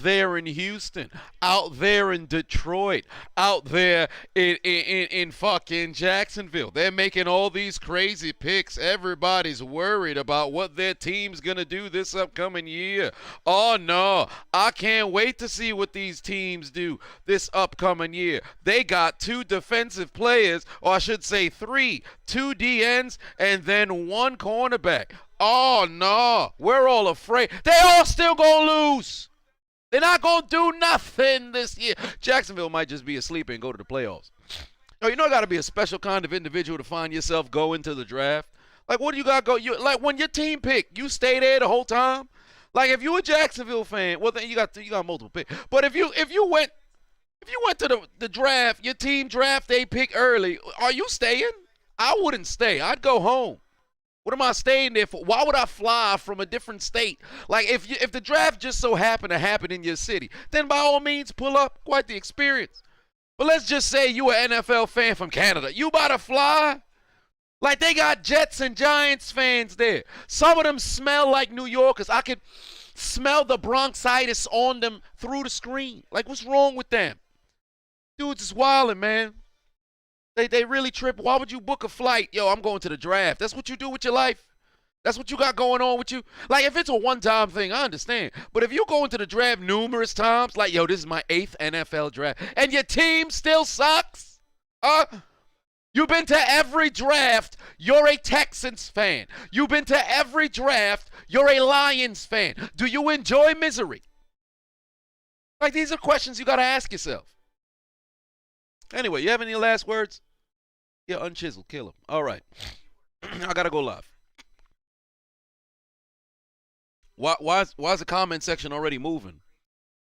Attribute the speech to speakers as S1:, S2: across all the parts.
S1: there in Houston, out there in Detroit, out there in fucking Jacksonville. They're making all these crazy picks. Everybody's worried about what their team's going to do this upcoming year. Oh, no. I can't wait to see what these teams do this upcoming year. They got 2 defensive players, or I should say 3, 2 DNs, and then 1 cornerback. Oh, no. We're all afraid. They all still going to lose. They're not going to do nothing this year. Jacksonville might just be asleep and go to the playoffs. Oh, you know, you got to be a special kind of individual to find yourself going to the draft. Like, what do you got to go? Like, when your team pick, you stay there the whole time? Like, if you're a Jacksonville fan, well, then you got multiple picks. But if you went to the draft, your team draft they pick early, are you staying? I wouldn't stay. I'd go home. What am I staying there for? Why would I fly from a different state? Like, if the draft just so happened to happen in your city, then by all means, pull up. Quite the experience. But let's just say you an NFL fan from Canada. You about to fly? Like, they got Jets and Giants fans there. Some of them smell like New Yorkers. I could smell the bronchitis on them through the screen. Like, what's wrong with them? Dudes is wildin', man. They really trip. Why would you book a flight? Yo, I'm going to the draft. That's what you do with your life. That's what you got going on with you. Like, if it's a one-time thing, I understand. But if you're going to the draft numerous times, like, yo, this is my 8th NFL draft, and your team still sucks, you've been to every draft, you're a Texans fan. You've been to every draft, you're a Lions fan. Do you enjoy misery? Like, these are questions you got to ask yourself. Anyway, you have any last words? Yeah, unchiseled, kill him. All right. I got to go live. Why is the comment section already moving?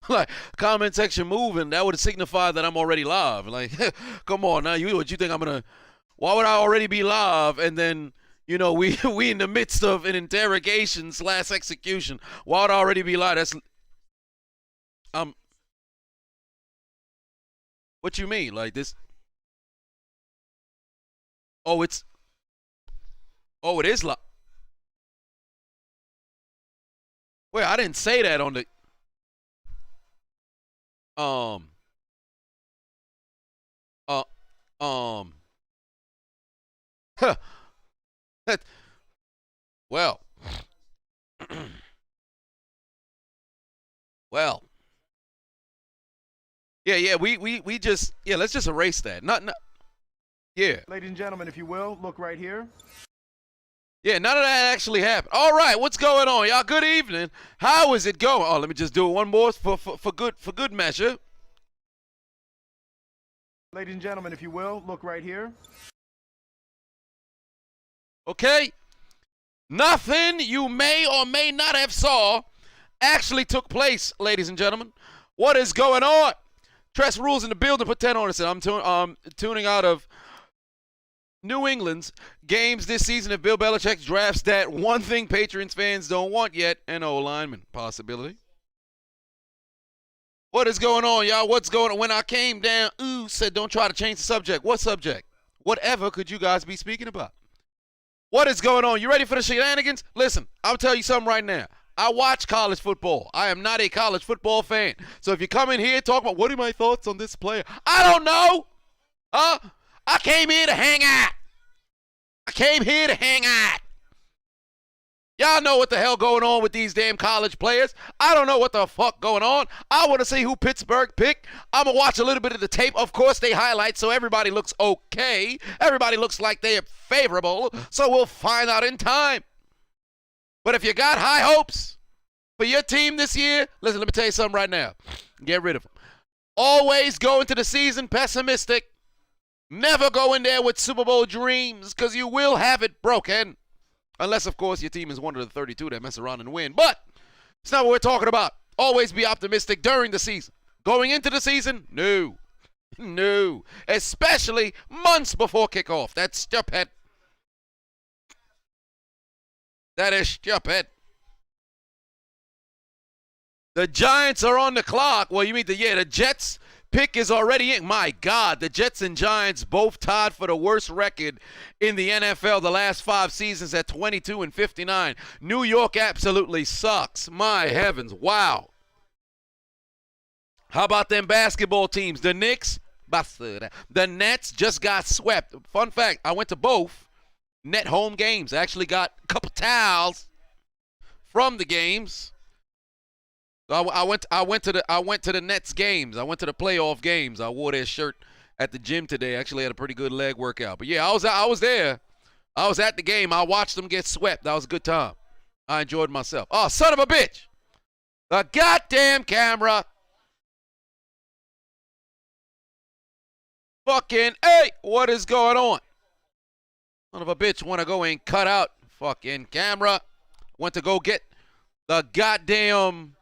S1: Like, comment section moving, that would signify that I'm already live. Like, come on now, what you think I'm going to, why would I already be live and then, you know, we in the midst of an interrogation / execution. Why would I already be live? That's, what you mean? Like this? Oh, it is live. Wait, I didn't say that on the, well, well, yeah, we just, yeah, let's just erase that. Not, yeah.
S2: Ladies and gentlemen, if you will, look right here.
S1: Yeah, none of that actually happened. All right, what's going on, y'all? Good evening. How is it going? Oh, let me just do it one more for good measure.
S2: Ladies and gentlemen, if you will, look right here.
S1: Okay. Nothing you may or may not have saw actually took place, ladies and gentlemen. What is going on? Tress rules in the building. Put 10 on it. I'm tuning out of New England's games this season if Bill Belichick drafts that one thing Patriots fans don't want yet, an O-lineman possibility. What is going on, y'all? What's going on? When I came down, said don't try to change the subject. What subject? Whatever could you guys be speaking about? What is going on? You ready for the shenanigans? Listen, I'll tell you something right now. I watch college football. I am not a college football fan. So if you come in here talking about what are my thoughts on this player, I don't know. I came here to hang out. Y'all know what the hell going on with these damn college players. I don't know what the fuck going on. I want to see who Pittsburgh picked. I'm going to watch a little bit of the tape. Of course, they highlight, so everybody looks okay. Everybody looks like they're favorable, so we'll find out in time. But if you got high hopes for your team this year, listen, let me tell you something right now. Get rid of them. Always go into the season pessimistic. Never go in there with Super Bowl dreams because you will have it broken. Unless, of course, your team is one of the 32 that mess around and win. But it's not what we're talking about. Always be optimistic during the season. Going into the season? No. No. Especially months before kickoff. That's stupid. That is stupid. The Giants are on the clock. Well, you mean the Jets pick is already in. My God, the Jets and Giants both tied for the worst record in the NFL the last 5 seasons at 22-59. New York absolutely sucks. My heavens, wow. How about them basketball teams? The Knicks, the Nets just got swept. Fun fact, I went to both net home games. I actually got a couple towels from the games. So I went to the Nets games. I went to the playoff games. I wore their shirt at the gym today. Actually had a pretty good leg workout. But yeah, I was there. I was at the game. I watched them get swept. That was a good time. I enjoyed myself. Oh, son of a bitch. The goddamn camera. Fucking, hey, what is going on? Son of a bitch want to go and cut out fucking camera. Went to go get the goddamn,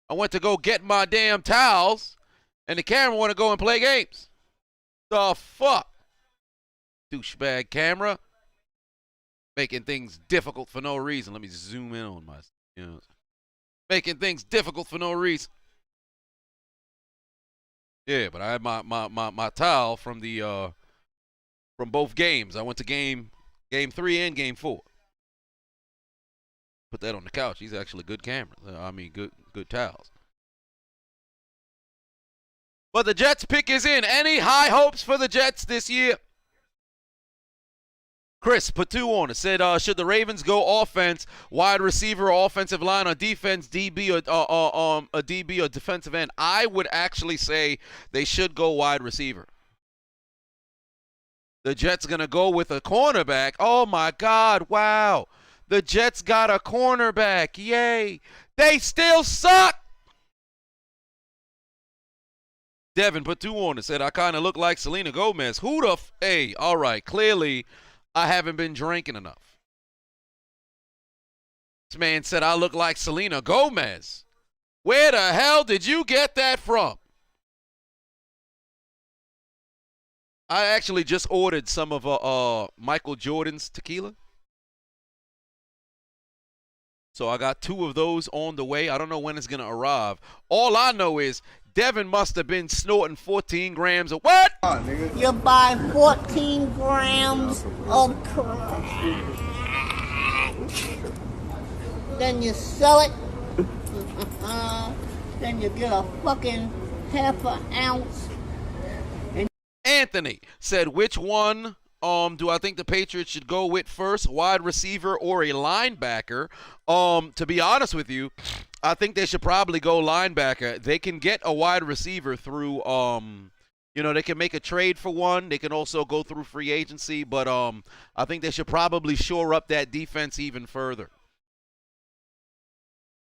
S1: I went to go get my damn towels, and the camera want to go and play games. The fuck? Douchebag camera. Making things difficult for no reason. Let me zoom in on my, making things difficult for no reason. Yeah, but I had my towel from the from both games. I went to game 3 and game 4. Put that on the couch. These are actually good cameras. I mean, good towels. But the Jets pick is in. Any high hopes for the Jets this year? Chris put 2 on it. Said, should the Ravens go offense, wide receiver, or offensive line, or defense, DB, or a DB or defensive end? I would actually say they should go wide receiver. The Jets going to go with a cornerback. Oh, my God. Wow. The Jets got a cornerback. Yay. They still suck. Devin put 2 on it. Said, I kind of look like Selena Gomez. Who the hey, all right. Clearly, I haven't been drinking enough. This man said I look like Selena Gomez. Where the hell did you get that from? I actually just ordered some of Michael Jordan's tequila. So I got 2 of those on the way. I don't know when it's going to arrive. All I know is Devin must have been snorting 14 grams of what?
S3: You buy 14 grams of crack. Then you sell it. Then you get a fucking half an ounce.
S1: Anthony said, which one do I think the Patriots should go with first, wide receiver or a linebacker? To be honest with you, I think they should probably go linebacker. They can get a wide receiver through, they can make a trade for one. They can also go through free agency, but I think they should probably shore up that defense even further.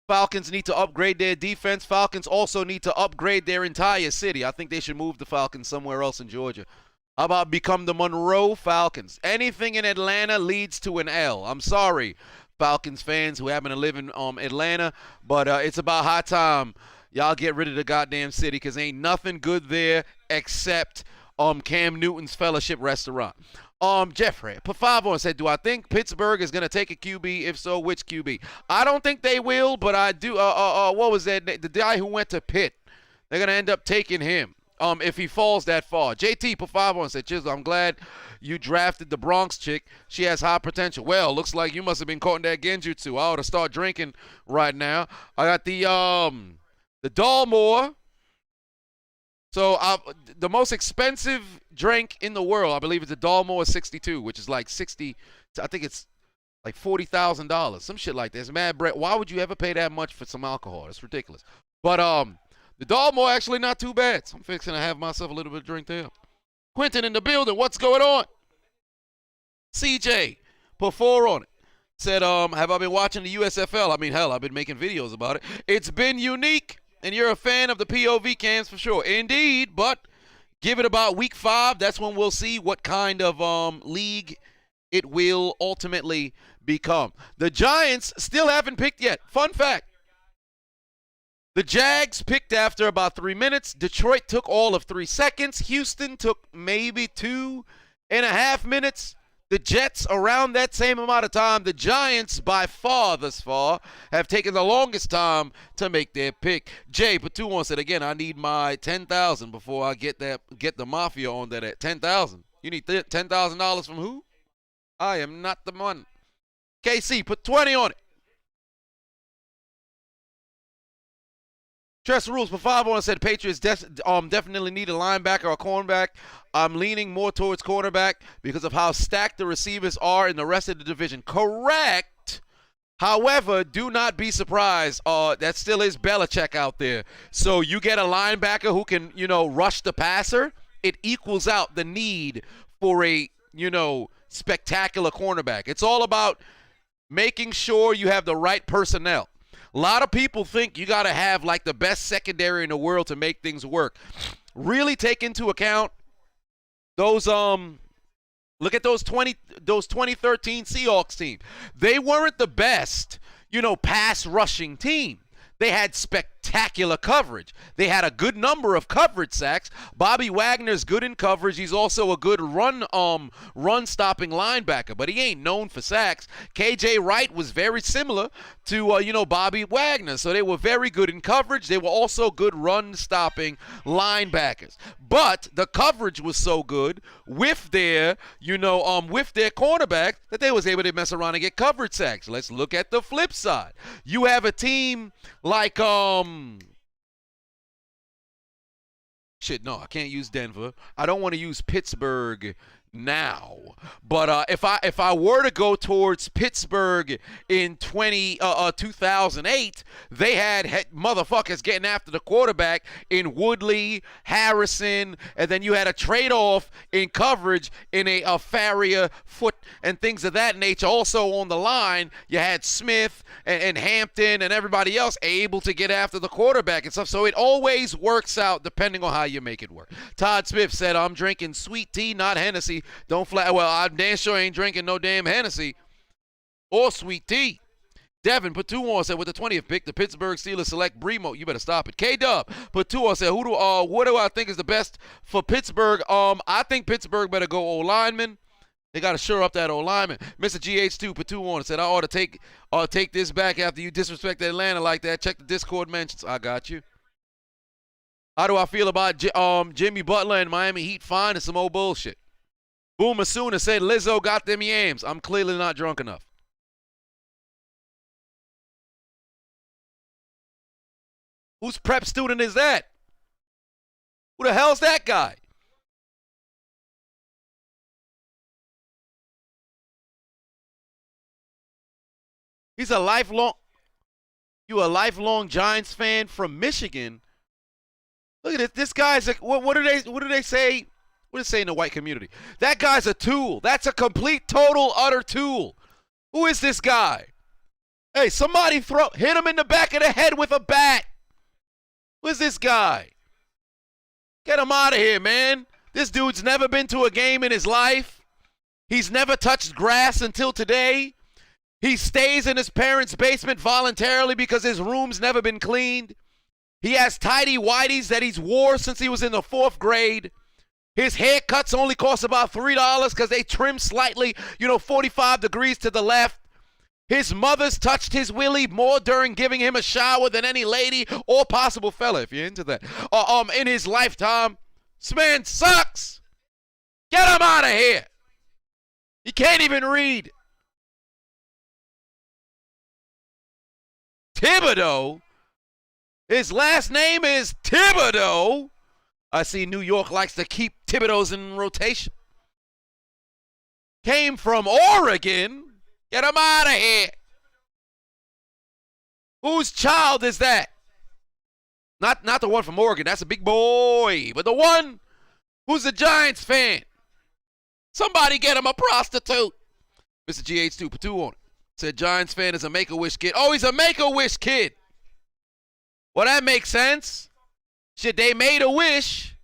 S1: Falcons need to upgrade their defense. Falcons also need to upgrade their entire city. I think they should move the Falcons somewhere else in Georgia. How about become the Monroe Falcons? Anything in Atlanta leads to an L. I'm sorry, Falcons fans who happen to live in Atlanta, but it's about high time y'all get rid of the goddamn city because ain't nothing good there except Cam Newton's Fellowship Restaurant. Jeffrey put 5 on, said, do I think Pittsburgh is going to take a QB? If so, which QB? I don't think they will, but I do. What was that? The guy who went to Pitt. They're going to end up taking him if he falls that far. JT put 5 on, said, Chiseled, I'm glad you drafted the Bronx chick. She has high potential. Well, looks like you must have been caught in that genjutsu. I ought to start drinking right now. I got the Dalmore. So the most expensive drink in the world, I believe, is the Dalmore 62, which is like 60. I think it's like $40,000, some shit like this. Mad Brett, why would you ever pay that much for some alcohol? It's ridiculous. But the Dalmore actually not too bad. So I'm fixing to have myself a little bit of drink there. Quentin in the building, what's going on? CJ put 4 on it. Said, have I been watching the USFL? I mean, hell, I've been making videos about it. It's been unique. And you're a fan of the POV cams for sure. Indeed, but give it about week 5. That's when we'll see what kind of league it will ultimately become. The Giants still haven't picked yet. Fun fact. The Jags picked after about 3 minutes. Detroit took all of 3 seconds. Houston took maybe 2.5 minutes. The Jets around that same amount of time. The Giants, by far thus far, have taken the longest time to make their pick. Jay Patuan said, again, I need my $10,000 before I get the mafia on that at $10,000. You need $10,000 from who? I am not the one. KC, put 20 on it. Stress rules. For 5-1 said Patriots definitely need a linebacker or cornerback. I'm leaning more towards cornerback because of how stacked the receivers are in the rest of the division. Correct. However, do not be surprised. That still is Belichick out there. So you get a linebacker who can, rush the passer. It equals out the need for a, spectacular cornerback. It's all about making sure you have the right personnel. A lot of people think you got to have like the best secondary in the world to make things work. Really take into account those look at those 2013 Seahawks team. They weren't the best, pass rushing team. They had spectacular coverage. They had a good number of coverage sacks. Bobby Wagner's good in coverage. He's also a good run stopping linebacker, but he ain't known for sacks. KJ Wright was very similar to Bobby Wagner. So they were very good in coverage. They were also good run stopping linebackers. But the coverage was so good with their cornerback that they was able to mess around and get coverage sacks. Let's look at the flip side. You have a team like I can't use Denver. I don't want to use Pittsburgh now. But if I were to go towards Pittsburgh in 2008, they had motherfuckers getting after the quarterback in Woodley, Harrison, and then you had a trade-off in coverage in a Farrier, Foot, and things of that nature. Also on the line, you had Smith and Hampton and everybody else able to get after the quarterback and stuff. So it always works out depending on how you make it work. Todd Smith said, I'm drinking sweet tea, not Hennessy. Don't flat. Well, I damn sure ain't drinking no damn Hennessy or sweet tea. Devin put 2 on, said with the 20th pick, the Pittsburgh Steelers select Bremo. You better stop it. K-Dub put 2 on, said what do I think is the best for Pittsburgh? I think Pittsburgh better go O-lineman. They got to shore up that O-lineman. Mr. GH2 put 2 on, said I ought to take this back after you disrespect Atlanta like that. Check the Discord mentions. I got you. How do I feel about Jimmy Butler and Miami Heat? Fine, it's some old bullshit. Boomer Sooner said Lizzo got them yams. I'm clearly not drunk enough. Whose prep student is that? Who the hell's that guy? He's a lifelong Giants fan from Michigan. Look at it. This guy's like, what do they say? What do they say in the white community? That guy's a tool. That's a complete, total, utter tool. Who is this guy? Hey, somebody hit him in the back of the head with a bat. Who is this guy? Get him out of here, man. This dude's never been to a game in his life. He's never touched grass until today. He stays in his parents' basement voluntarily because his room's never been cleaned. He has tidy whities that he's wore since he was in the 4th grade. His haircuts only cost about $3 because they trim slightly, 45 degrees to the left. His mother's touched his willy more during giving him a shower than any lady or possible fella, if you're into that, in his lifetime. This man sucks. Get him out of here. He can't even read. Thibodeau. His last name is Thibodeau. I see New York likes to keep Thibodeaus in rotation. Came from Oregon. Get him out of here. Whose child is that? Not the one from Oregon. That's a big boy. But the one who's a Giants fan. Somebody get him a prostitute. Mr. GH2 put 2 on it. Said Giants fan is a Make-A-Wish kid. Oh, he's a Make-A-Wish kid. Well, that makes sense. Shit, they made a wish.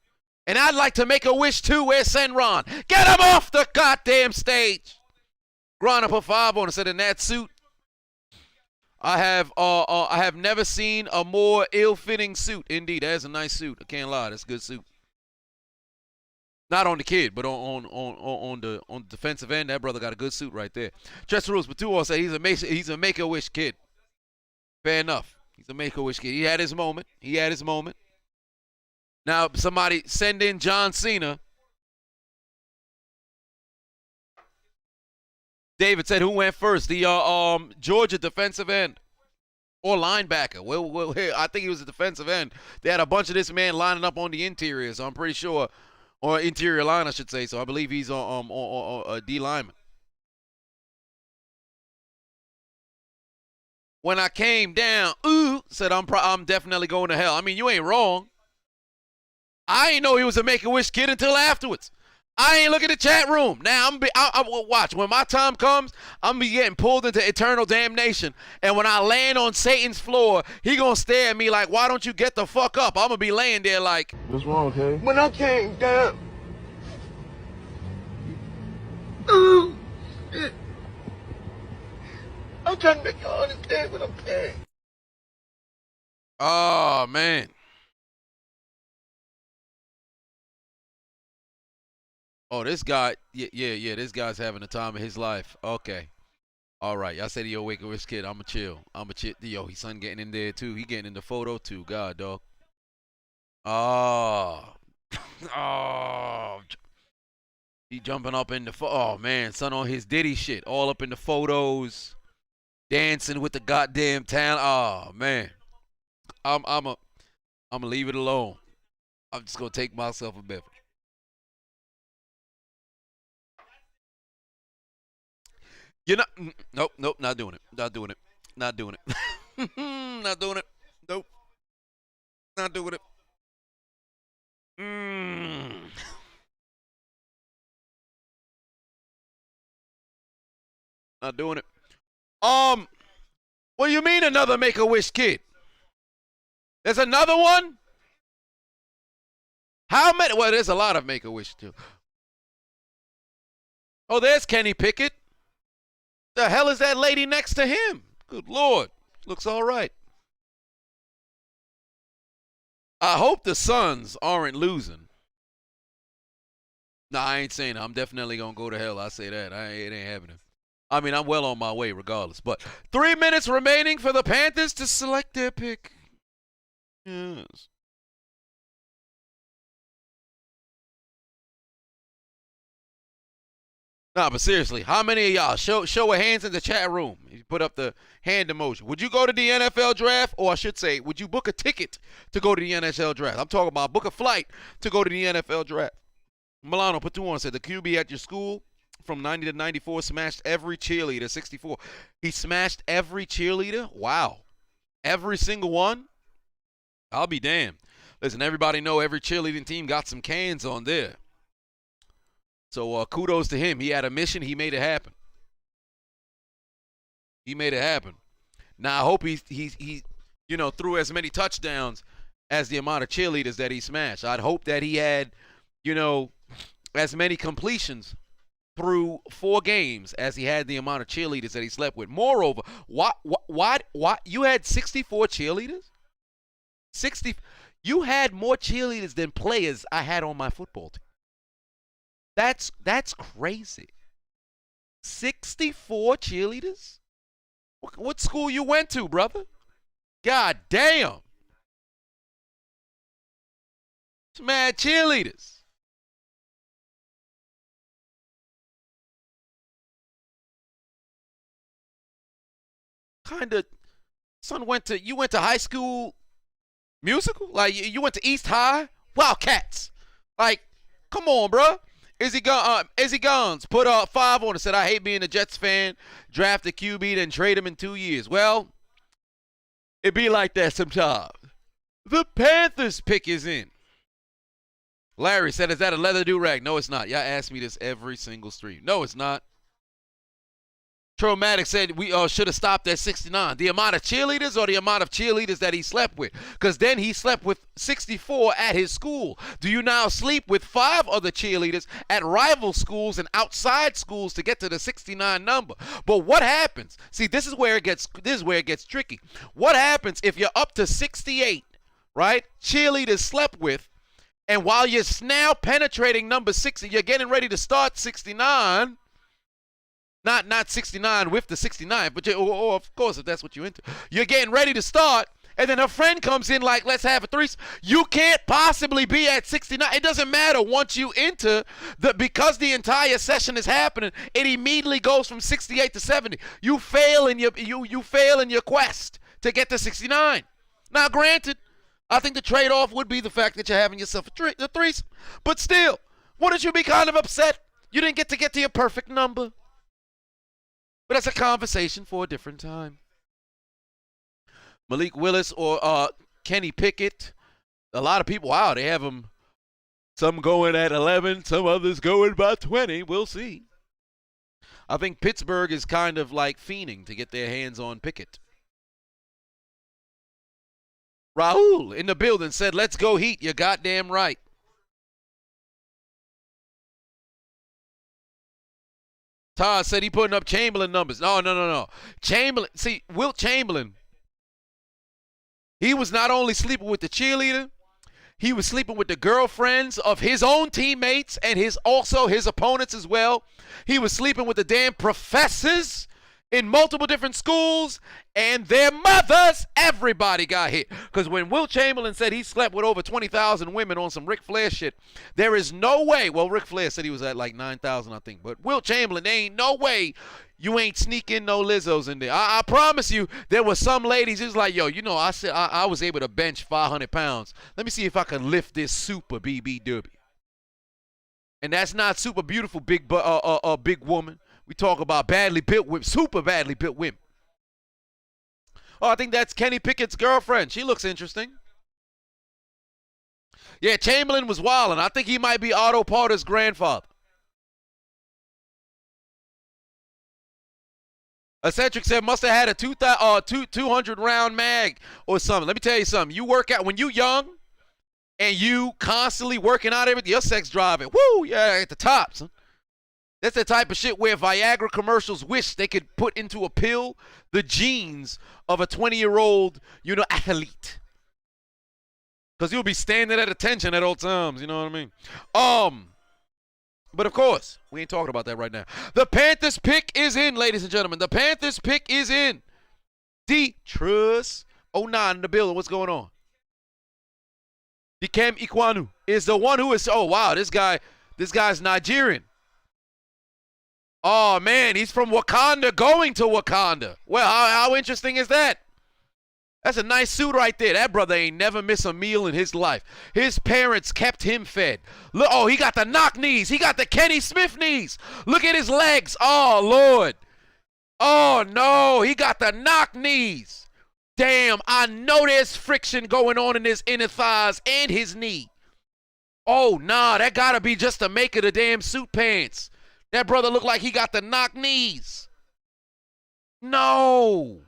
S1: And I'd like to make a wish too. Where's Senron? Get him off the goddamn stage. Grana put 5 on it. Said in that suit, I have never seen a more ill-fitting suit. Indeed, that's a nice suit. I can't lie. That's a good suit. Not on the kid, but on the defensive end. That brother got a good suit right there. Tress Rules put 2 on. Said he's a Make-A-Wish kid. Fair enough. He's a Make-A-Wish kid. He had his moment. Now, somebody send in John Cena. David said, who went first? The Georgia defensive end or linebacker. Well, I think he was a defensive end. They had a bunch of this man lining up on the interior, so I'm pretty sure, or interior line, I should say. So I believe he's on a D lineman. When I came down, said I'm definitely going to hell. I mean, you ain't wrong. I ain't know he was a Make-A-Wish kid until afterwards. I ain't looking at the chat room. Now, I watch. When my time comes, I'm going to be getting pulled into eternal damnation. And when I land on Satan's floor, he going to stare at me like, why don't you get the fuck up? I'm going to be laying there like,
S4: what's wrong, okay?
S5: When I came down, I'm trying to make y'all understand what I'm saying.
S1: oh, man. Oh, this guy, yeah, this guy's having the time of his life. Okay. All right. Y'all said he a Make-A-Wish kid. I'ma chill. Yo, his son getting in there too. He getting in the photo too. God, dog. Oh. oh. He jumping up in the oh man, son on his Diddy shit. All up in the photos. Dancing with the goddamn talent. Oh man. I'm gonna leave it alone. I'm just gonna take myself a beverage. You're not. Nope. Not doing it. Not doing it. Not doing it. Not doing it. Nope. Not doing it. Not doing it. What do you mean another Make-A-Wish kid? There's another one? How many? Well, there's a lot of Make-A-Wish too. Oh, there's Kenny Pickett. The hell is that lady next to him? Good Lord. Looks all right. I hope the Suns aren't losing. Nah, I ain't saying that. I'm definitely going to go to hell. I say that. It ain't happening. I mean, I'm well on my way regardless. But 3 minutes remaining for the Panthers to select their pick. Yes. Nah, but seriously, how many of y'all, show of hands in the chat room. You put up the hand emoji. Would you go to the NFL draft? Or I should say, would you book a ticket to go to the NFL draft? I'm talking about book a flight to go to the NFL draft. Milano put 2 on, said the QB at your school from 90 to 94 smashed every cheerleader, 64. He smashed every cheerleader? Wow. Every single one? I'll be damned. Listen, everybody know every cheerleading team got some cans on there. So kudos to him. He had a mission. He made it happen. He made it happen. Now I hope he threw as many touchdowns as the amount of cheerleaders that he smashed. I'd hope that he had, as many completions through 4 games as he had the amount of cheerleaders that he slept with. Moreover, why you had 64 cheerleaders? 60. You had more cheerleaders than players I had on my football team. That's crazy. 64 cheerleaders? What school you went to, brother? God damn. It's mad cheerleaders. You went to high school musical? Like you went to East High? Wildcats. Like, come on, bro. Izzy Guns put 5 on it. Said, I hate being a Jets fan. Draft a QB, then trade him in 2 years. Well, it be like that sometimes. The Panthers pick is in. Larry said, is that a leather do-rag? No, it's not. Y'all ask me this every single stream. No, it's not. Traumatic said we should have stopped at 69. The amount of cheerleaders or the amount of cheerleaders that he slept with? Because then he slept with 64 at his school. Do you now sleep with 5 other cheerleaders at rival schools and outside schools to get to the 69 number? But what happens? See, this is where it gets tricky. What happens if you're up to 68, right? Cheerleaders slept with, and while you're now penetrating number 60, you're getting ready to start 69. Not 69 with the 69, but of course, if that's what you're into. You're getting ready to start, and then a friend comes in like, let's have a threesome. You can't possibly be at 69. It doesn't matter once you enter, because the entire session is happening, it immediately goes from 68 to 70. You fail in your quest to get to 69. Now, granted, I think the trade-off would be the fact that you're having yourself a threesome. But still, wouldn't you be kind of upset you didn't get to your perfect number? But that's a conversation for a different time. Malik Willis or Kenny Pickett. A lot of people, wow, they have them. Some going at 11, some others going by 20. We'll see. I think Pittsburgh is kind of like fiending to get their hands on Pickett. Raul in the building said, let's go Heat. You're goddamn right. Todd said he putting up Chamberlain numbers. No. Chamberlain, see, Wilt Chamberlain, he was not only sleeping with the cheerleader, he was sleeping with the girlfriends of his own teammates and also his opponents as well. He was sleeping with the damn professors in multiple different schools and their mothers. Everybody got hit. Because when Wilt Chamberlain said he slept with over 20,000 women on some Ric Flair shit, there is no way. Well, Ric Flair said he was at like 9,000, I think. But Wilt Chamberlain, there ain't no way you ain't sneaking no Lizzos in there. I promise you, there were some ladies who's like, yo, you know, I said I was able to bench 500 pounds. Let me see if I can lift this super BBW. And that's not super beautiful big woman. We talk about badly built women, super badly built women. Oh, I think that's Kenny Pickett's girlfriend. She looks interesting. Yeah, Chamberlain was wilding. I think he might be Otto Porter's grandfather. Eccentric said must have had a 200 round mag or something. Let me tell you something. You work out when you young and you constantly working out everything, your sex drive it. Woo, yeah, at the top, son. That's the type of shit where Viagra commercials wish they could put into a pill the genes of a 20-year-old, athlete. Because you'll be standing at attention at all times, you know what I mean? But of course, we ain't talking about that right now. The Panthers pick is in, ladies and gentlemen. The Panthers pick is in. D-Trust 09 in the building. What's going on? Dikem Ikwanu is the one who is, oh wow, this guy's Nigerian. Oh, man, he's from Wakanda going to Wakanda. Well, how interesting is that? That's a nice suit right there. That brother ain't never missed a meal in his life. His parents kept him fed. Look, oh, he got the knock knees. He got the Kenny Smith knees. Look at his legs. Oh, Lord. Oh, no, he got the knock knees. Damn, I know there's friction going on in his inner thighs and his knee. Oh, nah, that got to be just the make of the damn suit pants. That brother looked like he got the knock knees. No.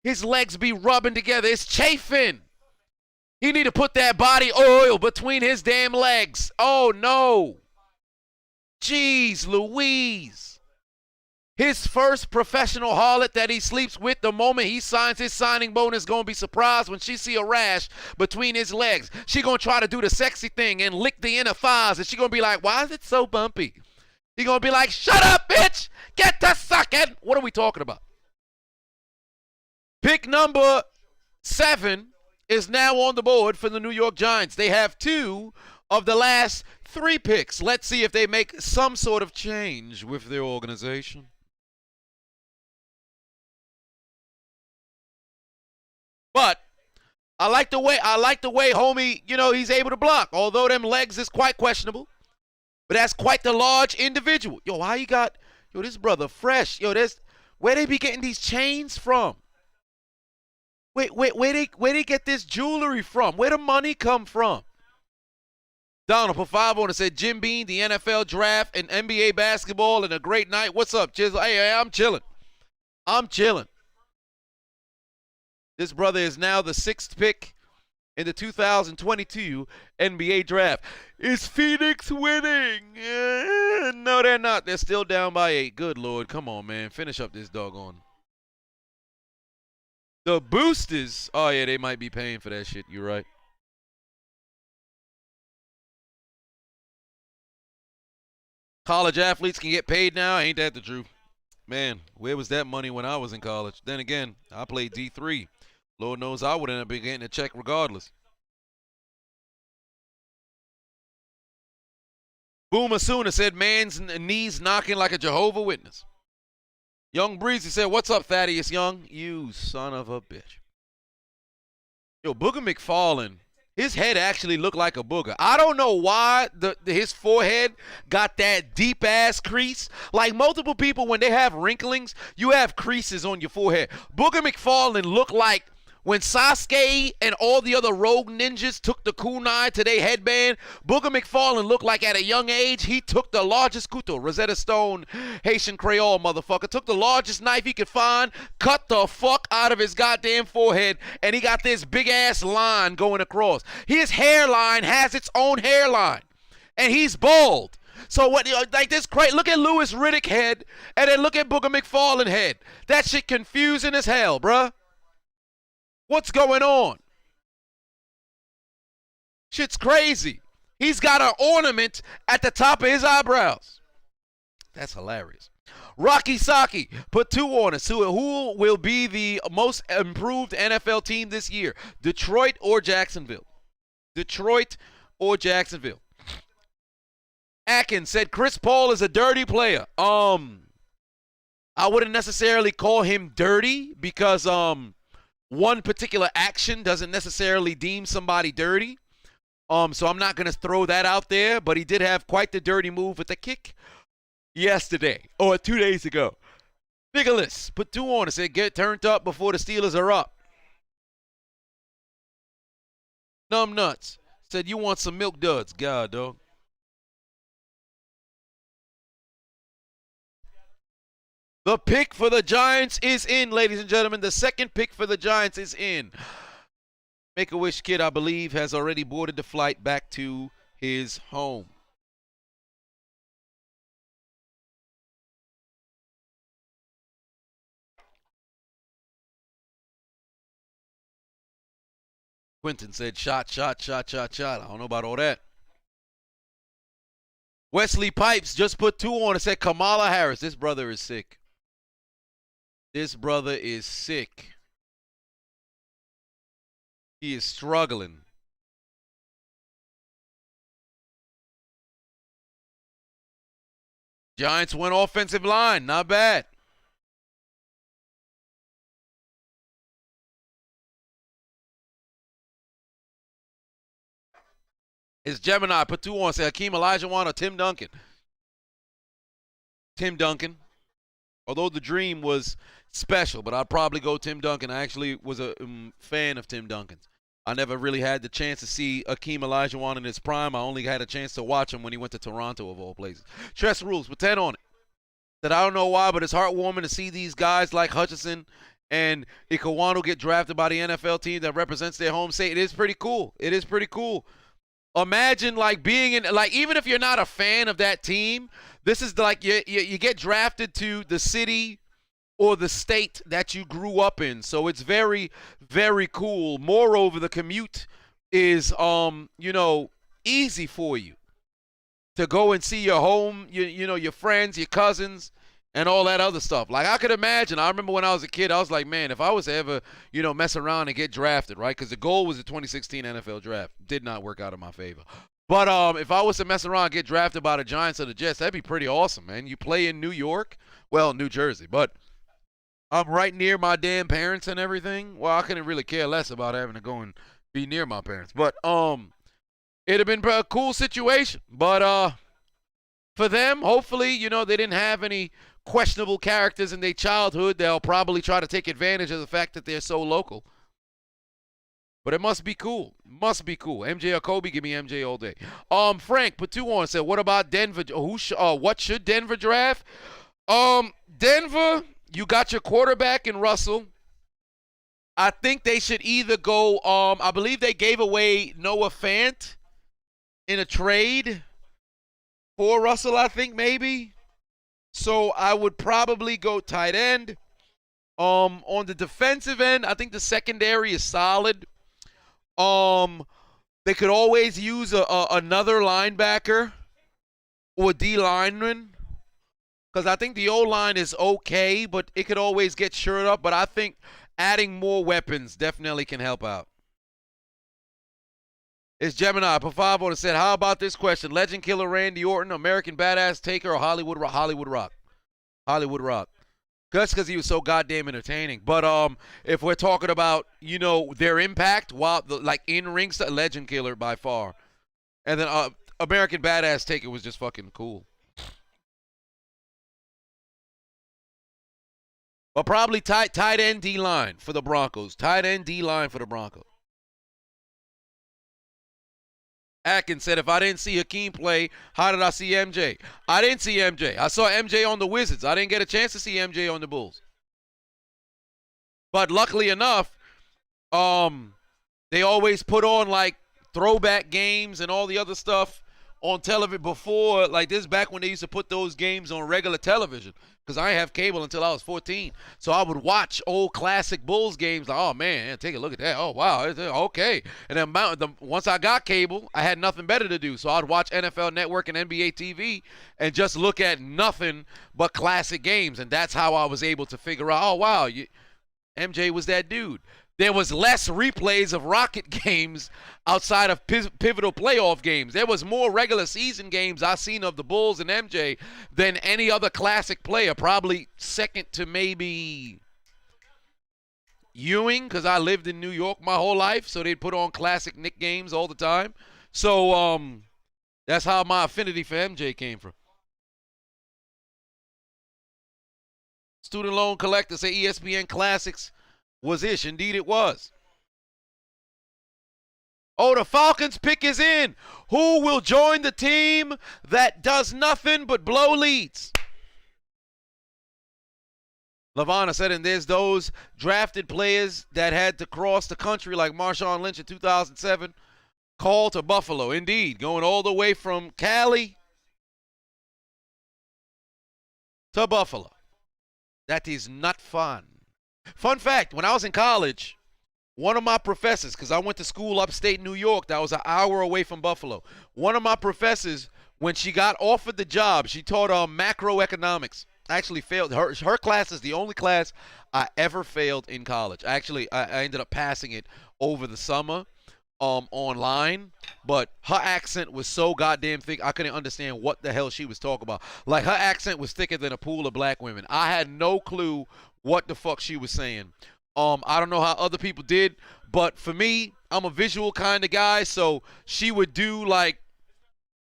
S1: His legs be rubbing together. It's chafing. He need to put that body oil between his damn legs. Oh, no. Jeez Louise. His first professional harlot that he sleeps with, the moment he signs his signing bonus, going to be surprised when she see a rash between his legs. She going to try to do the sexy thing and lick the inner thighs, and she going to be like, why is it so bumpy? He going to be like, shut up, bitch. Get to sucking. What are we talking about? Pick number 7 is now on the board for the New York Giants. They have 2 of the last 3 picks. Let's see if they make some sort of change with their organization. But I like the way homie, he's able to block. Although them legs is quite questionable. But that's quite the large individual. Yo, how you got, this brother fresh. Yo, where they be getting these chains from? Wait, where they get this jewelry from? Where the money come from? Donald put 5 on and said, Jim Beam, the NFL draft, and NBA basketball, and a great night. What's up, Chiseled? Hey, I'm chilling. This brother is now the 6th pick in the 2022 NBA draft. Is Phoenix winning? No, they're not. They're still down by 8. Good Lord. Come on, man. Finish up this doggone. The boosters. Oh, yeah, they might be paying for that shit. You're right. College athletes can get paid now. Ain't that the truth? Man, where was that money when I was in college? Then again, I played D3. Lord knows I would end up getting a check regardless. Boomer Sooner said, man's knees knocking like a Jehovah's Witness. Young Breezy said, what's up, Thaddeus Young? You son of a bitch. Yo, Booger McFarlane, his head actually looked like a booger. I don't know why his forehead got that deep ass crease. Like multiple people, when they have wrinklings, you have creases on your forehead. Booger McFarlane looked like when Sasuke and all the other rogue ninjas took the kunai to their headband. Booger McFarlane looked like at a young age he took the largest kuto, Rosetta Stone, Haitian Creole motherfucker, took the largest knife he could find, cut the fuck out of his goddamn forehead, and he got this big ass line going across. His hairline has its own hairline, and he's bald. So what? Like this? Look at Louis Riddick head, and then look at Booger McFarlane head. That shit confusing as hell, bruh. What's going on? Shit's crazy. He's got an ornament at the top of his eyebrows. That's hilarious. Rocky Saki put 2 on us. Who will be the most improved NFL team this year? Detroit or Jacksonville? Detroit or Jacksonville? Atkins said Chris Paul is a dirty player. I wouldn't necessarily call him dirty because one particular action doesn't necessarily deem somebody dirty. So I'm not going to throw that out there, but he did have quite the dirty move with the kick yesterday or 2 days ago. Nicholas put 2 on and said get turned up before the Steelers are up. Numb Nuts said you want some milk duds. God, dog. The pick for the Giants is in, ladies and gentlemen. The second pick for the Giants is in. Make-A-Wish Kid, I believe, has already boarded the flight back to his home. Quentin said shot. I don't know about all that. Wesley Pipes just put 2 on and said Kamala Harris. This brother is sick. This brother is sick. He is struggling. Giants went offensive line. Not bad. It's Gemini. Put 2 on. Say Hakeem Olajuwon or Tim Duncan. Tim Duncan. Although the dream was special, but I'd probably go Tim Duncan. I actually was a fan of Tim Duncan's. I never really had the chance to see Hakeem Olajuwon in his prime. I only had a chance to watch him when he went to Toronto, of all places. Tress Rules, put 10 on it. That I don't know why, but it's heartwarming to see these guys like Hutchinson and Ikawano get drafted by the NFL team that represents their home state. It is pretty cool. It is pretty cool. Imagine like being in, like, even if you're not a fan of that team, this is like you get drafted to the city or the state that you grew up in. So it's very, very cool. Moreover, the commute is, easy for you to go and see your home, your friends, your cousins, and all that other stuff. Like, I could imagine, I remember when I was a kid, I was like, man, if I was to ever, mess around and get drafted, right? Because the goal was the 2016 NFL draft. Did not work out in my favor. But if I was to mess around and get drafted by the Giants or the Jets, that'd be pretty awesome, man. You play in New York, well, New Jersey, but I'm right near my damn parents and everything. Well, I couldn't really care less about having to go and be near my parents. But it'd have been a cool situation. But for them, hopefully, they didn't have any questionable characters in their childhood. They'll probably try to take advantage of the fact that they're so local. But it must be cool. Must be cool. MJ or Kobe? Give me MJ all day. Frank put 2 on and said, what about Denver? What should Denver draft? Denver, you got your quarterback in Russell. I think they should either go, I believe they gave away Noah Fant in a trade for Russell, I think, maybe. So I would probably go tight end. On the defensive end, I think the secondary is solid. They could always use another linebacker or D lineman, because I think the O-line is okay, but it could always get shored up. But I think adding more weapons definitely can help out. It's Gemini. Put 5 on it. Said, how about this question? Legend killer Randy Orton, American Badass Taker, or Hollywood Rock? Hollywood Rock. That's because he was so goddamn entertaining. But if we're talking about their impact while like in ring stuff, legend killer by far. And then American Badass Taker was just fucking cool. But probably tight end D line for the Broncos. Tight end D line for the Broncos. Atkins said, if I didn't see Hakeem play, how did I see MJ? I didn't see MJ. I saw MJ on the Wizards. I didn't get a chance to see MJ on the Bulls. But luckily enough, they always put on like throwback games and all the other stuff on television before. Like this back when they used to put those games on regular television. Because I didn't have cable until I was 14. So I would watch old classic Bulls games. Like, oh, man, take a look at that. Oh, wow. Okay. And then once I got cable, I had nothing better to do. So I'd watch NFL Network and NBA TV and just look at nothing but classic games. And that's how I was able to figure out, oh, wow, MJ was that dude. There was less replays of Rocket games outside of pivotal playoff games. There was more regular season games I've seen of the Bulls and MJ than any other classic player. Probably second to maybe Ewing, because I lived in New York my whole life, so they'd put on classic Knick games all the time. So that's how my affinity for MJ came from. Student loan collector say ESPN Classics was ish. Indeed it was. Oh, the Falcons pick is in. Who will join the team that does nothing but blow leads? LaVonna said, and there's those drafted players that had to cross the country like Marshawn Lynch in 2007, call to Buffalo. Indeed, going all the way from Cali to Buffalo. That is not fun. Fun fact, when I was in college, one of my professors, because I went to school upstate New York, that was an hour away from Buffalo. One of my professors, when she got offered the job, she taught macroeconomics. I actually failed. Her class is the only class I ever failed in college. Actually, I ended up passing it over the summer online, but her accent was so goddamn thick, I couldn't understand what the hell she was talking about. Like, her accent was thicker than a pool of black women. I had no clue what the fuck she was saying. I don't know how other people did, but for me, I'm a visual kind of guy, so she would do like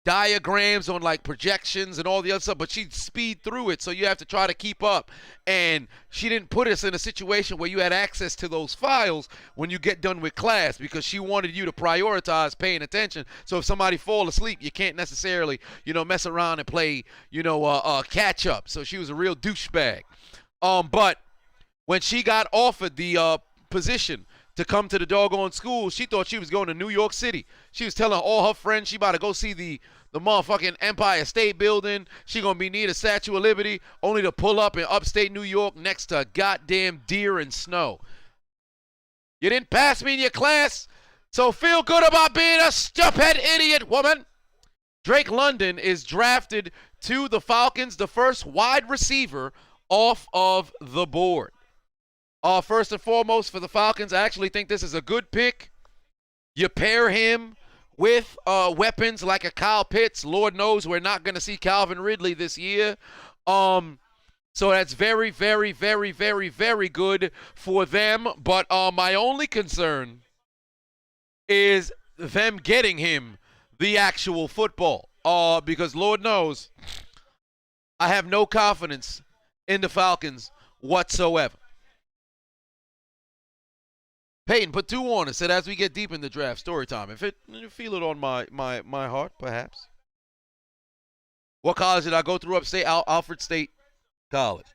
S1: diagrams on like projections and all the other stuff, but she'd speed through it, so you have to try to keep up. And she didn't put us in a situation where you had access to those files when you get done with class, because she wanted you to prioritize paying attention. So if somebody fall asleep, you can't necessarily, mess around and play, catch up. So she was a real douchebag. But when she got offered the position to come to the doggone school, she thought she was going to New York City. She was telling all her friends she about to go see the motherfucking Empire State Building. She going to be near the Statue of Liberty, only to pull up in upstate New York next to goddamn deer and snow. You didn't pass me in your class, so feel good about being a stupid idiot, woman. Drake London is drafted to the Falcons, the first wide receiver off of the board. First and foremost for the Falcons, I actually think this is a good pick. You pair him with weapons like a Kyle Pitts. Lord knows we're not going to see Calvin Ridley this year. So that's very, very, very, very, very good for them. But my only concern is them getting him the actual football. Because Lord knows I have no confidence in the Falcons whatsoever. Peyton put 2 on and said, as we get deep in the draft, story time. If you feel it on my heart, perhaps. What college did I go through? Upstate, Alfred State College.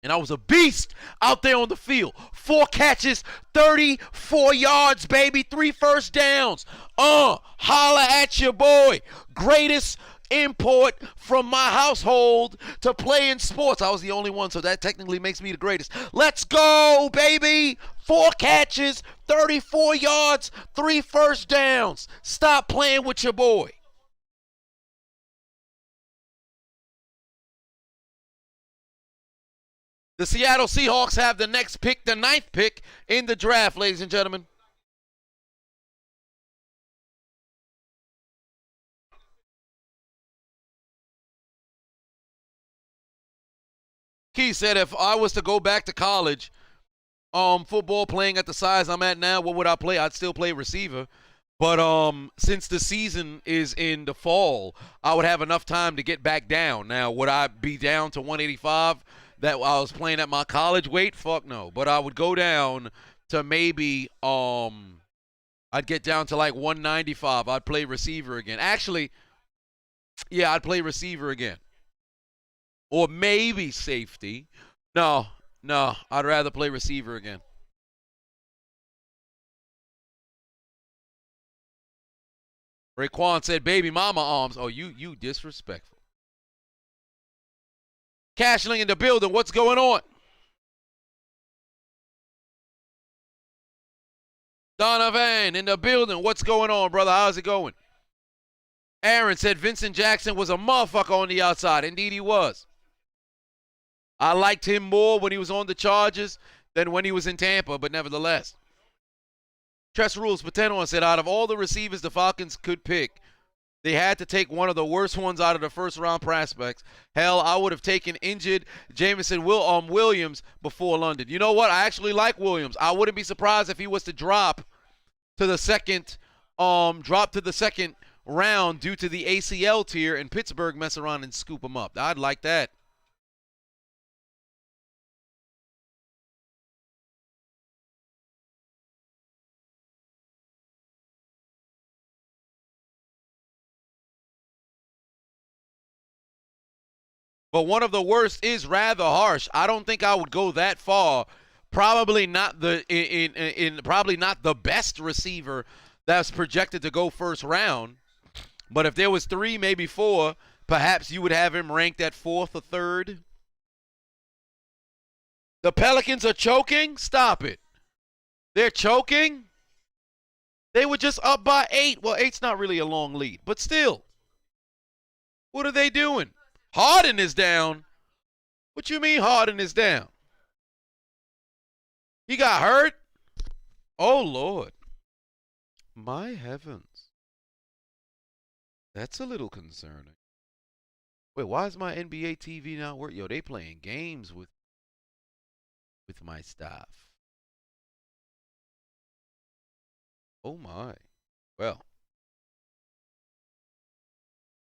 S1: And I was a beast out there on the field. 4 catches, 34 yards, baby. 3 first downs. Holla at your boy. Greatest import from my household to play in sports. I was the only one, so that technically makes me the greatest. Let's go, baby. 4 catches, 34 yards, 3 first downs. Stop playing with your boy. The Seattle Seahawks have the next pick, the 9th pick in the draft, ladies and gentlemen. Key said if I was to go back to college, football playing at the size I'm at now, what would I play? I'd still play receiver. But since the season is in the fall, I would have enough time to get back down. Now, would I be down to 185 that I was playing at my college weight? Fuck no. But I would go down to maybe I'd get down to like 195. I'd play receiver again. Actually, yeah, I'd play receiver again. Or maybe safety. No, I'd rather play receiver again. Raekwon said, baby mama arms. Oh, you disrespectful. Cashling in the building. What's going on? Donovan in the building. What's going on, brother? How's it going? Aaron said Vincent Jackson was a motherfucker on the outside. Indeed he was. I liked him more when he was on the Chargers than when he was in Tampa, but nevertheless. Tress Rules Pateno said, out of all the receivers the Falcons could pick, they had to take one of the worst ones out of the first-round prospects. Hell, I would have taken injured Jameson Williams before London. You know what? I actually like Williams. I wouldn't be surprised if he was to drop to the second round due to the ACL tier and Pittsburgh mess around and scoop him up. I'd like that. But one of the worst is rather harsh. I don't think I would go that far. Probably not probably not the best receiver that's projected to go first round. But if there was 3, maybe 4, perhaps you would have him ranked at 4th or 3rd. The Pelicans are choking? Stop it. They're choking? They were just up by 8. Well, 8's not really a long lead, but still. What are they doing? Harden is down. What you mean Harden is down? He got hurt? Oh, Lord. My heavens. That's a little concerning. Wait, why is my NBA TV not working? Yo, they playing games with my stuff. Oh, my. Well,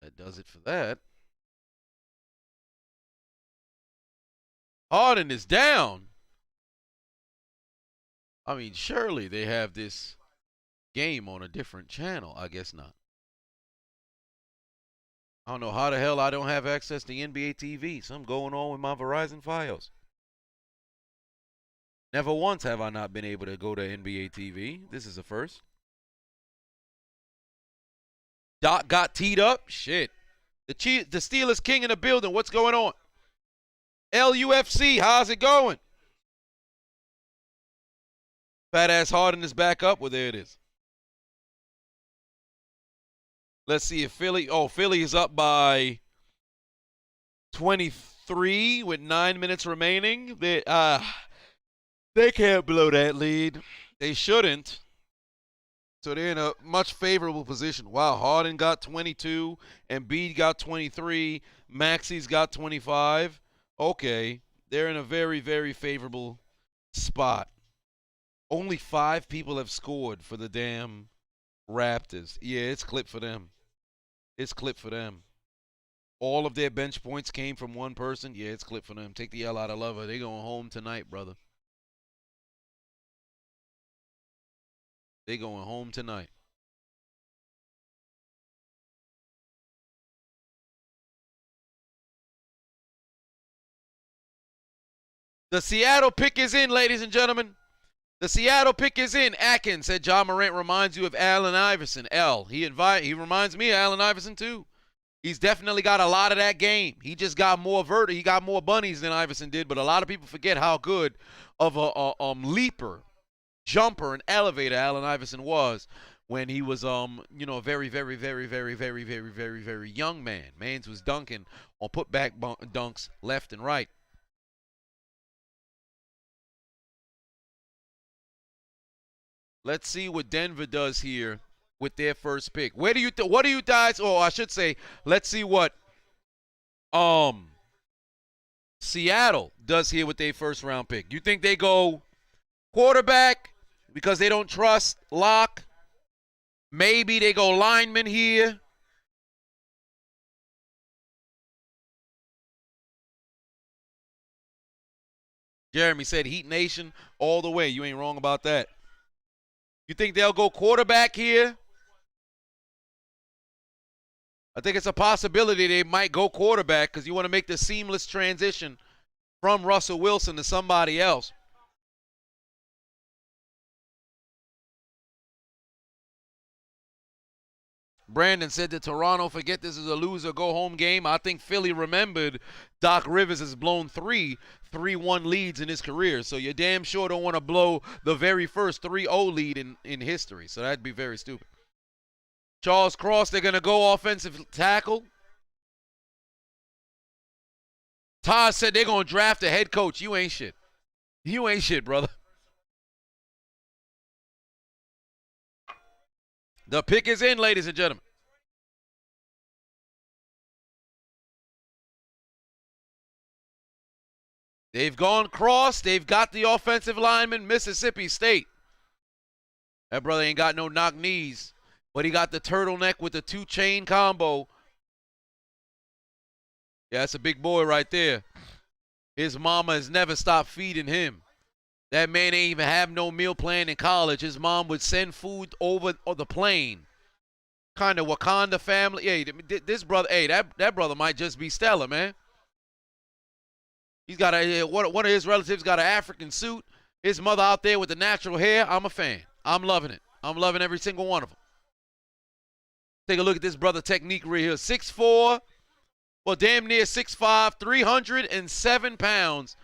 S1: that does it for that. Harden is down. I mean, surely they have this game on a different channel. I guess not. I don't know how the hell I don't have access to NBA TV. Something going on with my Verizon Fios. Never once have I not been able to go to NBA TV. This is the first. Doc got teed up. Shit. The Steelers king in the building. What's going on? LUFC, how's it going? Fat ass Harden is back up. Well, there it is. Let's see if Philly. Oh, Philly is up by 23 with 9 minutes remaining. They can't blow that lead. They shouldn't. So they're in a much favorable position. Wow, Harden got 22, Embiid got 23, Maxi's got 25. Okay, they're in a very, very favorable spot. Only 5 people have scored for the damn Raptors. Yeah, it's clipped for them. It's clipped for them. All of their bench points came from one person. Yeah, it's clipped for them. Take the L out of Lover. They're going home tonight, brother. They're going home tonight. The Seattle pick is in, ladies and gentlemen. The Seattle pick is in. Atkins said John Morant reminds you of Allen Iverson. He reminds me of Allen Iverson too. He's definitely got a lot of that game. He just got more he got more bunnies than Iverson did, but a lot of people forget how good of a leaper, jumper, and elevator Allen Iverson was when he was a very, very, very, very, very, very, very, very young man. Mans was dunking on putback dunks left and right. Let's see what Denver does here with their first pick. What do you guys, or I should say, let's see what Seattle does here with their first round pick. You think they go quarterback because they don't trust Locke? Maybe they go lineman here. Jeremy said Heat Nation all the way. You ain't wrong about that. You think they'll go quarterback here? I think it's a possibility they might go quarterback because you want to make the seamless transition from Russell Wilson to somebody else. Brandon said that Toronto, forget this is a loser, go home game. I think Philly remembered Doc Rivers has blown 3-1 leads in his career. So you damn sure don't want to blow the very first 3-0 lead in history. So that'd be very stupid. Charles Cross, they're going to go offensive tackle. Todd said they're going to draft a head coach. You ain't shit. You ain't shit, brother. The pick is in, ladies and gentlemen. They've gone cross. They've got the offensive lineman, Mississippi State. That brother ain't got no knock knees, but he got the turtleneck with the 2-chain combo. Yeah, that's a big boy right there. His mama has never stopped feeding him. That man ain't even have no meal plan in college. His mom would send food over the plane. Kind of Wakanda family. Hey, this brother, hey, that brother might just be Stella, man. He's got one of his relatives got an African suit. His mother out there with the natural hair. I'm a fan. I'm loving it. I'm loving every single one of them. Take a look at this brother technique right here. 6'4", well, damn near 6'5", 307 pounds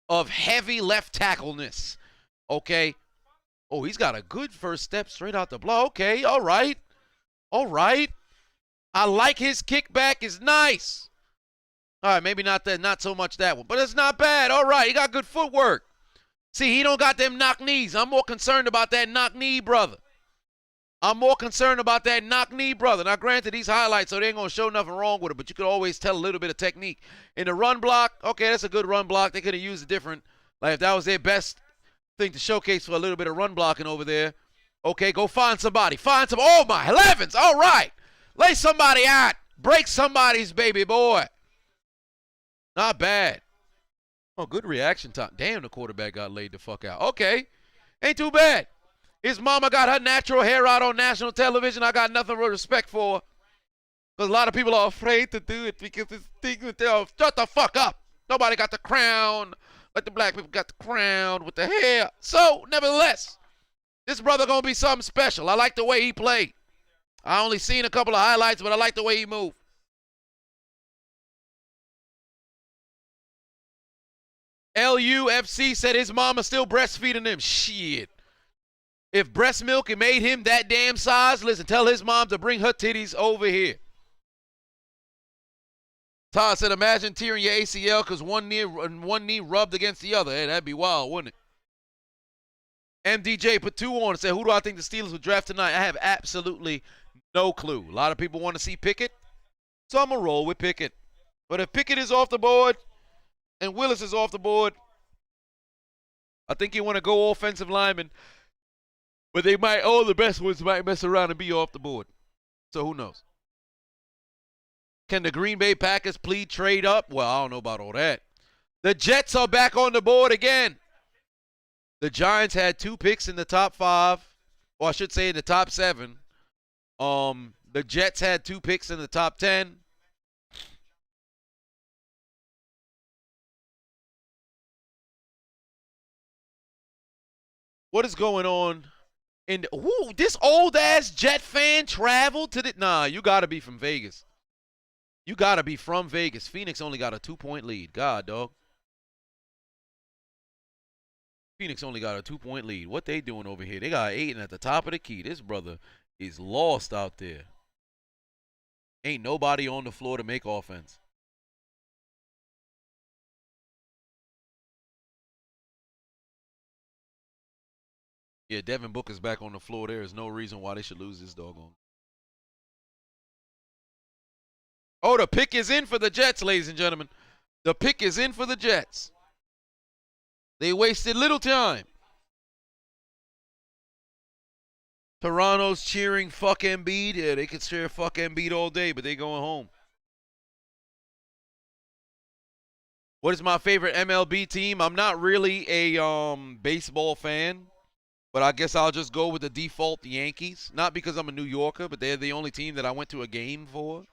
S1: of heavy left tackleness. Okay. Oh, he's got a good first step straight out the block. Okay, all right. All right. I like his kickback. Is nice. All right, maybe not so much that one, but it's not bad. All right, he got good footwork. See, he don't got them knock knees. I'm more concerned about that knock knee, brother. I'm more concerned about that knock knee, brother. Now, granted, these highlights, so they ain't going to show nothing wrong with it, but you could always tell a little bit of technique. In the run block, okay, that's a good run block. They could have used a different, like if that was their best thing to showcase for a little bit of run blocking over there. Okay, go find somebody. Find some, oh my heavens, all right. Lay somebody out. Break somebody's baby boy. Not bad. Oh, good reaction time. Damn, the quarterback got laid the fuck out. Okay, ain't too bad. His mama got her natural hair out on national television. I got nothing but respect for her. Because a lot of people are afraid to do it because it's thinking, shut the fuck up. Nobody got the crown. Like the black people got the crown with the hair. So, nevertheless, this brother going to be something special. I like the way he played. I only seen a couple of highlights, but I like the way he moved. LUFC said his mama still breastfeeding him. Shit. If breast milk had made him that damn size, listen, tell his mom to bring her titties over here. Todd said, imagine tearing your ACL because one knee rubbed against the other. Hey, that'd be wild, wouldn't it? MDJ put 2 on and said, who do I think the Steelers would draft tonight? I have absolutely no clue. A lot of people want to see Pickett, so I'm going to roll with Pickett. But if Pickett is off the board and Willis is off the board, I think you want to go offensive lineman. But they might, the best ones might mess around and be off the board. So who knows? Can the Green Bay Packers please trade up? Well, I don't know about all that. The Jets are back on the board again. The Giants had 2 picks in the top 5. Or I should say in the top 7. The Jets had 2 picks in the top 10. What is going on? And this old ass Jet fan traveled to the. Nah, you gotta be from Vegas. You gotta be from Vegas. Phoenix only got a 2-point lead. God, dog. Phoenix only got a 2-point lead. What they doing over here? They got Aiden at the top of the key. This brother is lost out there. Ain't nobody on the floor to make offense. Yeah, Devin Booker's back on the floor. There is no reason why they should lose this doggone. Oh, the pick is in for the Jets, ladies and gentlemen. The pick is in for the Jets. They wasted little time. Toronto's cheering fuck Embiid. Yeah, they could cheer fuck Embiid all day, but they going home. What is my favorite MLB team? I'm not really a baseball fan, but I guess I'll just go with the default, the Yankees. Not because I'm a New Yorker, but they're the only team that I went to a game for,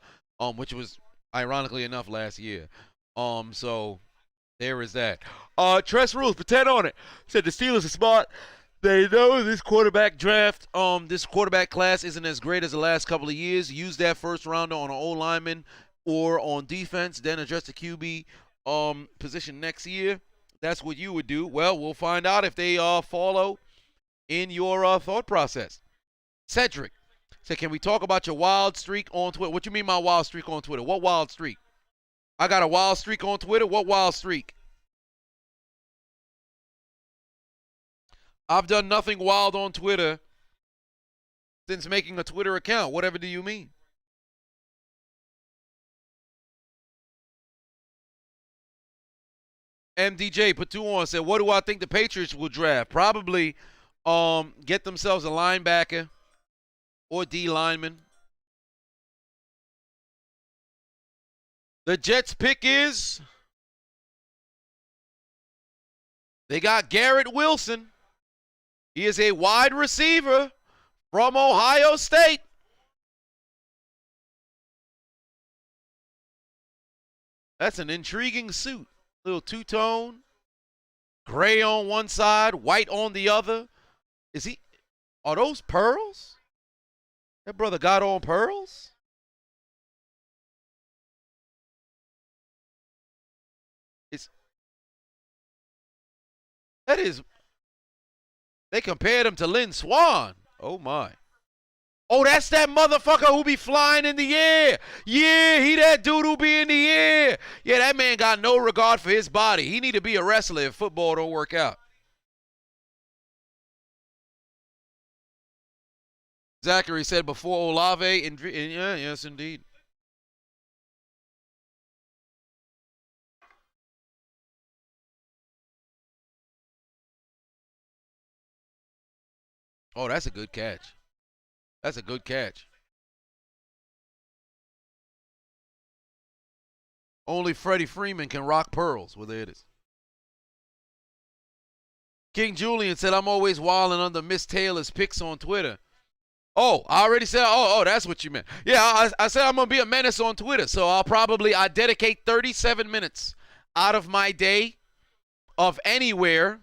S1: which was ironically enough last year. So there is that. Tress Rules, pretend on it. Said the Steelers are smart. They know this quarterback draft, this quarterback class isn't as great as the last couple of years. Use that first rounder on an O-lineman or on defense, then address the QB position next year. That's what you would do. Well, we'll find out if they follow in your thought process. Cedric said, can we talk about your wild streak on Twitter? What you mean my wild streak on Twitter? What wild streak? I got a wild streak on Twitter? What wild streak? I've done nothing wild on Twitter since making a Twitter account. Whatever do you mean? MDJ put 2 on, said, what do I think the Patriots will draft? Probably get themselves a linebacker or D lineman. The Jets pick is, they got Garrett Wilson. He is a wide receiver from Ohio State. That's an intriguing suit. Little two-tone, gray on one side, white on the other. Are those pearls? That brother got on pearls? They compared him to Lynn Swan. Oh, my. Oh, that's that motherfucker who be flying in the air. Yeah, he that dude who be in the air. Yeah, that man got no regard for his body. He need to be a wrestler if football don't work out. Zachary said before Olave. Yeah, yes, indeed. Oh, that's a good catch. That's a good catch. Only Freddie Freeman can rock pearls. Well, there it is. King Julian said, I'm always wilding under Miss Taylor's pics on Twitter. Oh, I already said, oh, that's what you meant. Yeah, I said I'm going to be a menace on Twitter, so I dedicate 37 minutes out of my day of anywhere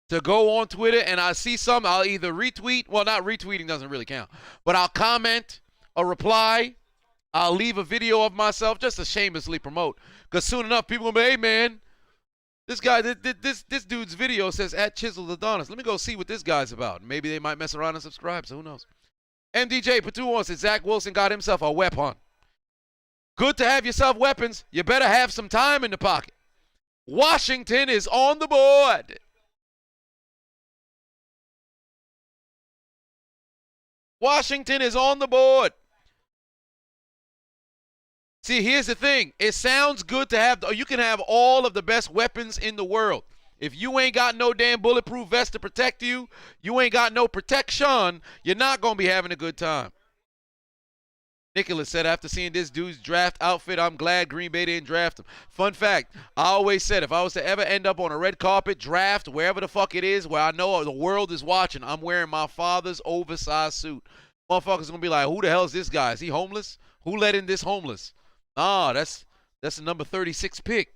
S1: to go on Twitter, and I see some, I'll either retweet, well, not retweeting doesn't really count, but I'll comment a reply, I'll leave a video of myself just to shamelessly promote, because soon enough, people will be, hey, man, this guy, this dude's video says at Chiseled Adonis. Let me go see what this guy's about. Maybe they might mess around and subscribe, so who knows. MDJ Patu said Zach Wilson got himself a weapon. Good to have yourself weapons. You better have some time in the pocket. Washington is on the board. Washington is on the board. See, here's the thing. It sounds good to have, you can have all of the best weapons in the world. If you ain't got no damn bulletproof vest to protect you, you ain't got no protection, you're not going to be having a good time. Nicholas said, after seeing this dude's draft outfit, I'm glad Green Bay didn't draft him. Fun fact, I always said if I was to ever end up on a red carpet draft, wherever the fuck it is, where I know the world is watching, I'm wearing my father's oversized suit. Motherfuckers going to be like, who the hell is this guy? Is he homeless? Who let in this homeless? Ah, that's the number 36 pick.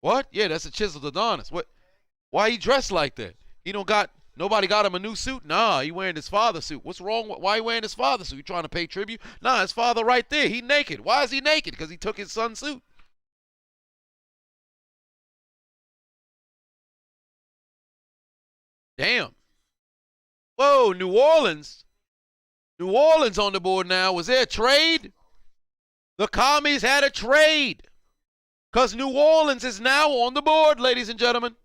S1: What? Yeah, that's a Chiseled Adonis. What? Why he dressed like that? Nobody got him a new suit? Nah, he wearing his father's suit. What's wrong? Why he wearing his father's suit? You trying to pay tribute? Nah, his father right there. He naked. Why is he naked? Because he took his son's suit. Damn. Whoa, New Orleans. New Orleans on the board now. Was there a trade? The commies had a trade. Because New Orleans is now on the board, ladies and gentlemen.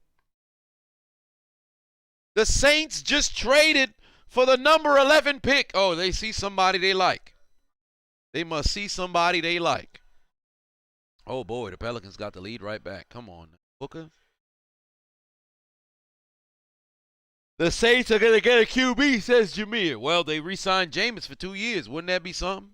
S1: The Saints just traded for the number 11 pick. Oh, they see somebody they like. They must see somebody they like. Oh boy, the Pelicans got the lead right back. Come on, Booker. The Saints are gonna get a QB, says Jameer. Well, they re-signed Jameis for 2 years. Wouldn't that be something?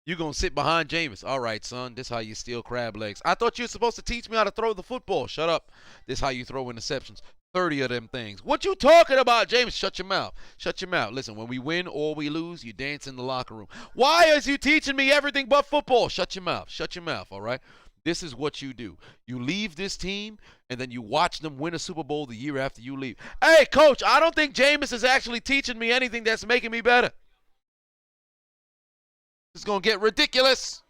S1: You gonna sit behind Jameis. All right, son. This how you steal crab legs. I thought you were supposed to teach me how to throw the football. Shut up. This how you throw interceptions. 30 of them things. What you talking about, Jameis? Shut your mouth. Shut your mouth. Listen, when we win or we lose, you dance in the locker room. Why is you teaching me everything but football? Shut your mouth. Shut your mouth, all right? This is what you do. You leave this team, and then you watch them win a Super Bowl the year after you leave. Hey, Coach, I don't think Jameis is actually teaching me anything that's making me better. It's going to get ridiculous.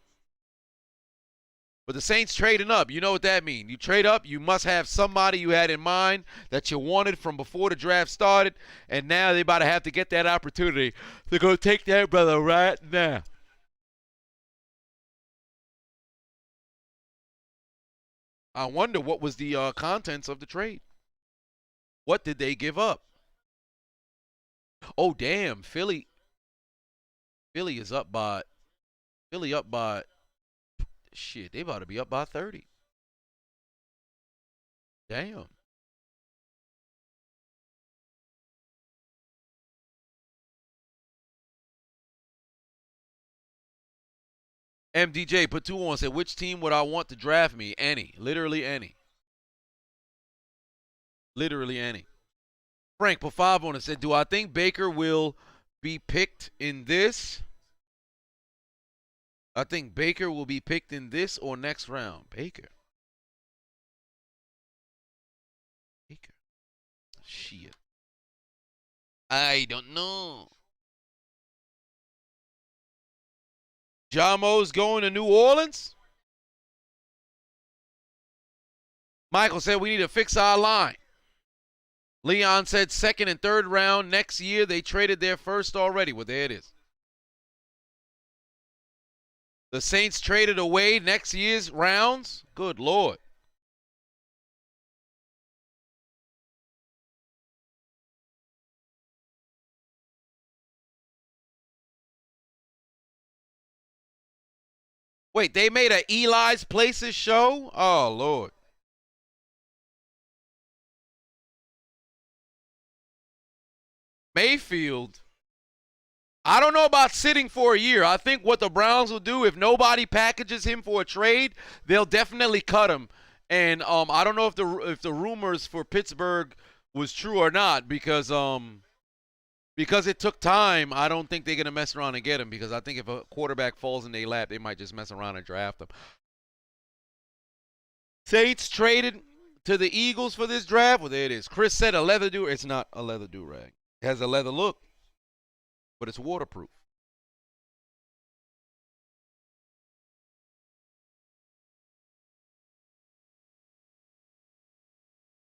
S1: But the Saints trading up, you know what that means. You trade up, you must have somebody you had in mind that you wanted from before the draft started, and now they about to have to get that opportunity to go take that brother right now. I wonder what was the contents of the trade. What did they give up? Oh, damn, Philly is up by, shit, they about to be up by 30. Damn. MDJ put 2 on, said, which team would I want to draft me? Any. Literally any. Literally any. Frank put 5 on and said, do I think Baker will be picked in this? I think Baker will be picked in this or next round. Baker. Shit. I don't know. Jamo's going to New Orleans? Michael said we need to fix our line. Leon said 2nd and 3rd round next year. They traded their first already. Well, there it is. The Saints traded away next year's rounds? Good Lord. Wait, they made a Eli's Places show? Oh, Lord. Mayfield. I don't know about sitting for a year. I think what the Browns will do, if nobody packages him for a trade, they'll definitely cut him. And I don't know if the rumors for Pittsburgh was true or not, because it took time. I don't think they're gonna mess around and get him, because I think if a quarterback falls in their lap, they might just mess around and draft him. Saints traded to the Eagles for this draft. Well, there it is. Chris said a leather do. It's not a leather do-rag. It has a leather look, but it's waterproof.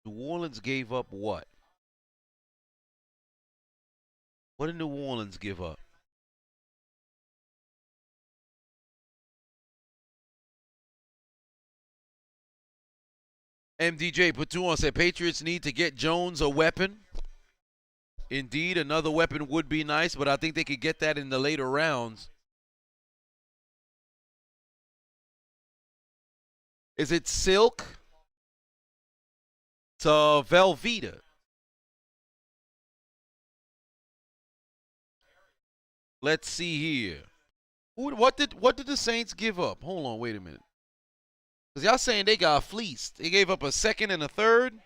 S1: New Orleans gave up what? What did New Orleans give up? MDJ put 2 on, said Patriots need to get Jones a weapon. Indeed, another weapon would be nice, but I think they could get that in the later rounds. Is it silk? It's Velveeta. Let's see here. What did the Saints give up? Hold on, wait a minute. Because y'all saying they got fleeced. They gave up a 2nd and a 3rd.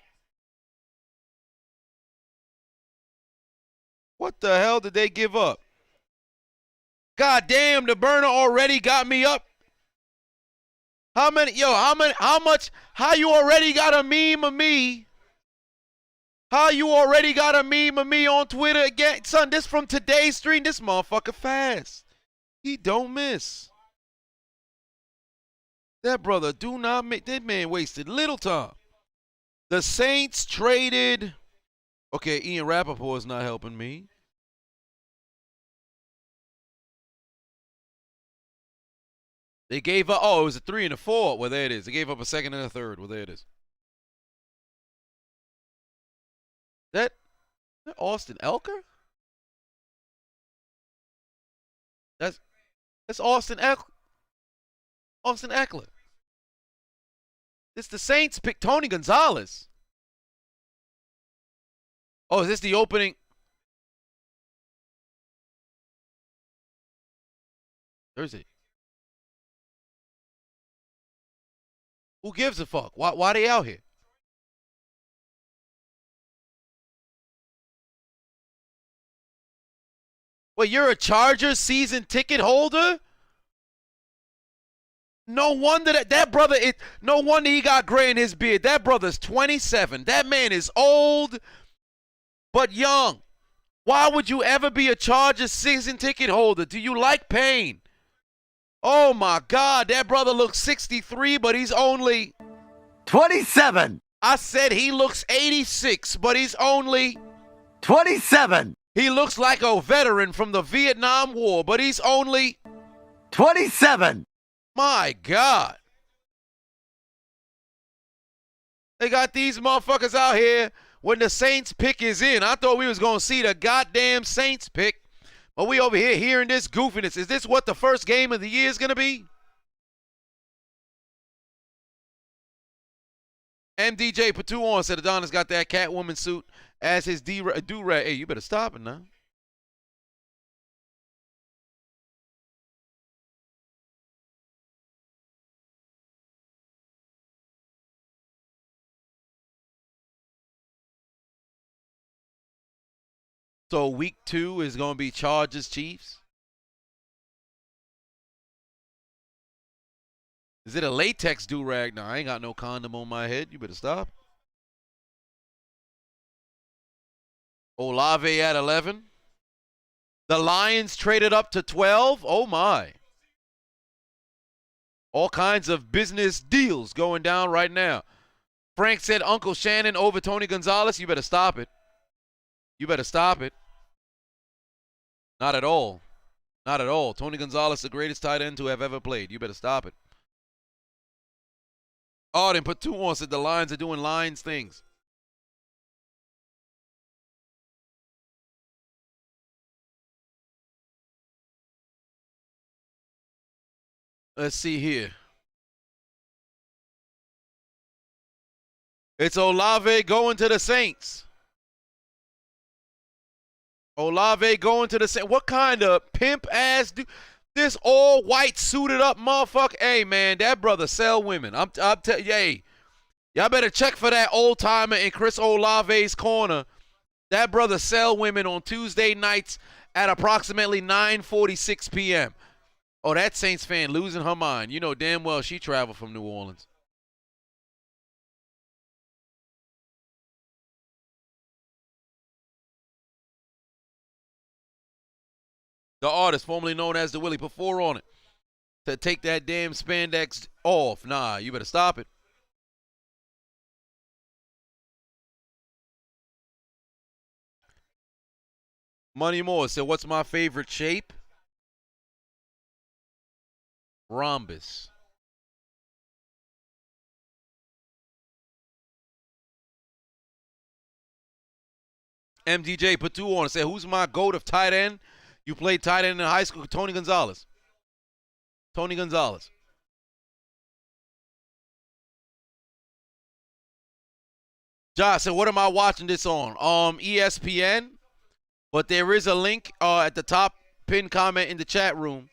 S1: What the hell did they give up? God damn, the burner already got me up. How much, how you already got a meme of me? How you already got a meme of me on Twitter again? Son, this from today's stream, this motherfucker fast. He don't miss. That brother do not make, that man wasted little time. The Saints traded, okay, Ian Rappaport is not helping me. They gave up, oh, it was a 3 and a 4. Well, there it is. They gave up a 2nd and a 3rd. Well, there it is. That Austin Elker? That's Austin Eckler. This the Saints pick Tony Gonzalez. Oh, is this the opening? Thursday. Who gives a fuck? Why they out here? Wait, you're a Chargers season ticket holder? No wonder that brother no wonder he got gray in his beard. That brother's 27. That man is old but young. Why would you ever be a Chargers season ticket holder? Do you like pain? Oh my God, that brother looks 63, but he's only
S4: 27.
S1: I said he looks 86, but he's only
S4: 27.
S1: He looks like a veteran from the Vietnam War, but he's only
S4: 27.
S1: My God. They got these motherfuckers out here when the Saints pick is in. I thought we was going to see the goddamn Saints pick, but we over here hearing this goofiness. Is this what the first game of the year is going to be? MDJ Patuon said Adonis got that Catwoman suit as his do-rag. Hey, you better stop it now. So week 2 is going to be Chargers Chiefs. Is it a latex do-rag? No, I ain't got no condom on my head. You better stop. Olave at 11. The Lions traded up to 12. Oh, my. All kinds of business deals going down right now. Frank said Uncle Shannon over Tony Gonzalez. You better stop it. You better stop it. Not at all. Not at all. Tony Gonzalez, the greatest tight end to have ever played. You better stop it. Oh, then put 2 on, said the Lions are doing Lions things. Let's see here. It's Olave going to the Saints. Olave going to the Saints. What kind of pimp ass this all white suited up motherfucker? Hey man, that brother sell women. I'm tell you, hey, y'all better check for that old timer in Chris Olave's corner. That brother sell women on Tuesday nights at approximately 9:46 p.m. Oh, that Saints fan losing her mind. You know damn well she traveled from New Orleans. The artist, formerly known as the Willie, put 4 on it. To take that damn spandex off. Nah, you better stop it. Money Moore said, what's my favorite shape? Rhombus. MDJ put 2 on and said, who's my GOAT of tight end? You played tight end in high school. Tony Gonzalez. Tony Gonzalez. Josh said, what am I watching this on? ESPN. But there is a link at the top pinned comment in the chat room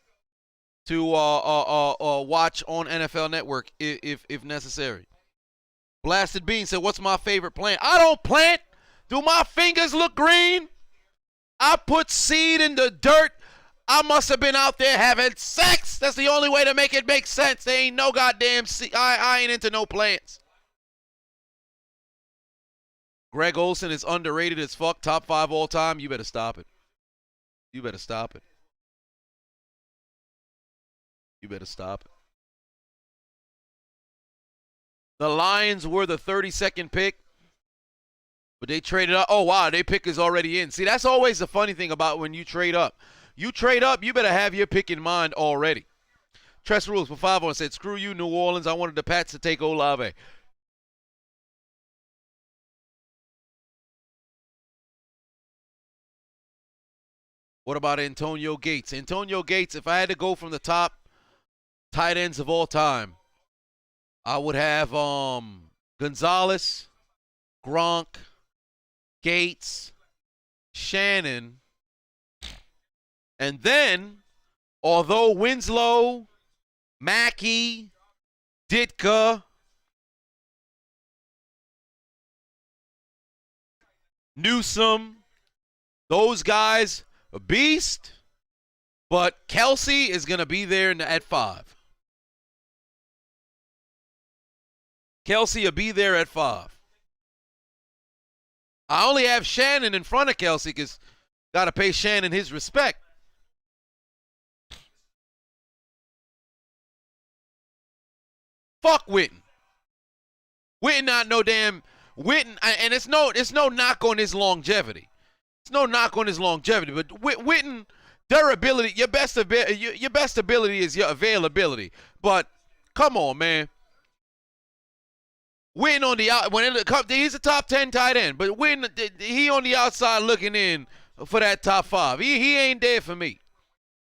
S1: to watch on NFL Network if necessary. Blasted Bean said, what's my favorite plant? I don't plant. Do my fingers look green? I put seed in the dirt. I must have been out there having sex. That's the only way to make it make sense. There ain't no goddamn seed. I ain't into no plants. Greg Olson is underrated as fuck. Top 5 all time. You better stop it. You better stop it. You better stop it. The Lions were the 32nd pick. But they traded up. Oh, wow, their pick is already in. See, that's always the funny thing about when you trade up. You trade up, you better have your pick in mind already. Tress Rules for 5 on said, screw you, New Orleans. I wanted the Pats to take Olave. What about Antonio Gates? Antonio Gates, if I had to go from the top tight ends of all time, I would have Gonzalez, Gronk, Gates, Shannon, and then, although Winslow, Mackey, Ditka, Newsom, those guys, a beast, but Kelsey is going to be there at 5. Kelsey will be there at 5. I only have Shannon in front of Kelsey because got to pay Shannon his respect. Fuck Witten. Witten not no damn Witten, and it's no knock on his longevity. It's no knock on his longevity, but Witten durability, your best ability is your availability. But come on, man. Witten on the out he's a top 10 tight end, but Witten he on the outside looking in for that top 5. He ain't there for me.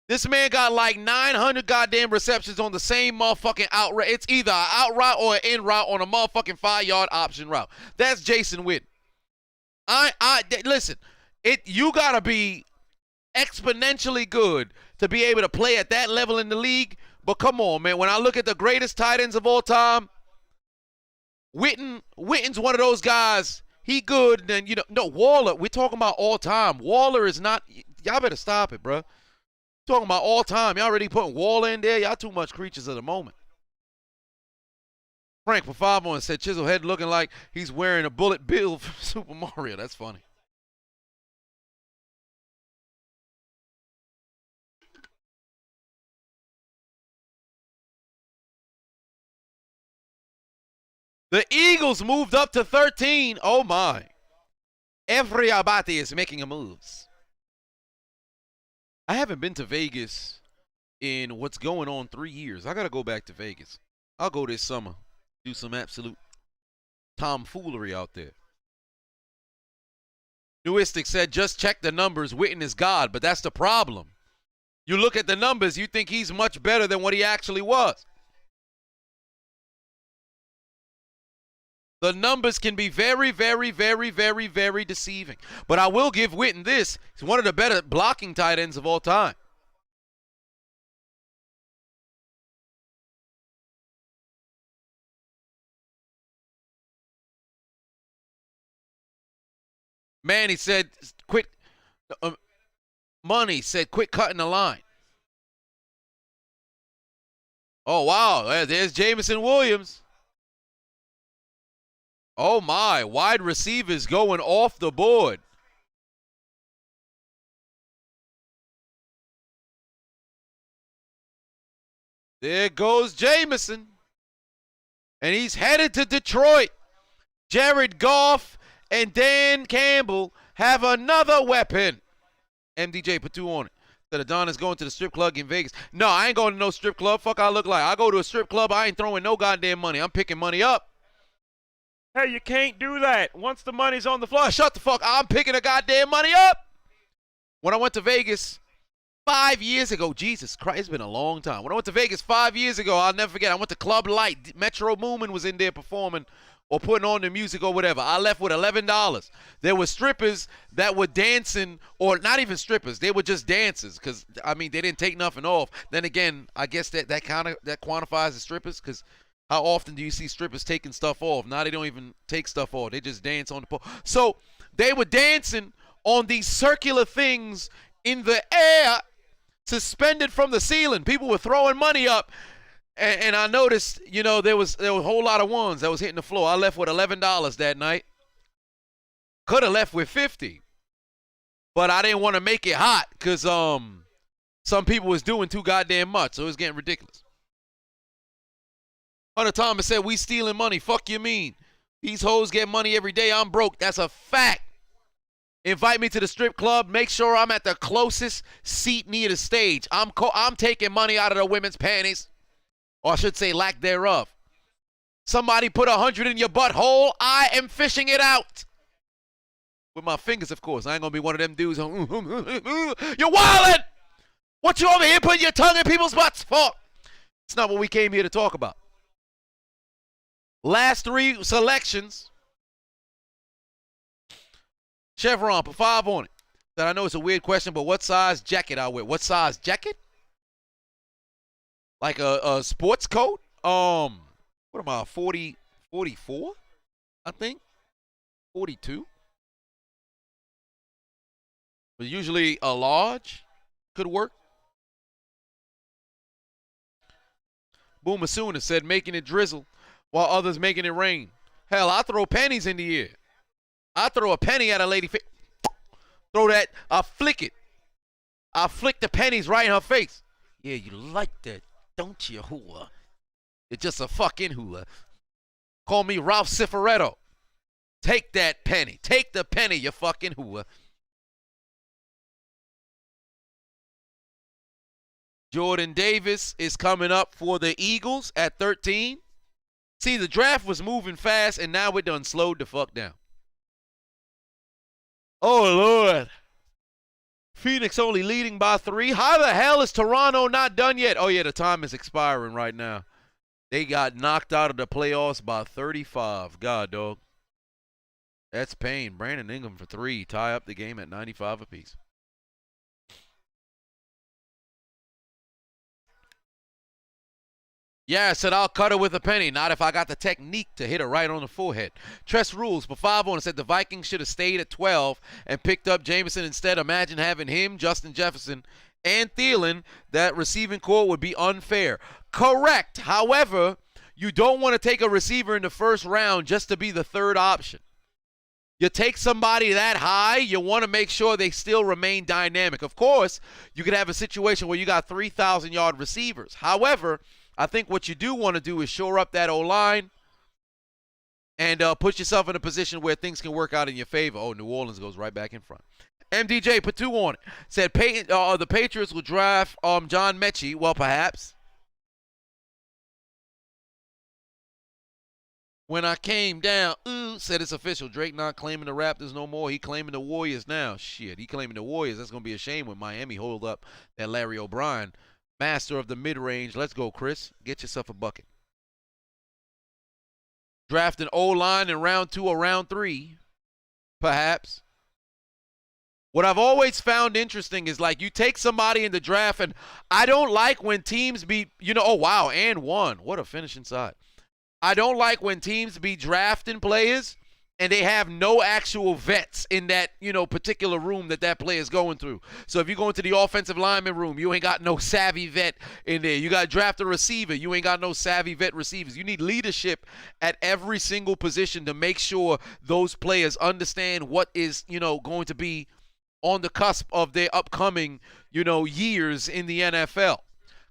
S1: This man got like 900 goddamn receptions on the same motherfucking out route. It's either an out route or an in route on a motherfucking 5-yard option route. That's Jason Witten. Listen, you gotta be exponentially good to be able to play at that level in the league. But come on, man. When I look at the greatest tight ends of all time, Witten's one of those guys. He good, and no Waller. We're talking about all time. Waller is not. Y'all better stop it, bro. Talking about all time. Y'all already putting Waller in there. Y'all too much creatures of the moment. Frank for 5 on said Chiseled head looking like he's wearing a bullet bill from Super Mario. That's funny. The Eagles moved up to 13. Oh my. Everybody is making a moves. I haven't been to Vegas in what's going on 3 years. I got to go back to Vegas. I'll go this summer. Do some absolute tomfoolery out there. Newistic said, just check the numbers. Witten is God, but that's the problem. You look at the numbers, you think he's much better than what he actually was. The numbers can be very, very, very, very, very deceiving. But I will give Witten this. He's one of the better blocking tight ends of all time. Man, he said, quit. Money said, quit cutting the line. Oh, wow. There's Jameson Williams. Oh, my. Wide receivers going off the board. There goes Jameson. And he's headed to Detroit. Jared Goff and Dan Campbell have another weapon. MDJ put 2 on it. Said Adonis going to the strip club in Vegas. No, I ain't going to no strip club. Fuck I look like. I go to a strip club. I ain't throwing no goddamn money. I'm picking money up. Hey, you can't do that. Once the money's on the floor, shut the fuck. I'm picking the goddamn money up. When I went to Vegas 5 years ago, Jesus Christ, it's been a long time. When I went to Vegas 5 years ago, I'll never forget. I went to Club Light. Metro Boomin was in there performing or putting on the music or whatever. I left with $11. There were strippers that were dancing, or not even strippers. They were just dancers because, I mean, they didn't take nothing off. Then again, I guess that quantifies as strippers because how often do you see strippers taking stuff off? Now they don't even take stuff off. They just dance on the pole. So they were dancing on these circular things in the air, suspended from the ceiling. People were throwing money up. And I noticed, there was a whole lot of ones that was hitting the floor. I left with $11 that night. Could have left with $50. But I didn't want to make it hot because some people was doing too goddamn much. So it was getting ridiculous. Hunter Thomas said, we stealing money. Fuck you mean? These hoes get money every day. I'm broke. That's a fact. Invite me to the strip club. Make sure I'm at the closest seat near the stage. I'm taking money out of the women's panties. Or I should say lack thereof. Somebody put 100 in your butthole. I am fishing it out. With my fingers, of course. I ain't going to be one of them dudes. You're wildin'! What you over here putting your tongue in people's butts for? It's not what we came here to talk about. Last 3 selections. Chevron, put 5 on it. That I know it's a weird question, but what size jacket I wear? What size jacket? Like a sports coat? What am I, 40, 44? I think. 42. But usually a large could work. Boomer Sooner said making it drizzle while others making it rain. Hell, I throw pennies in the air. I throw a penny at a lady face. Throw that, I flick it. I flick the pennies right in her face. Yeah, you like that, don't you, hooah? You're just a fucking hooah. Call me Ralph Cifaretto. Take that penny. Take the penny, you fucking hooah. Jordan Davis is coming up for the Eagles at 13. See, the draft was moving fast, and now it done slowed the fuck down. Oh, Lord. Phoenix only leading by 3. How the hell is Toronto not done yet? Oh, yeah, the time is expiring right now. They got knocked out of the playoffs by 35. God, dog. That's pain. Brandon Ingram for 3. Tie up the game at 95 apiece. Yeah, I said I'll cut her with a penny, not if I got the technique to hit her right on the forehead. Tress Rules for 5 on it said the Vikings should have stayed at 12 and picked up Jameson instead. Imagine having him, Justin Jefferson, and Thielen. That receiving core would be unfair. Correct. However, you don't want to take a receiver in the first round just to be the third option. You take somebody that high, you want to make sure they still remain dynamic. Of course, you could have a situation where you got 3,000-yard receivers. However, I think what you do want to do is shore up that O-line and put yourself in a position where things can work out in your favor. Oh, New Orleans goes right back in front. MDJ put 2 on it. Said the Patriots will draft John Mechie. Well, perhaps. When I came down, said it's official. Drake not claiming the Raptors no more. He claiming the Warriors now. Shit, he claiming the Warriors. That's going to be a shame when Miami hold up that Larry O'Brien. Master of the mid-range. Let's go, Chris. Get yourself a bucket. Draft an O-line in round 2 or round 3, perhaps. What I've always found interesting is, like, you take somebody in the draft, and I don't like when teams be, oh, wow, and 1. What a finish inside. I don't like when teams be drafting players and they have no actual vets in that, particular room that player is going through. So if you go into the offensive lineman room, you ain't got no savvy vet in there. You got to draft a receiver. You ain't got no savvy vet receivers. You need leadership at every single position to make sure those players understand what is, going to be on the cusp of their upcoming, years in the NFL.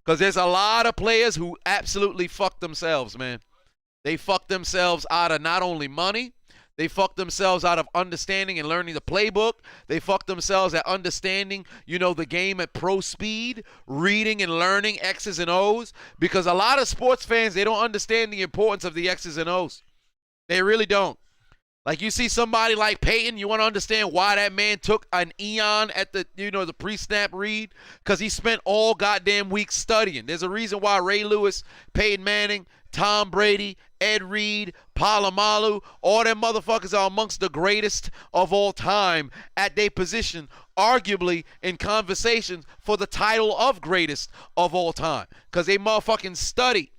S1: Because there's a lot of players who absolutely fuck themselves, man. They fuck themselves out of not only money, they fuck themselves out of understanding and learning the playbook. They fuck themselves at understanding, the game at pro speed, reading and learning X's and O's. Because a lot of sports fans, they don't understand the importance of the X's and O's. They really don't. Like, you see somebody like Peyton, you want to understand why that man took an eon at the, the pre-snap read? Because he spent all goddamn week studying. There's a reason why Ray Lewis, Peyton Manning, Tom Brady, Ed Reed, Palomalu, all them motherfuckers are amongst the greatest of all time at their position, arguably in conversations for the title of greatest of all time, because they motherfucking study.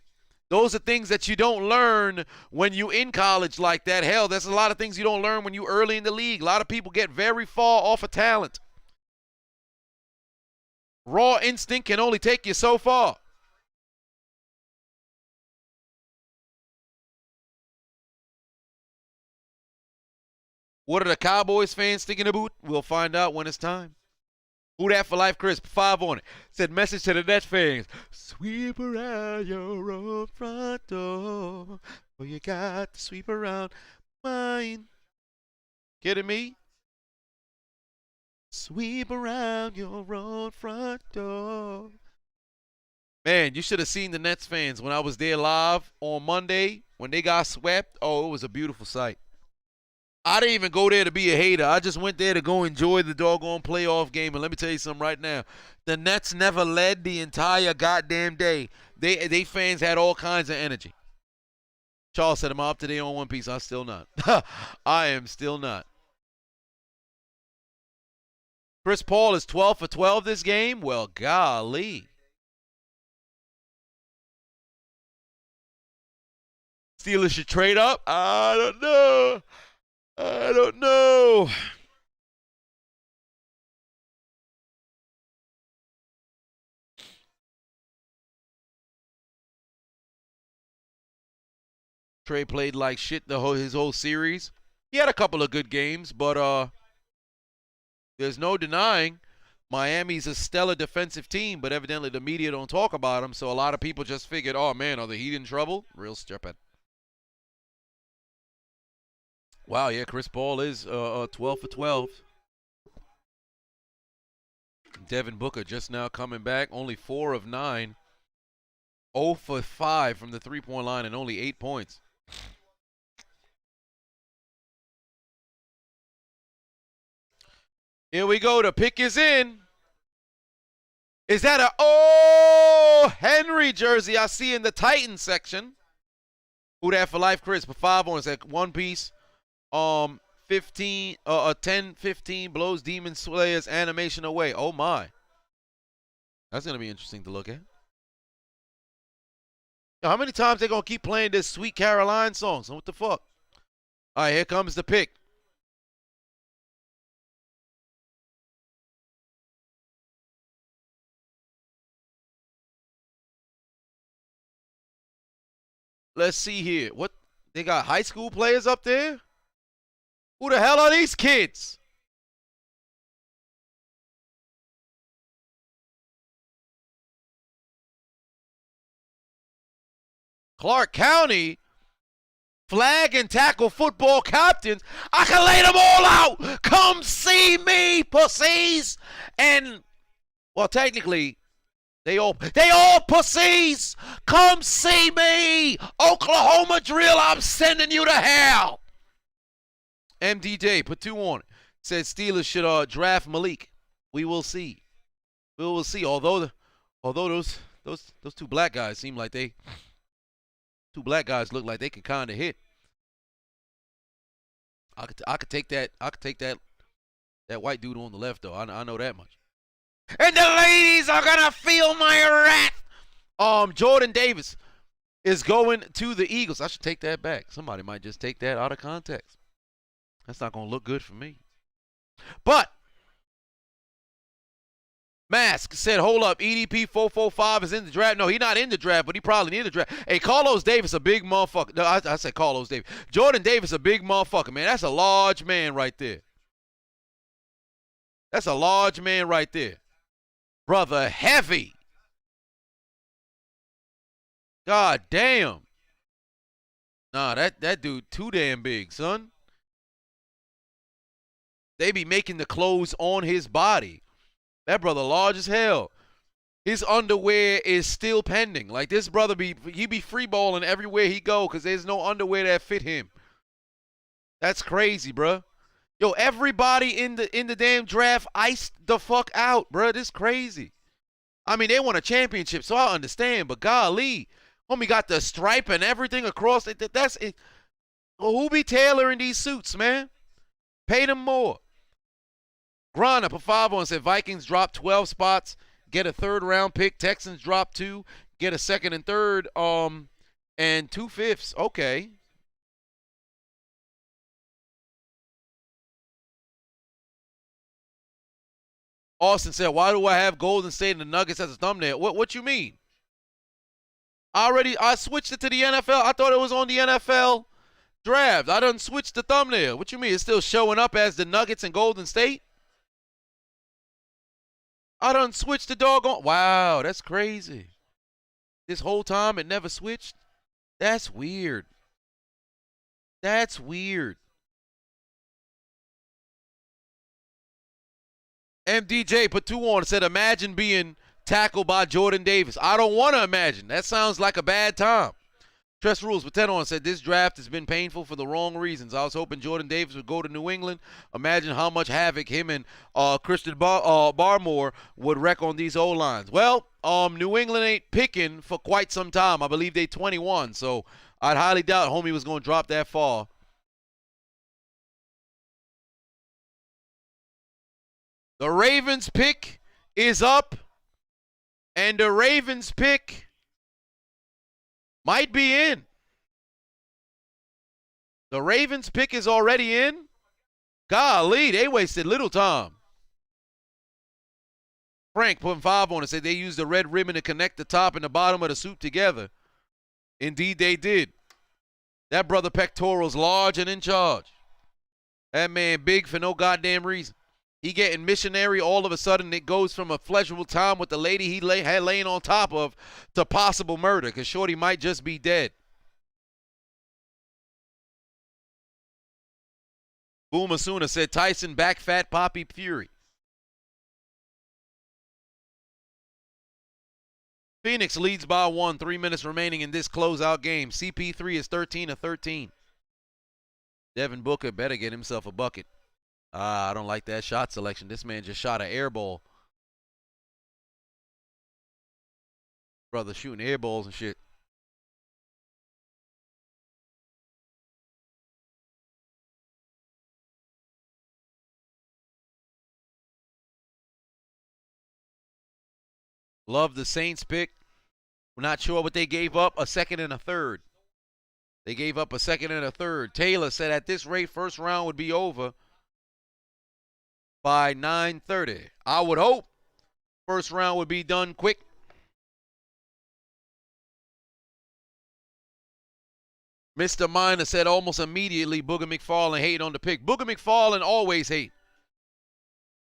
S1: Those are things that you don't learn when you in college like that. Hell, there's a lot of things you don't learn when you early in the league. A lot of people get very far off of talent. Raw instinct can only take you so far. What are the Cowboys fans thinking about? We'll find out when it's time. Who that for life, Chris? 5 on it. Said message to the Nets fans. Sweep around your own front door. Oh, you got to sweep around mine. Kidding me? Sweep around your own front door. Man, you should have seen the Nets fans when I was there live on Monday when they got swept. Oh, it was a beautiful sight. I didn't even go there to be a hater. I just went there to go enjoy the doggone playoff game. And let me tell you something right now. The Nets never led the entire goddamn day. They fans had all kinds of energy. Charles said, am I up to date on One Piece? I'm still not. I am still not. Chris Paul is 12 for 12 this game? Well, golly. Steelers should trade up? I don't know. I don't know. Trey played like shit his whole series. He had a couple of good games, but there's no denying Miami's a stellar defensive team, but evidently the media don't talk about them, so a lot of people just figured, oh man, are the Heat in trouble? Real stupid. Wow, yeah, Chris Paul is 12 for 12. Devin Booker just now coming back, only 4 of 9. 0 for 5 from the three-point line and only 8 points. Here we go. The pick is in. Is that a Henry jersey I see in the Titans section? Who that for life, Chris? For 5 on. It's like One Piece. 10-15 blows Demon Slayer's animation away. Oh my. That's gonna be interesting to look at. How many times they gonna keep playing this Sweet Caroline song? So what the fuck? All right, here comes the pick. Let's see here. What they got? High school players up there? Who the hell are these kids? Clark County flag and tackle football captains. I can lay them all out. Come see me, pussies. And well, technically, they all pussies. Come see me, Oklahoma drill. I'm sending you to hell. MDJ put 2 on it. Said Steelers should draft Malik. We will see. We will see. Although those 2 black guys seem like they. 2 black guys look like they could kind of hit. I could take that. I could take that white dude on the left though. I know that much. And the ladies are gonna feel my wrath. Jordan Davis is going to the Eagles. I should take that back. Somebody might just take that out of context. That's not gonna look good for me. But Mask said, hold up, EDP 445 is in the draft. No, he's not in the draft, but he probably in the draft. Hey, Carlos Davis, a big motherfucker. No, I said Carlos Davis. Jordan Davis, a big motherfucker, man. That's a large man right there. That's a large man right there. Brother, heavy. God damn. Nah, that dude too damn big, son. They be making the clothes on his body. That brother large as hell. His underwear is still pending. Like this brother be free balling everywhere he go because there's no underwear that fit him. That's crazy, bruh. Yo, everybody in the damn draft iced the fuck out, bruh. This crazy. I mean, they won a championship, so I understand. But golly, homie got the stripe and everything across it. That's it. Well, who be tailoring these suits, man? Pay them more. Grana for 5 on said Vikings drop 12 spots, get a 3rd round pick. Texans drop 2, get a 2nd and 3rd, and 2 fifths. Okay. Austin said, why do I have Golden State and the Nuggets as a thumbnail? What you mean? I switched it to the NFL. I thought it was on the NFL draft. I done switched the thumbnail. What you mean? It's still showing up as the Nuggets and Golden State? I done switched the doggone. Wow, that's crazy. This whole time it never switched? That's weird. That's weird. MDJ put 2 on and said, imagine being tackled by Jordan Davis. I don't want to imagine. That sounds like a bad time. Tress Rules with 10 on said, this draft has been painful for the wrong reasons. I was hoping Jordan Davis would go to New England. Imagine how much havoc him and Christian Barmore would wreck on these O-lines. Well, New England ain't picking for quite some time. I believe they 21, so I'd highly doubt homie was going to drop that far. The Ravens pick is up, and the Ravens pick might be in. The Ravens pick is already in. Golly, they wasted little time. Frank putting 5 on it, said they used the red ribbon to connect the top and the bottom of the soup together. Indeed, they did. That brother pectoral's large and in charge. That man big for no goddamn reason. He getting missionary, all of a sudden it goes from a pleasurable time with the lady he had laying on top of to possible murder, because shorty might just be dead. Boom Asuna said Tyson back fat Poppy Fury. Phoenix leads by 1, 3 minutes remaining in this closeout game. CP3 is 13-13. Devin Booker better get himself a bucket. I don't like that shot selection. This man just shot an air ball. Brother shooting air balls and shit. Love the Saints pick. We're not sure what they gave up, a second and a third. They gave up a second and a third. Taylor said at this rate, first round would be over by 9:30. I would hope first round would be done quick. Mr. Miner said almost immediately Booger McFarlane hate on the pick. Booger McFarlane always hate.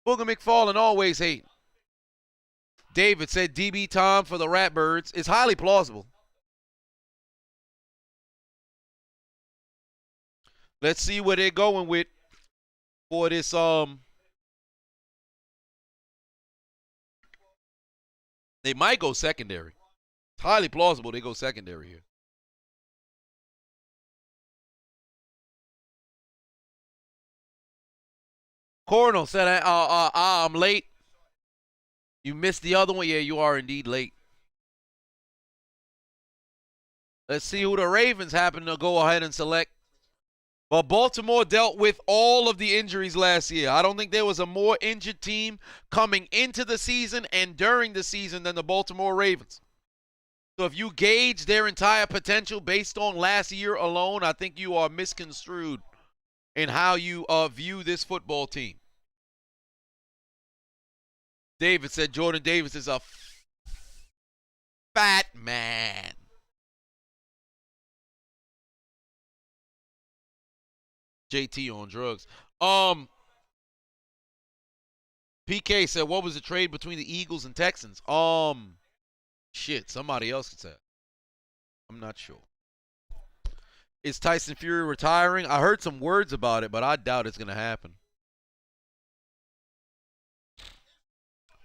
S1: Booger McFarlane always hate. David said DB Tom for the Ratbirds is highly plausible. Let's see where they're going with for this they might go secondary. It's highly plausible they go secondary here. Coronel said I'm late. You missed the other one? Yeah, you are indeed late. Let's see who the Ravens happen to go ahead and select. But Baltimore dealt with all of the injuries last year. I don't think there was a more injured team coming into the season and during the season than the Baltimore Ravens. So if you gauge their entire potential based on last year alone, I think you are misconstrued in how you view this football team. David said Jordan Davis is a fat man. JT on drugs. PK said, what was the trade between the Eagles and Texans? Shit, somebody else could say it. I'm not sure. Is Tyson Fury retiring? I heard some words about it, but I doubt it's going to happen.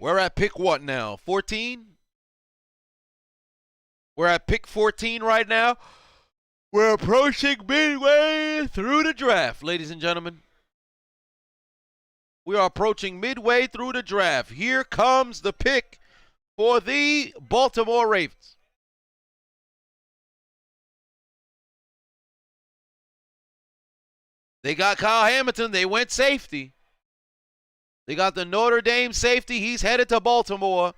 S1: We're at pick what now? 14? We're at pick 14 right now. We're approaching midway through the draft, ladies and gentlemen. We are approaching midway through the draft. Here comes the pick for the Baltimore Ravens. They got Kyle Hamilton. They went safety. They got the Notre Dame safety. He's headed to Baltimore.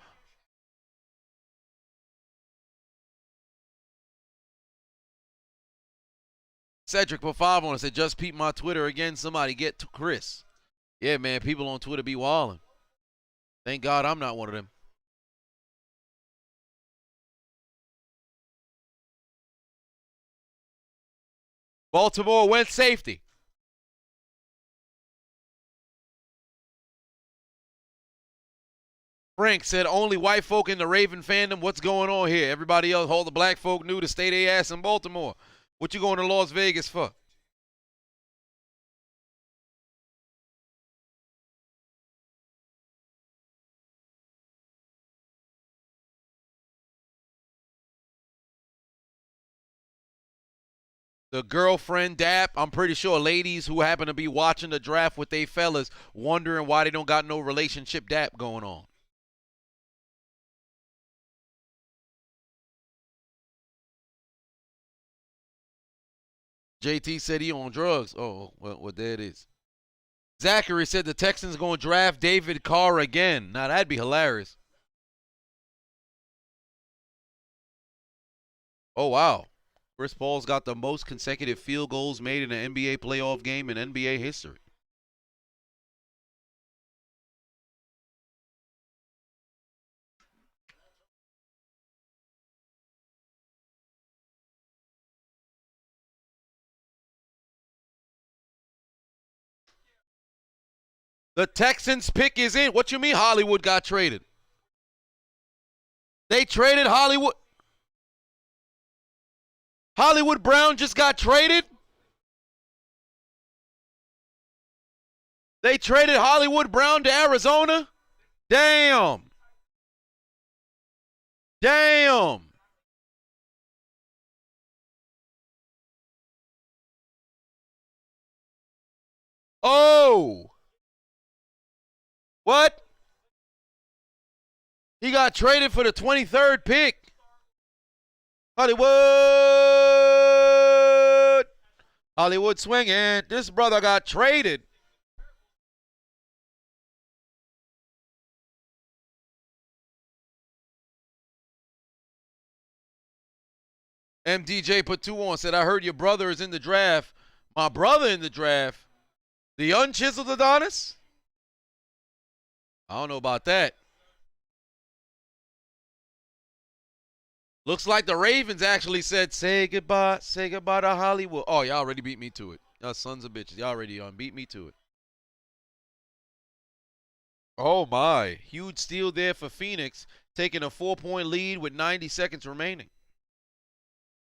S1: Cedric put 5 on it. Said, just peep my Twitter again. Somebody get to Chris. Yeah, man, people on Twitter be wilding. Thank God I'm not one of them. Baltimore went safety. Frank said, only white folk in the Raven fandom. What's going on here? Everybody else, all the black folk knew to stay their ass in Baltimore. What you going to Las Vegas for? The girlfriend dap, I'm pretty sure ladies who happen to be watching the draft with they fellas wondering why they don't got no relationship dap going on. JT said he on drugs. Oh, well, there it is. Zachary said the Texans going to draft David Carr again. Now, that'd be hilarious. Oh, wow. Chris Paul's got the most consecutive field goals made in an NBA playoff game in NBA history. The Texans pick is in. What you mean Hollywood got traded? They traded Hollywood. Hollywood Brown just got traded? They traded Hollywood Brown to Arizona? Damn. Damn. Oh. What? He got traded for the 23rd pick. Hollywood. Hollywood swinging. This brother got traded. MDJ put 2 on, said, I heard your brother is in the draft. My brother in the draft? The unchiseled Adonis? I don't know about that. Looks like the Ravens actually said, say goodbye to Hollywood. Oh, y'all already beat me to it. Y'all sons of bitches. Y'all already beat me to it. Oh, my. Huge steal there for Phoenix, taking a 4-point lead with 90 seconds remaining.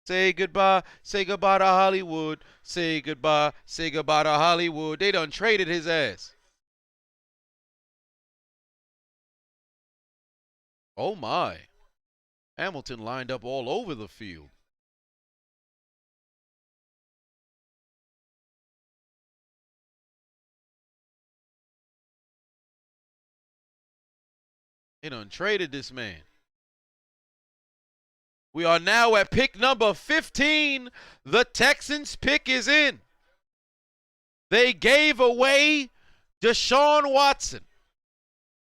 S1: Say goodbye to Hollywood. Say goodbye to Hollywood. They done traded his ass. Oh, my. Hamilton lined up all over the field. They done traded this man. We are now at pick number 15. The Texans pick is in. They gave away Deshaun Watson.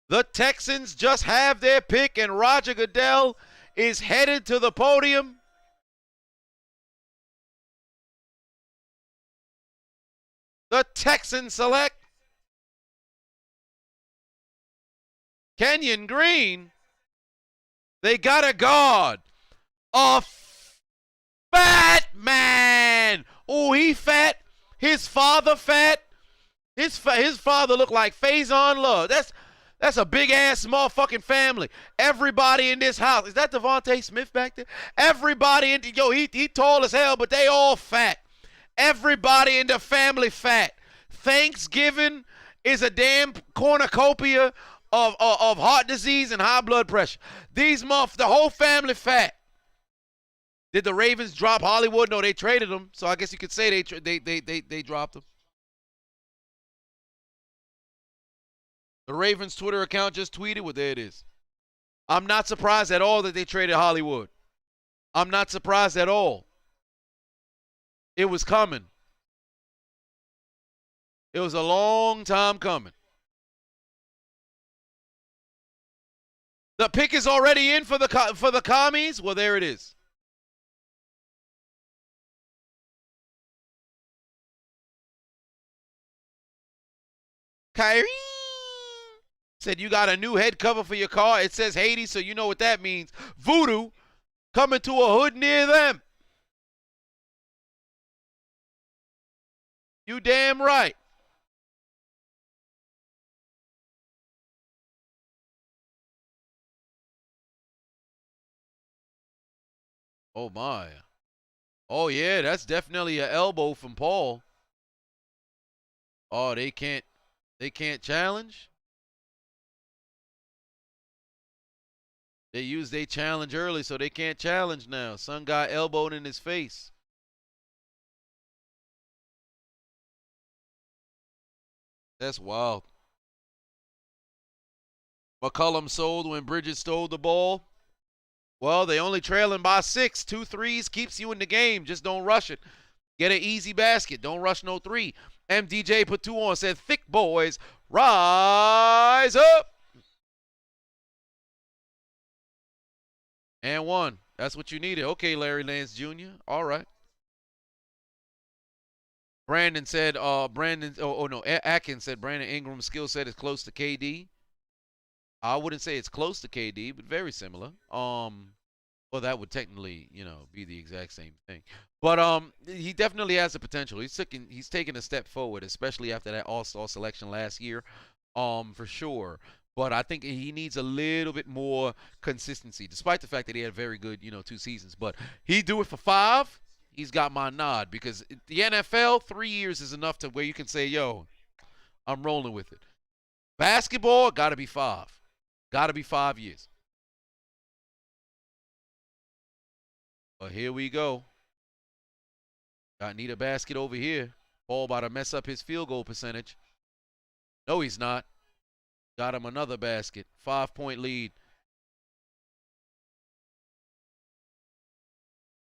S1: The Texans just have their pick, and Roger Goodell is headed to the podium. The Texans select Kenyon Green. They got a guard. A fat man. Oh, he fat. His father fat. His father looked like Faison Love. That's a big-ass motherfucking family. Everybody in this house. Is that Devontae Smith back there? Everybody in he tall as hell, but they all fat. Everybody in the family fat. Thanksgiving is a damn cornucopia of heart disease and high blood pressure. The whole family fat. Did the Ravens drop Hollywood? No, they traded him. So I guess you could say they dropped him. The Ravens Twitter account just tweeted. Well, there it is. I'm not surprised at all that they traded Hollywood. I'm not surprised at all. It was coming. It was a long time coming. The pick is already in for the commies. Well, there it is. Kyrie said you got a new head cover for your car. It says Haiti, so you know what that means. Voodoo coming to a hood near them. You damn right. Oh, my. Oh, yeah, that's definitely an elbow from Paul. Oh, they can't challenge? They used their challenge early, so they can't challenge now. Son got elbowed in his face. That's wild. McCollum sold when Bridges stole the ball. Well, they only trailing by 6. 2 threes keeps you in the game. Just don't rush it. Get an easy basket. Don't rush no three. MDJ put 2 on. Said, thick boys, rise up. And 1. That's what you needed. Okay, Larry Lance Jr. All right. Brandon said, Atkins said Brandon Ingram's skill set is close to KD. I wouldn't say it's close to KD, but very similar. Well, that would technically, be the exact same thing. But he definitely has the potential. He's taken a step forward, especially after that All-Star selection last year, for sure. But I think he needs a little bit more consistency, despite the fact that he had very good, 2 seasons. But he do it for 5. He's got my nod, because the NFL, 3 years is enough to where you can say, yo, I'm rolling with it. Basketball, got to be 5. Got to be 5 years. But here we go. I need a basket over here. Ball about to mess up his field goal percentage. No, he's not. Got him another basket. 5-point lead.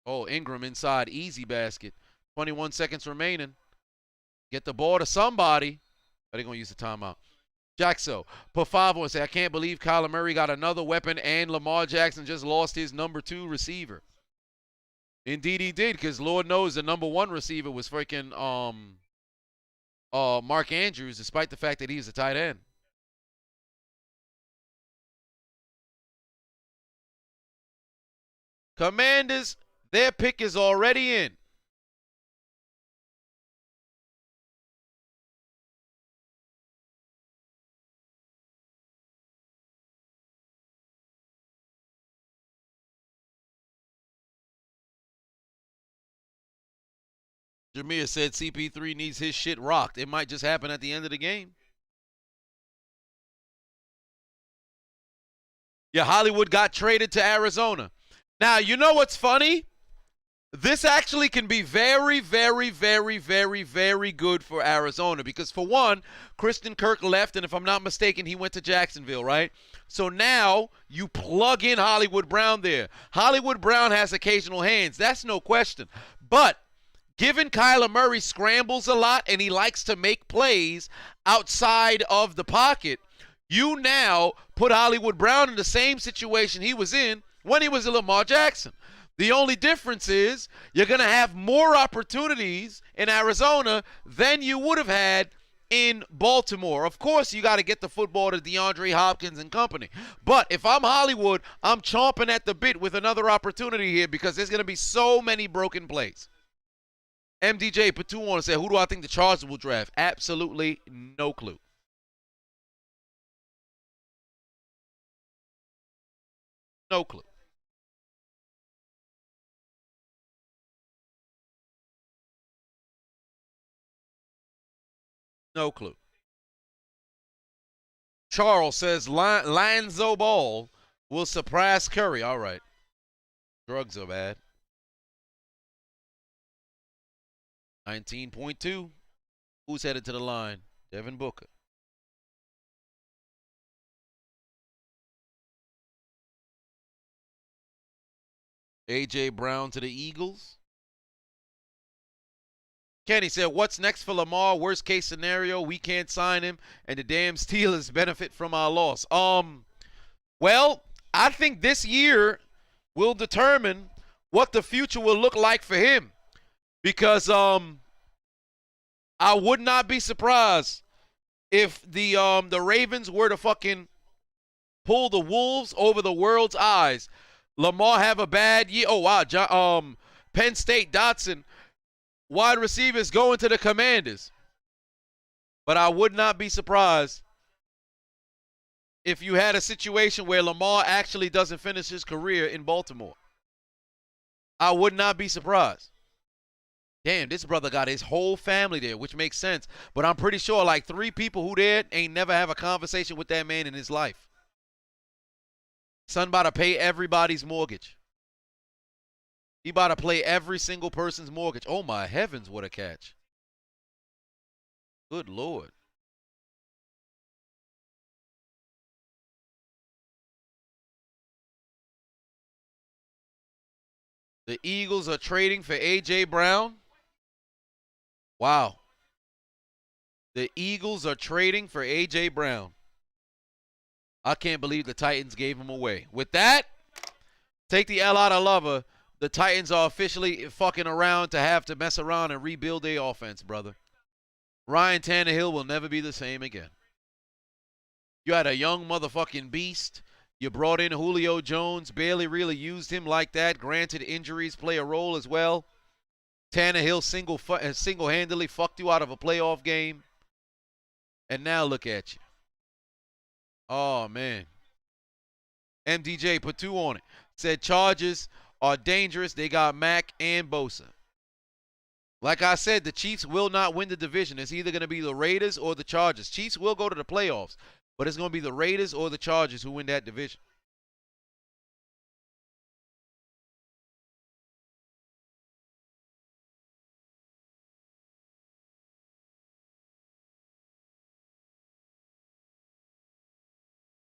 S1: Oh, Ingram inside. Easy basket. 21 seconds remaining. Get the ball to somebody. Are they going to use the timeout? Jaxo, put 5 on. Say, I can't believe Kyler Murray got another weapon and Lamar Jackson just lost his number 2 receiver. Indeed he did, because Lord knows the number 1 receiver was freaking Mark Andrews, despite the fact that he's a tight end. Commanders, their pick is already in. Jameer said CP3 needs his shit rocked. It might just happen at the end of the game. Yeah, Hollywood got traded to Arizona. Now, you know what's funny? This actually can be very, very, very, very, very good for Arizona, because, for one, Kristen Kirk left, and if I'm not mistaken, he went to Jacksonville, right? So now you plug in Hollywood Brown there. Hollywood Brown has occasional hands. That's no question. But given Kyler Murray scrambles a lot and he likes to make plays outside of the pocket, you now put Hollywood Brown in the same situation he was in when he was in Lamar Jackson. The only difference is you're going to have more opportunities in Arizona than you would have had in Baltimore. Of course, you got to get the football to DeAndre Hopkins and company. But if I'm Hollywood, I'm chomping at the bit with another opportunity here, because there's going to be so many broken plays. MDJ put 2 on and said, who do I think the Chargers will draft? Absolutely no clue. No clue. No clue. Charles says Lonzo Ball will surpass Curry. All right. Drugs are bad. 19.2. Who's headed to the line? Devin Booker. A.J. Brown to the Eagles. Kenny said, what's next for Lamar? Worst case scenario, we can't sign him, and the damn Steelers benefit from our loss. Well, I think this year will determine what the future will look like for him. Because I would not be surprised if the Ravens were to fucking pull the wolves over the world's eyes. Lamar have a bad year. Oh, wow. Penn State, Dotson, wide receivers going to the Commanders. But I would not be surprised if you had a situation where Lamar actually doesn't finish his career in Baltimore. I would not be surprised. Damn, this brother got his whole family there, which makes sense. But I'm pretty sure like 3 people who there ain't never have a conversation with that man in his life. Son about to pay everybody's mortgage. He about to play every single person's mortgage. Oh, my heavens, what a catch. Good Lord. The Eagles are trading for A.J. Brown. Wow. The Eagles are trading for A.J. Brown. I can't believe the Titans gave him away. With that, take the L out of Lover. The Titans are officially fucking around to have to mess around and rebuild their offense, brother. Ryan Tannehill will never be the same again. You had a young motherfucking beast. You brought in Julio Jones, barely really used him like that. Granted, injuries play a role as well. Tannehill single-handedly fucked you out of a playoff game. And now look at you. Oh, man. MDJ put 2 on it. Said Chargers are dangerous. They got Mack and Bosa. Like I said, the Chiefs will not win the division. It's either going to be the Raiders or the Chargers. Chiefs will go to the playoffs, but it's going to be the Raiders or the Chargers who win that division.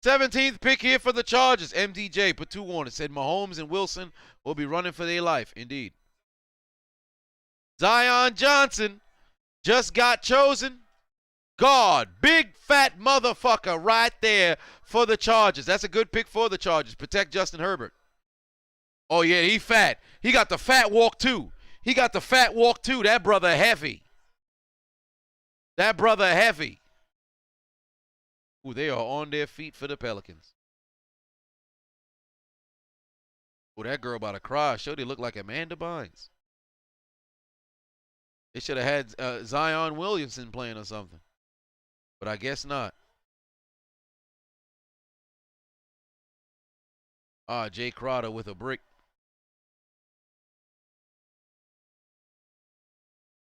S1: '17th pick here for the Chargers. MDJ put 2 on it. Said Mahomes and Wilson will be running for their life. Indeed. Zion Johnson just got chosen. God, big fat motherfucker right there for the Chargers. That's a good pick for the Chargers. Protect Justin Herbert. Oh, yeah, he fat. He got the fat walk, too. That brother heavy. Ooh, they are on their feet for the Pelicans. Ooh, that girl about to cry. Showed he looked like Amanda Bynes. They should have had Zion Williamson playing or something. But I guess not. Jay Crowder with a brick.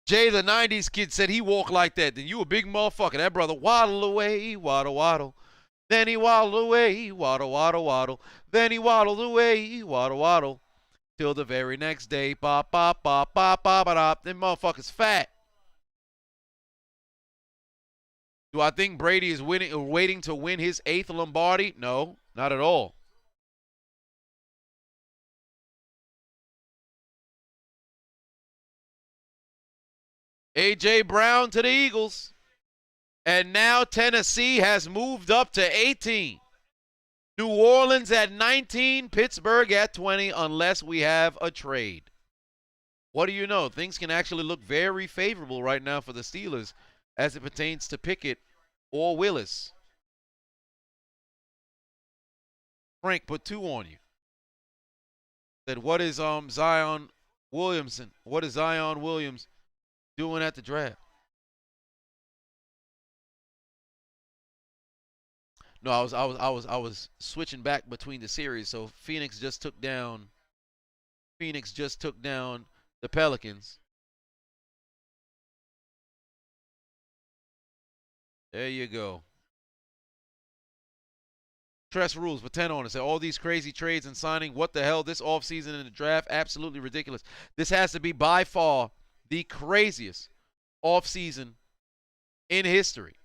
S1: Jay, the 90s kid, said he walked like that. Then you a big motherfucker. That brother waddle away, waddle, waddle. Then he waddled away, waddle, waddle, waddle. Then he waddled away, waddle, waddle. Till the very next day, pop, pop, pop, pop, pop, pop. Them motherfuckers fat. Do I think Brady is waiting to win his 8th Lombardi? No, not at all. A.J. Brown to the Eagles. And now Tennessee has moved up to 18. New Orleans at 19, Pittsburgh at 20, unless we have a trade. What do you know? Things can actually look very favorable right now for the Steelers as it pertains to Pickett or Willis. Frank put 2 on you. Said, what is Zion Williamson? What is Zion Williams doing at the draft? No, I was switching back between the series. So Phoenix just took down the Pelicans. There you go. Tress rules for 10 on it. Said all these crazy trades and signing. What the hell? This offseason in the draft, absolutely ridiculous. This has to be by far the craziest offseason in history.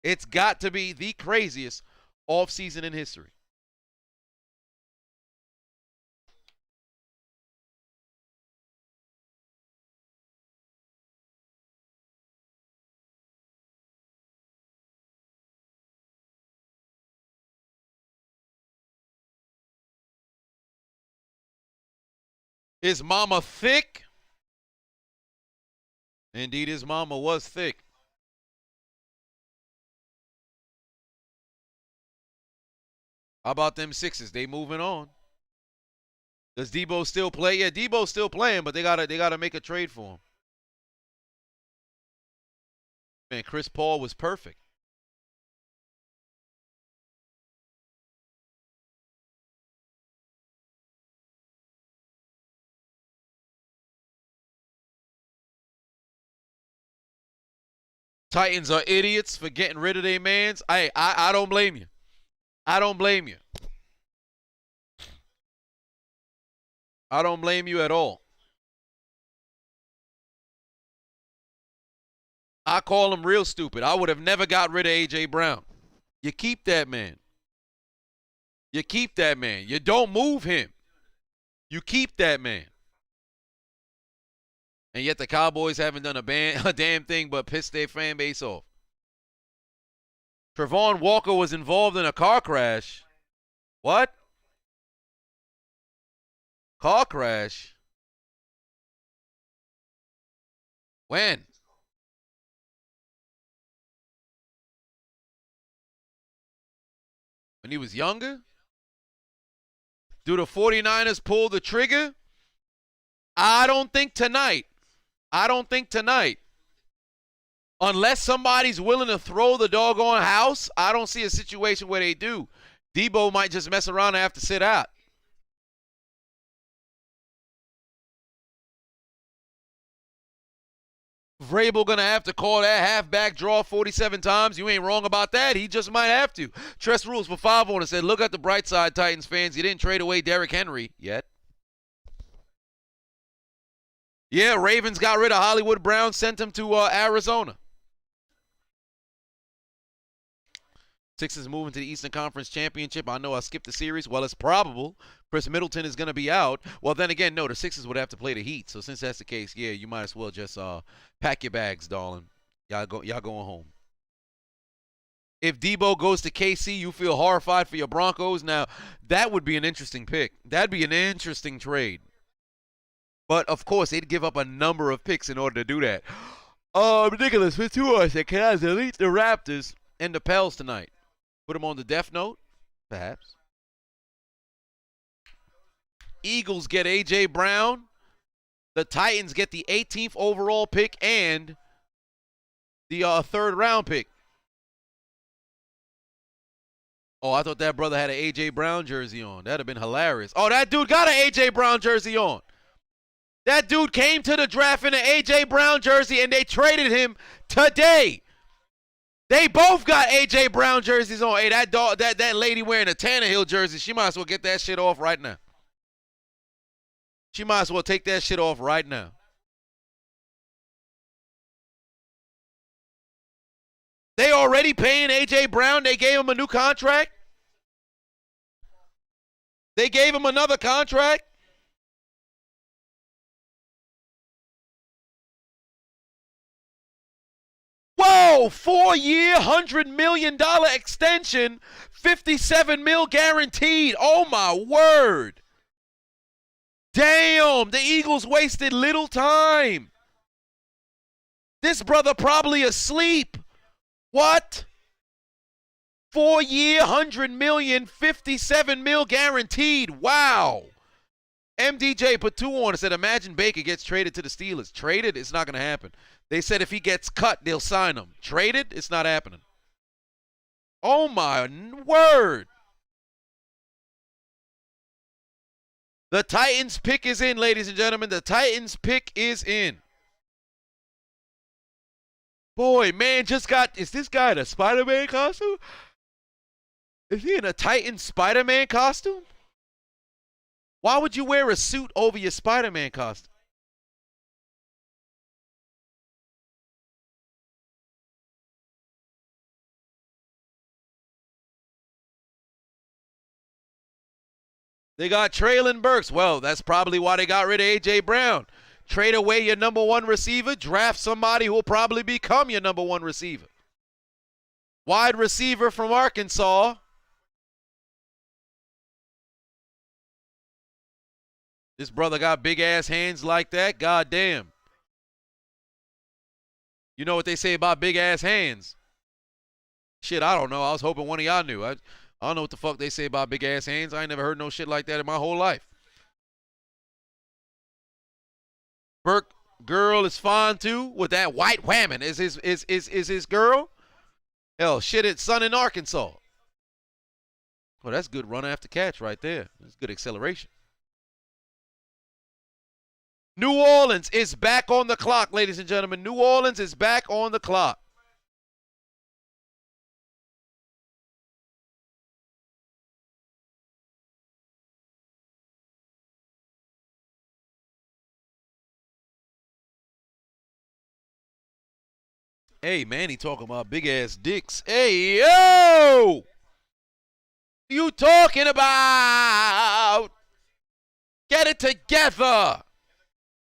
S1: It's got to be the craziest offseason in history. Is mama thick? Indeed, his mama was thick. How about them Sixers? They moving on. Does Debo still play? Yeah, Debo's still playing, but they gotta make a trade for him. Man, Chris Paul was perfect. Titans are idiots for getting rid of their mans. I don't blame you. I don't blame you. I don't blame you at all. I call him real stupid. I would have never got rid of A.J. Brown. You keep that man. You keep that man. You don't move him. You keep that man. And yet the Cowboys haven't done a damn thing but piss their fan base off. Trevon Walker was involved in a car crash. What? Car crash? When? When he was younger? Do the 49ers pull the trigger? I don't think tonight. Unless somebody's willing to throw the doggone house, I don't see a situation where they do. Debo might just mess around and have to sit out. Vrabel gonna have to call that halfback draw 47 times. You ain't wrong about that. He just might have to. Tress Rules for 5 on it said, look at the bright side, Titans fans. You didn't trade away Derrick Henry yet. Yeah, Ravens got rid of Hollywood Brown, sent him to Arizona. Sixers moving to the Eastern Conference Championship. I know I skipped the series. Well, it's probable. Chris Middleton is going to be out. Well, then again, no, the Sixers would have to play the Heat. So since that's the case, yeah, you might as well just pack your bags, darling. Y'all going home. If Debo goes to KC, you feel horrified for your Broncos. Now, that would be an interesting pick. That'd be an interesting trade. But, of course, they'd give up a number of picks in order to do that. Ridiculous. For 2 hours, can I delete the Raptors and the Pels tonight? Put them on the death note? Perhaps. Eagles get A.J. Brown. The Titans get the 18th overall pick and the 3rd round pick. Oh, I thought that brother had an A.J. Brown jersey on. That'd have been hilarious. Oh, that dude got an A.J. Brown jersey on. That dude came to the draft in an A.J. Brown jersey, and they traded him today. They both got A.J. Brown jerseys on. Hey, that lady wearing a Tannehill jersey, she might as well get that shit off right now. She might as well take that shit off right now. They already paying A.J. Brown. They gave him a new contract. They gave him another contract. Whoa, 4-year, $100 million extension, $57 million guaranteed. Oh, my word. Damn, the Eagles wasted little time. This brother probably asleep. What? 4-year, $100 million, $57 million guaranteed. Wow. MDJ put 2 on and said, imagine Baker gets traded to the Steelers. Traded? It's not going to happen. They said if he gets cut, they'll sign him. Traded? It's not happening. Oh, my word. The Titans pick is in, ladies and gentlemen. The Titans pick is in. Boy, man, just got... Is this guy in a Spider-Man costume? Is he in a Titan Spider-Man costume? Why would you wear a suit over your Spider-Man costume? They got Traylon Burks. Well, that's probably why they got rid of A.J. Brown. Trade away your number 1 receiver. Draft somebody who will probably become your number 1 receiver. Wide receiver from Arkansas. This brother got big-ass hands like that? God damn. You know what they say about big-ass hands? Shit, I don't know. I was hoping one of y'all knew. I don't know what the fuck they say about big-ass hands. I ain't never heard no shit like that in my whole life. Burke girl is fine, too, with that white whammon. Is his girl? Hell, shit, it's son in Arkansas. Oh, that's good run after catch right there. That's good acceleration. New Orleans is back on the clock, ladies and gentlemen. New Orleans is back on the clock. Hey, man, he talking about big-ass dicks. Hey, yo! You talking about? Get it together.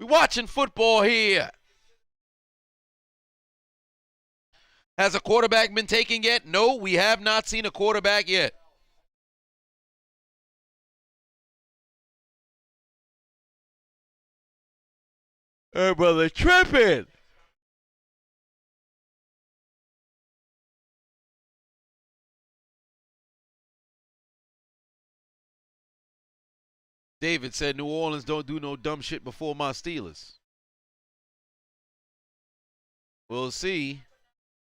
S1: We watching football here. Has a quarterback been taken yet? No, we have not seen a quarterback yet. Hey, brother, tripping. David said New Orleans don't do no dumb shit before my Steelers. We'll see.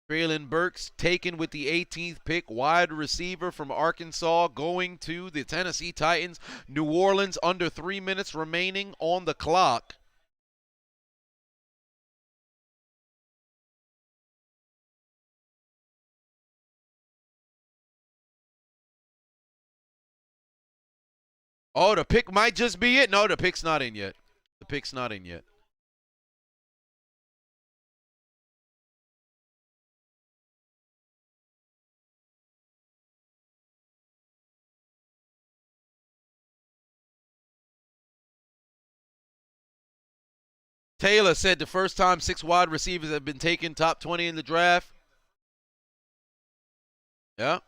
S1: Traylon Burks taken with the 18th pick, wide receiver from Arkansas, going to the Tennessee Titans. New Orleans under 3 minutes remaining on the clock. Oh, the pick might just be it. No, the pick's not in yet. The pick's not in yet. Taylor said the first time 6 wide receivers have been taken top 20 in the draft. Yeah.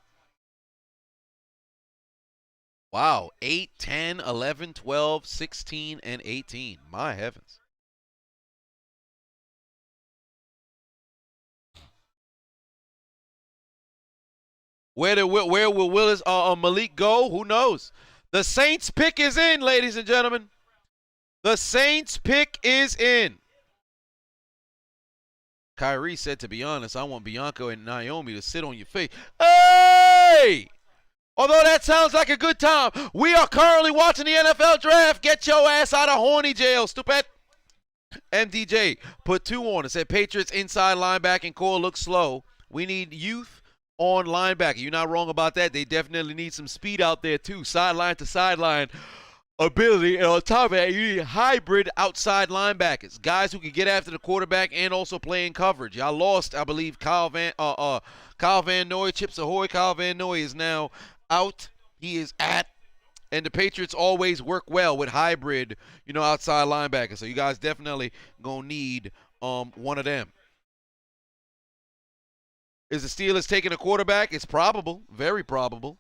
S1: Wow. 8, 10, 11, 12, 16, and 18. My heavens. Where will Willis Malik go? Who knows? The Saints pick is in, ladies and gentlemen. The Saints pick is in. Kyrie said, to be honest, I want Bianca and Naomi to sit on your face. Hey! Although that sounds like a good time, we are currently watching the NFL draft. Get your ass out of horny jail, stupid. MDJ put 2 on it. Said Patriots inside linebacking core looks slow. We need youth on linebacker. You're not wrong about that. They definitely need some speed out there too. Sideline to sideline ability. And on top of that, you need hybrid outside linebackers. Guys who can get after the quarterback and also play in coverage. Y'all lost, I believe, Kyle Van Noy, Chips Ahoy. Kyle Van Noy is now out. He is at. And the Patriots always work well with hybrid, outside linebackers. So you guys definitely going to need one of them. Is the Steelers taking a quarterback? It's probable. Very probable.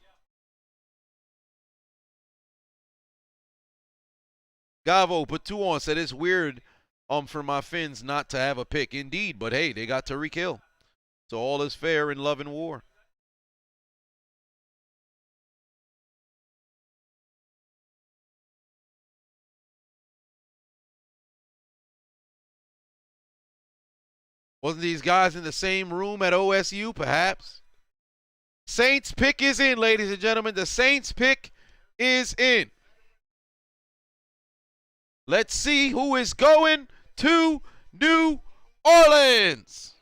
S1: Gavo put 2 on. Said it's weird for my Finns not to have a pick. Indeed. But hey, they got Tyreek Hill. So all is fair in love and war. Wasn't these guys in the same room at OSU, perhaps? Saints pick is in, ladies and gentlemen. The Saints pick is in. Let's see who is going to New Orleans.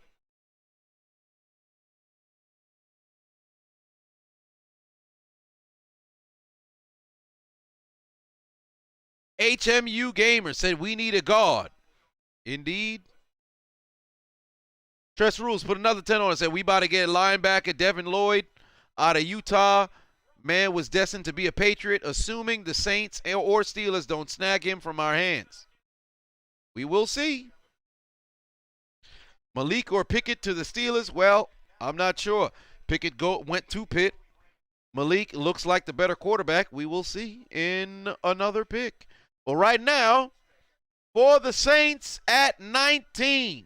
S1: HMU Gamer said we need a guard. Indeed. Tress Rules put another 10 on it. Said we about to get linebacker Devin Lloyd out of Utah. Man was destined to be a Patriot, assuming the Saints or Steelers don't snag him from our hands. We will see. Malik or Pickett to the Steelers? Well, I'm not sure. Pickett went to Pitt. Malik looks like the better quarterback. We will see in another pick. Well, right now, for the Saints at 19.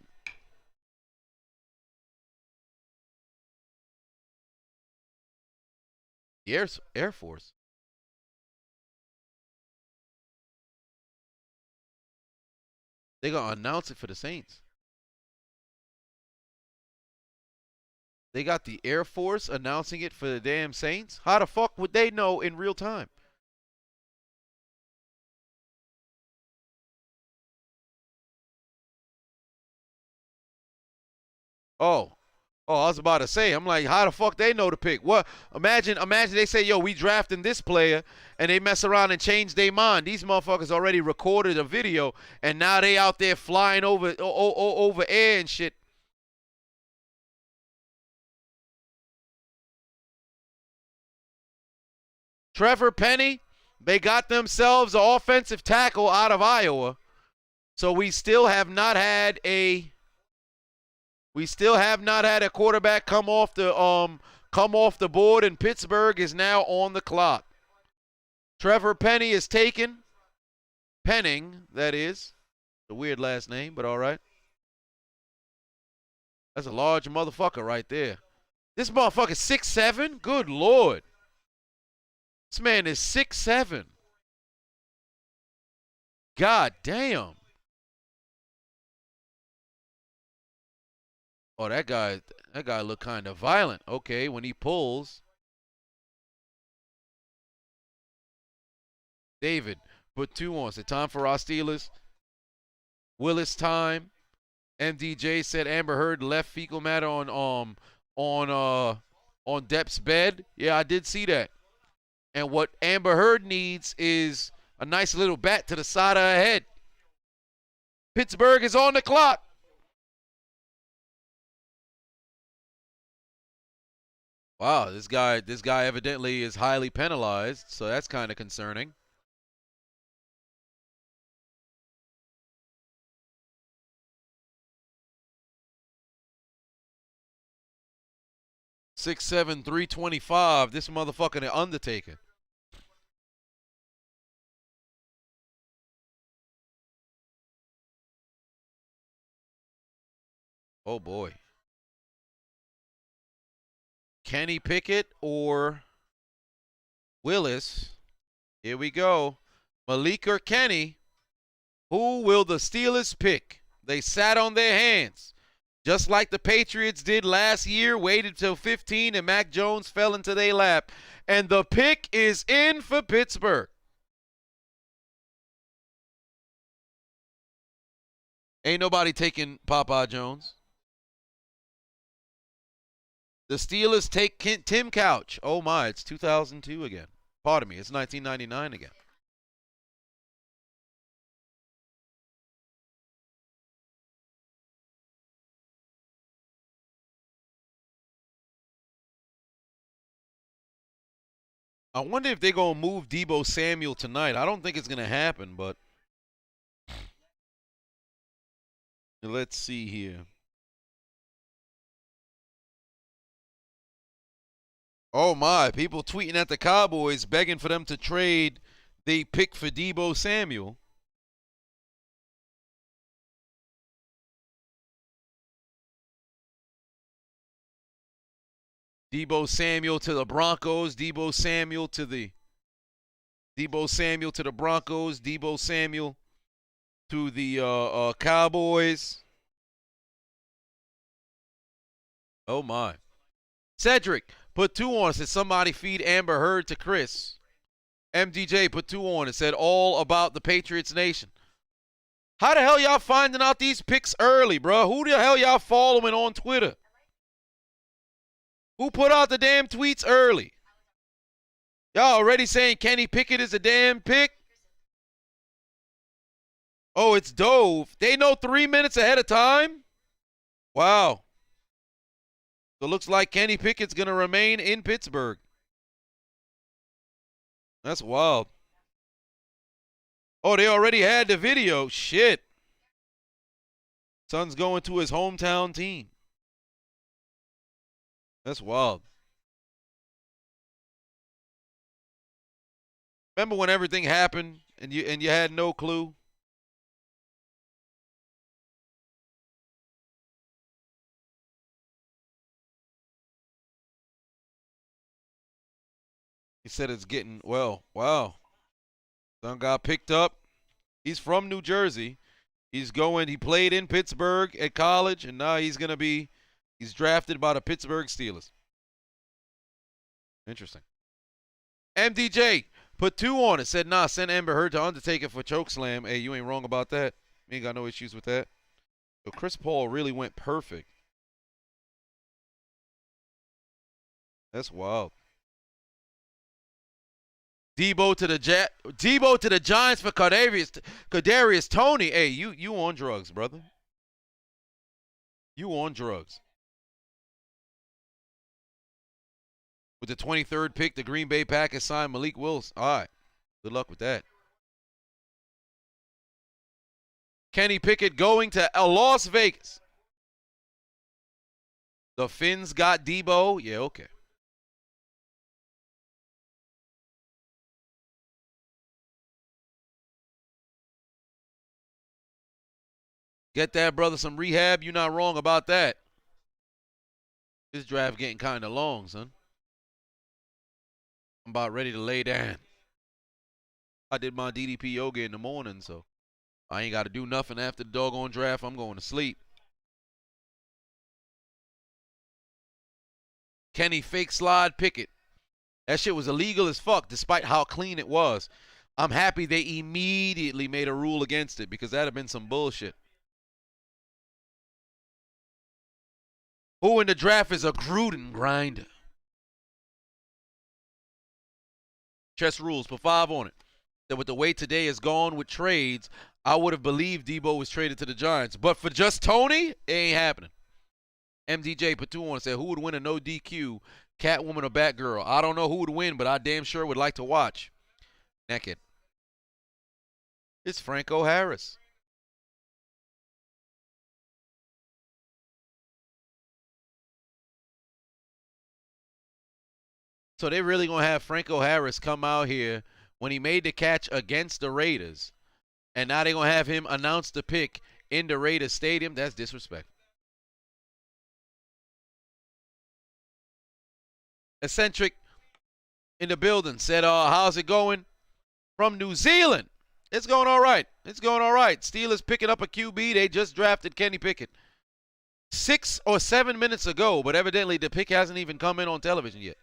S1: The Air Force. They're going to announce it for the Saints. They got the Air Force announcing it for the damn Saints? How the fuck would they know in real time? Oh, I was about to say, I'm like, how the fuck they know to pick? What? Imagine they say, yo, we drafting this player, and they mess around and change their mind. These motherfuckers already recorded a video, and now they out there flying over air and shit. Trevor Penny, they got themselves an offensive tackle out of Iowa. So we still have not had a quarterback come off the board, and Pittsburgh is now on the clock. Trevor Penny is taken. Penning, that is. A weird last name, but all right. That's a large motherfucker right there. This motherfucker's 6'7"? Good Lord. This man is 6'7". God damn. Oh, that guy looked kind of violent. Okay, when he pulls. David, put 2 on. Said time for our Steelers. Willis time. MDJ said Amber Heard left fecal matter on Depp's bed. Yeah, I did see that. And what Amber Heard needs is a nice little bat to the side of her head. Pittsburgh is on the clock. Wow, this guy evidently is highly penalized, so that's kind of concerning. Six, 7, 325. This motherfucker, the Undertaker. Oh boy. Kenny Pickett or Willis? Here we go. Malik or Kenny? Who will the Steelers pick? They sat on their hands. Just like the Patriots did last year, waited till 15 and Mac Jones fell into their lap. And the pick is in for Pittsburgh. Ain't nobody taking Papa Jones. The Steelers take Tim Couch. Oh my, it's 2002 again. Pardon me, it's 1999 again. I wonder if they're going to move Deebo Samuel tonight. I don't think it's going to happen, but let's see here. Oh my, people tweeting at the Cowboys begging for them to trade the pick for Deebo Samuel. Deebo Samuel to the Broncos. Deebo Samuel to the Broncos. Deebo Samuel to the Cowboys. Oh my. Cedric put 2 on. Said somebody feed Amber Heard to Chris. MDJ put 2 on and said all about the Patriots Nation. How the hell y'all finding out these picks early, bro? Who the hell y'all following on Twitter? Who put out the damn tweets early? Y'all already saying Kenny Pickett is a damn pick? Oh, it's Dove. They know 3 minutes ahead of time? Wow. So it looks like Kenny Pickett's going to remain in Pittsburgh. That's wild. Oh, they already had the video. Shit. Son's going to his hometown team. That's wild. Remember when everything happened and you had no clue? He said it's getting, well, wow. Son got picked up. He's from New Jersey. He played in Pittsburgh at college, and now he's drafted by the Pittsburgh Steelers. Interesting. MDJ put 2 on it. Said, nah, send Amber Heard to Undertaker for chokeslam. Hey, you ain't wrong about that. We ain't got no issues with that. So Chris Paul really went perfect. That's wild. Debo to the Giants for Kadarius Toney. Hey, you on drugs, brother. You on drugs. With the 23rd pick, the Green Bay Packers signed Malik Willis. All right. Good luck with that. Kenny Pickett going to Las Vegas. The Finns got Debo. Yeah, okay. Get that brother some rehab. You're not wrong about that. This draft getting kind of long, son. I'm about ready to lay down. I did my DDP yoga in the morning, so I ain't got to do nothing after the doggone draft. I'm going to sleep. Kenny fake slide Pickett. That shit was illegal as fuck, despite how clean it was. I'm happy they immediately made a rule against it because that'd have been some bullshit. Who in the draft is a Gruden grinder? Chess rules, put 5 on it. That with the way today is gone with trades, I would have believed Debo was traded to the Giants. But for just Tony, it ain't happening. MDJ put 2 on it, said, who would win a no DQ, Catwoman or Batgirl? I don't know who would win, but I damn sure would like to watch. Naked. It's Franco Harris. So they really going to have Franco Harris come out here when he made the catch against the Raiders, and now they're going to have him announce the pick in the Raiders Stadium? That's disrespect. Eccentric in the building said, how's it going? From New Zealand. It's going all right. It's going all right. Steelers picking up a QB. They just drafted Kenny Pickett 6 or 7 minutes ago, but evidently the pick hasn't even come in on television yet.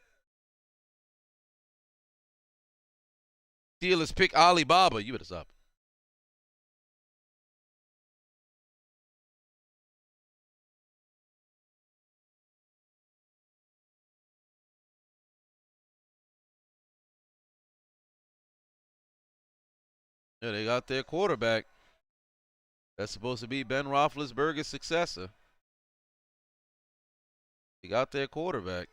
S1: Steelers pick Alibaba. You better stop. Yeah, they got their quarterback. That's supposed to be Ben Roethlisberger's successor. They got their quarterback.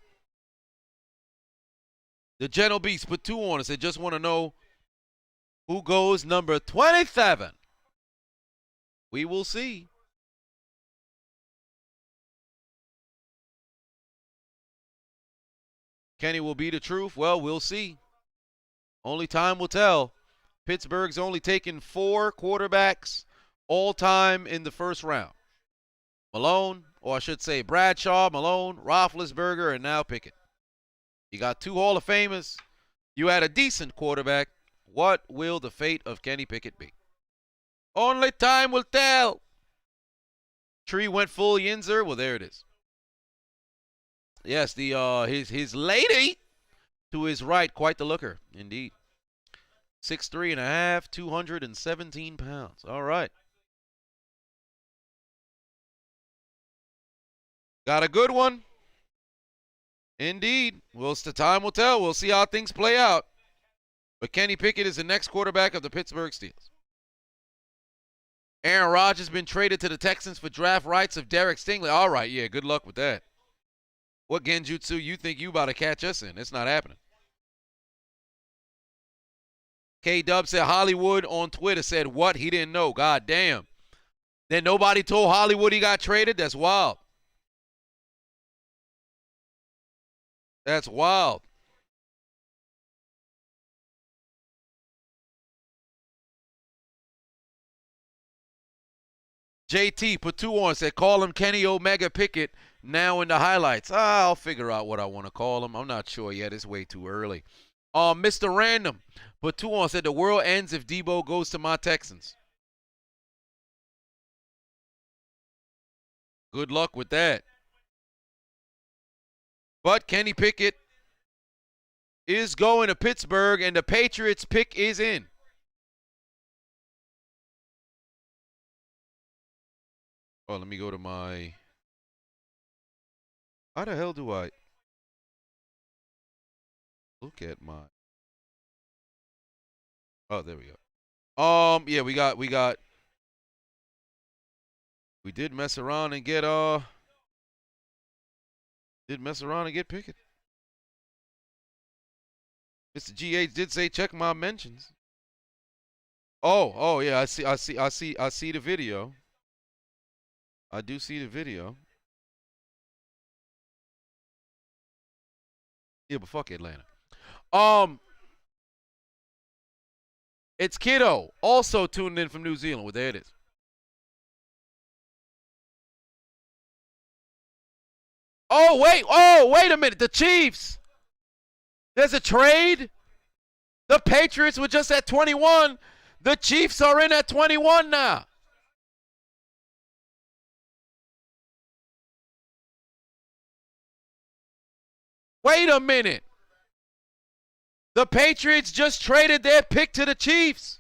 S1: The Gentle Beast put 2 on it. They just want to know who goes number 27. We will see. Kenny will be the truth. Well, we'll see. Only time will tell. Pittsburgh's only taken 4 quarterbacks all time in the first round. Malone, or I should say Bradshaw, Malone, Roethlisberger, and now Pickett. You got 2 Hall of Famers. You had a decent quarterback. What will the fate of Kenny Pickett be? Only time will tell. Tree went full Yinzer. Well, there it is. Yes, the his lady to his right, quite the looker, indeed. 6'3.5", 217 pounds. All right. Got a good one. Indeed. Well, the time will tell. We'll see how things play out. But Kenny Pickett is the next quarterback of the Pittsburgh Steelers. Aaron Rodgers has been traded to the Texans for draft rights of Derek Stingley. All right, yeah, good luck with that. What genjutsu you think you about to catch us in? It's not happening. K-Dub said Hollywood on Twitter said what? He didn't know. God damn. Then nobody told Hollywood he got traded? That's wild. That's wild. JT put 2 on, said call him Kenny Omega Pickett now in the highlights. I'll figure out what I want to call him. I'm not sure yet. It's way too early. Mr. Random put 2 on, said the world ends if Debo goes to my Texans. Good luck with that. But Kenny Pickett is going to Pittsburgh, and the Patriots pick is in. Oh, let me go to my... How the hell do I... Look at my... Oh, there we go. Yeah, we did mess around and get, Pickett. Mr. GH did say check my mentions. Oh yeah, I see the video. I do see the video. Yeah, but fuck Atlanta. Um, it's Kiddo, also tuning in from New Zealand. Well, there it is. Oh, wait a minute. The Chiefs. There's a trade. The Patriots were just at 21. The Chiefs are in at 21 now. Wait a minute. The Patriots just traded their pick to the Chiefs.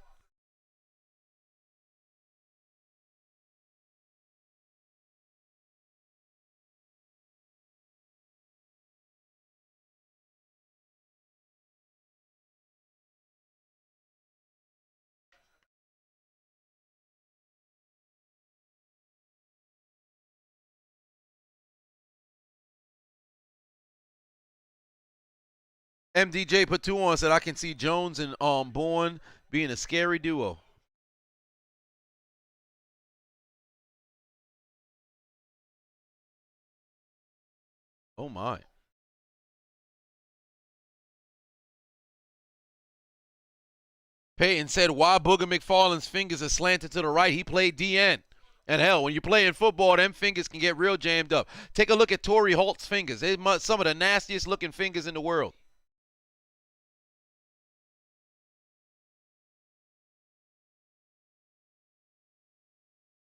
S1: MDJ put 2 on, said I can see Jones and Bourne being a scary duo. Oh my. Peyton said why Booger McFarland's fingers are slanted to the right. He played DN. And hell, when you play in football, them fingers can get real jammed up. Take a look at Torrey Holt's fingers. They're some of the nastiest looking fingers in the world.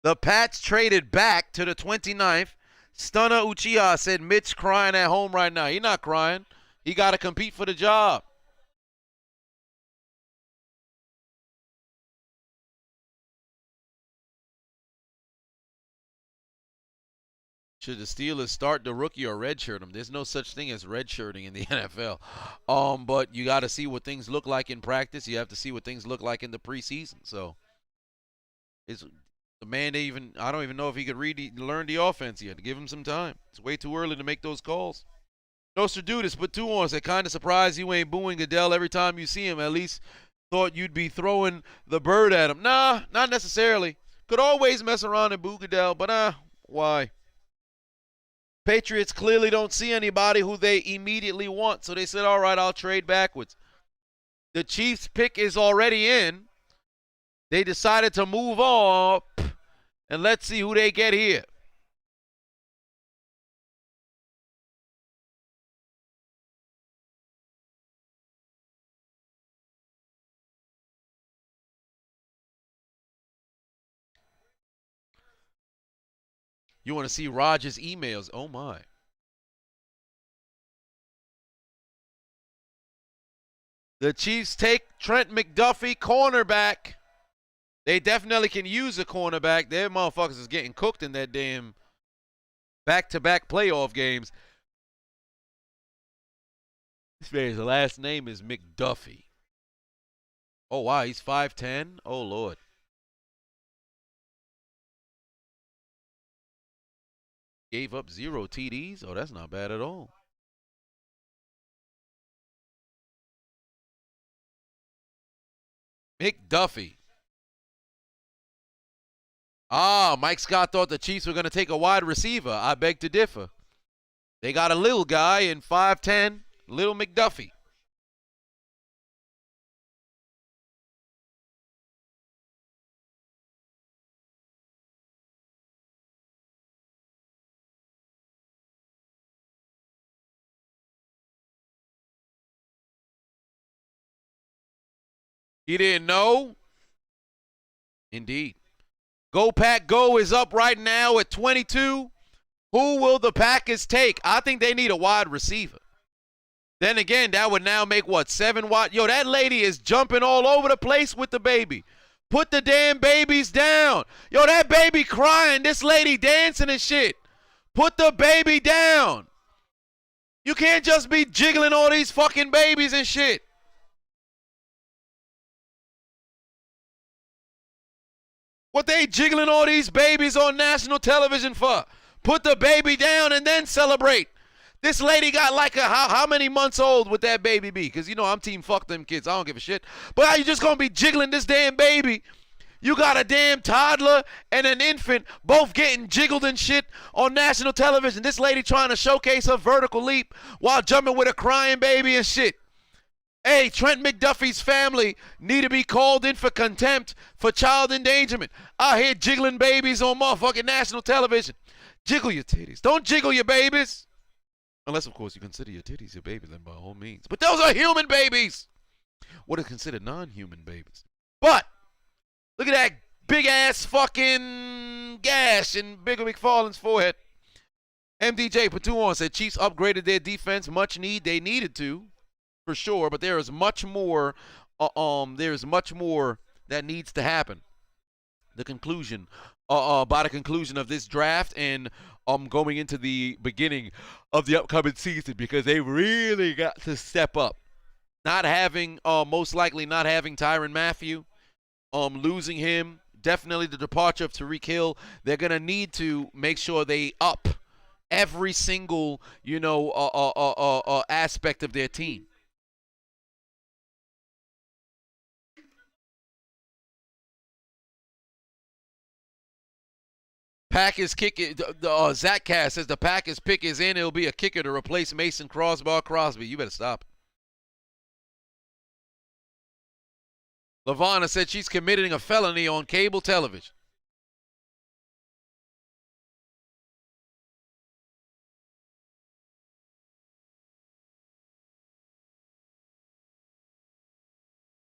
S1: The Pats traded back to the 29th. Stunner Uchiha said Mitch crying at home right now. He's not crying. He got to compete for the job. Should the Steelers start the rookie or redshirt him? There's no such thing as redshirting in the NFL. But you got to see what things look like in practice. You have to see what things look like in the preseason. So it's the man. I don't even know if he could learn the offense yet. Give him some time. It's way too early to make those calls. Nostradamus put 2 on. Said kind of surprised you ain't booing Goodell every time you see him. At least thought you'd be throwing the bird at him. Nah, not necessarily. Could always mess around and boo Goodell, but why? Patriots clearly don't see anybody who they immediately want, so they said, all right, I'll trade backwards. The Chiefs' pick is already in. They decided to move up, and let's see who they get here. You want to see Rodgers' emails? Oh, my. The Chiefs take Trent McDuffie, cornerback. They definitely can use a cornerback. Their motherfuckers is getting cooked in that damn back-to-back playoff games. This man's last name is McDuffie. Oh, wow, he's 5'10"? Oh, Lord. Gave up 0 TDs? Oh, that's not bad at all. McDuffie. Mike Scott thought the Chiefs were going to take a wide receiver. I beg to differ. They got a little guy in 5'10", little McDuffie. You didn't know? Indeed. Go Pack Go is up right now at 22. Who will the Packers take? I think they need a wide receiver. Then again, that would now make, 7 wide? Yo, that lady is jumping all over the place with the baby. Put the damn babies down. Yo, that baby crying. This lady dancing and shit. Put the baby down. You can't just be jiggling all these fucking babies and shit. What they jiggling all these babies on national television for? Put the baby down and then celebrate. This lady got like how many months old would that baby be? Because, you know, I'm team fuck them kids. I don't give a shit. But how you just going to be jiggling this damn baby? You got a damn toddler and an infant both getting jiggled and shit on national television. This lady trying to showcase her vertical leap while jumping with a crying baby and shit. Hey, Trent McDuffie's family need to be called in for contempt for child endangerment. Out here jiggling babies on motherfucking national television. Jiggle your titties. Don't jiggle your babies. Unless, of course, you consider your titties your babies, then by all means. But those are human babies. What are considered non-human babies? But look at that big-ass fucking gash in Bigger McFarland's forehead. MDJ Patuon said Chiefs upgraded their defense. Much need. They needed to, for sure. But there is much more. There's much more that needs to happen. The conclusion, by the conclusion of this draft and going into the beginning of the upcoming season, because they really got to step up. Not having, most likely not having Tyrann Mathieu, losing him, definitely the departure of Tyreek Hill. They're gonna need to make sure they up every single, you know, aspect of their team. Packers kick it. Zach Cass says the Packers pick is in. It'll be a kicker to replace Mason Crosby. You better stop. LaVonna said she's committing a felony on cable television.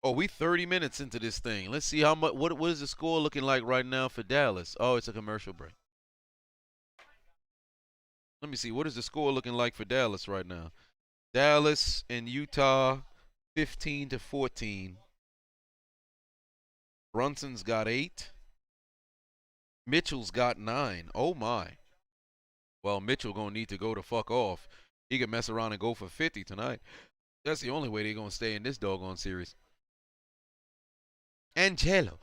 S1: Oh, we 30 minutes into this thing. Let's see how much. What is the score looking like right now for Dallas? Oh, it's a commercial break. Let me see. What is the score looking like for Dallas right now? Dallas and Utah, 15-14. Brunson's got 8. Mitchell's got 9. Oh my. Well, Mitchell gonna need to go to fuck off. He can mess around and go for 50 tonight. That's the only way they're gonna stay in this doggone series. Angelo.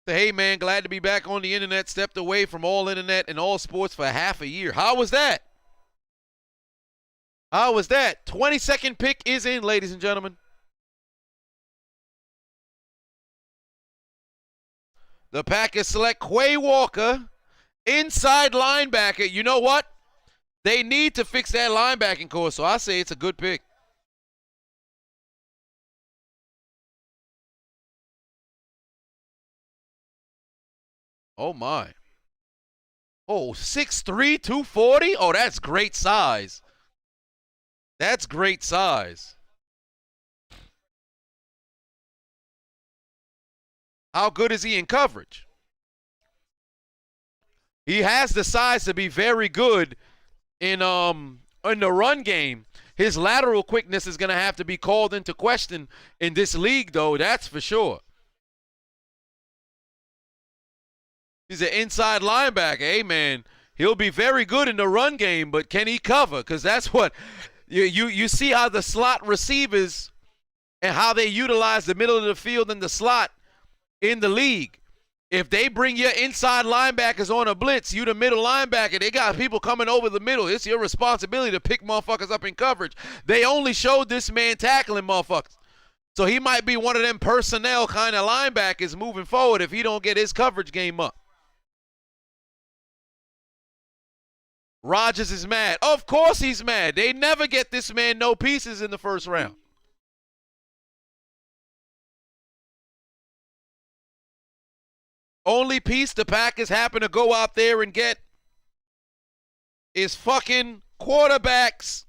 S1: Hey man, glad to be back on the internet. Stepped away from all internet and all sports for half a year. How was that? How was that? 22nd pick is in, ladies and gentlemen. The Packers select Quay Walker, inside linebacker. You know what? They need to fix that linebacking core, so I say it's a good pick. Oh, my. Oh, 6'3", 240? Oh, that's great size. That's great size. How good is he in coverage? He has the size to be very good in the run game. His lateral quickness is going to have to be called into question in this league, though. That's for sure. He's an inside linebacker. Hey, man, he'll be very good in the run game, but can he cover? Because that's what you see how the slot receivers and how they utilize the middle of the field and the slot in the league. If they bring your inside linebackers on a blitz, you the middle linebacker, they got people coming over the middle. It's your responsibility to pick motherfuckers up in coverage. They only showed this man tackling motherfuckers. So he might be one of them personnel kind of linebackers moving forward if he don't get his coverage game up. Rodgers is mad. Of course he's mad. They never get this man no pieces in the first round. Only piece the Packers happen to go out there and get is fucking quarterbacks.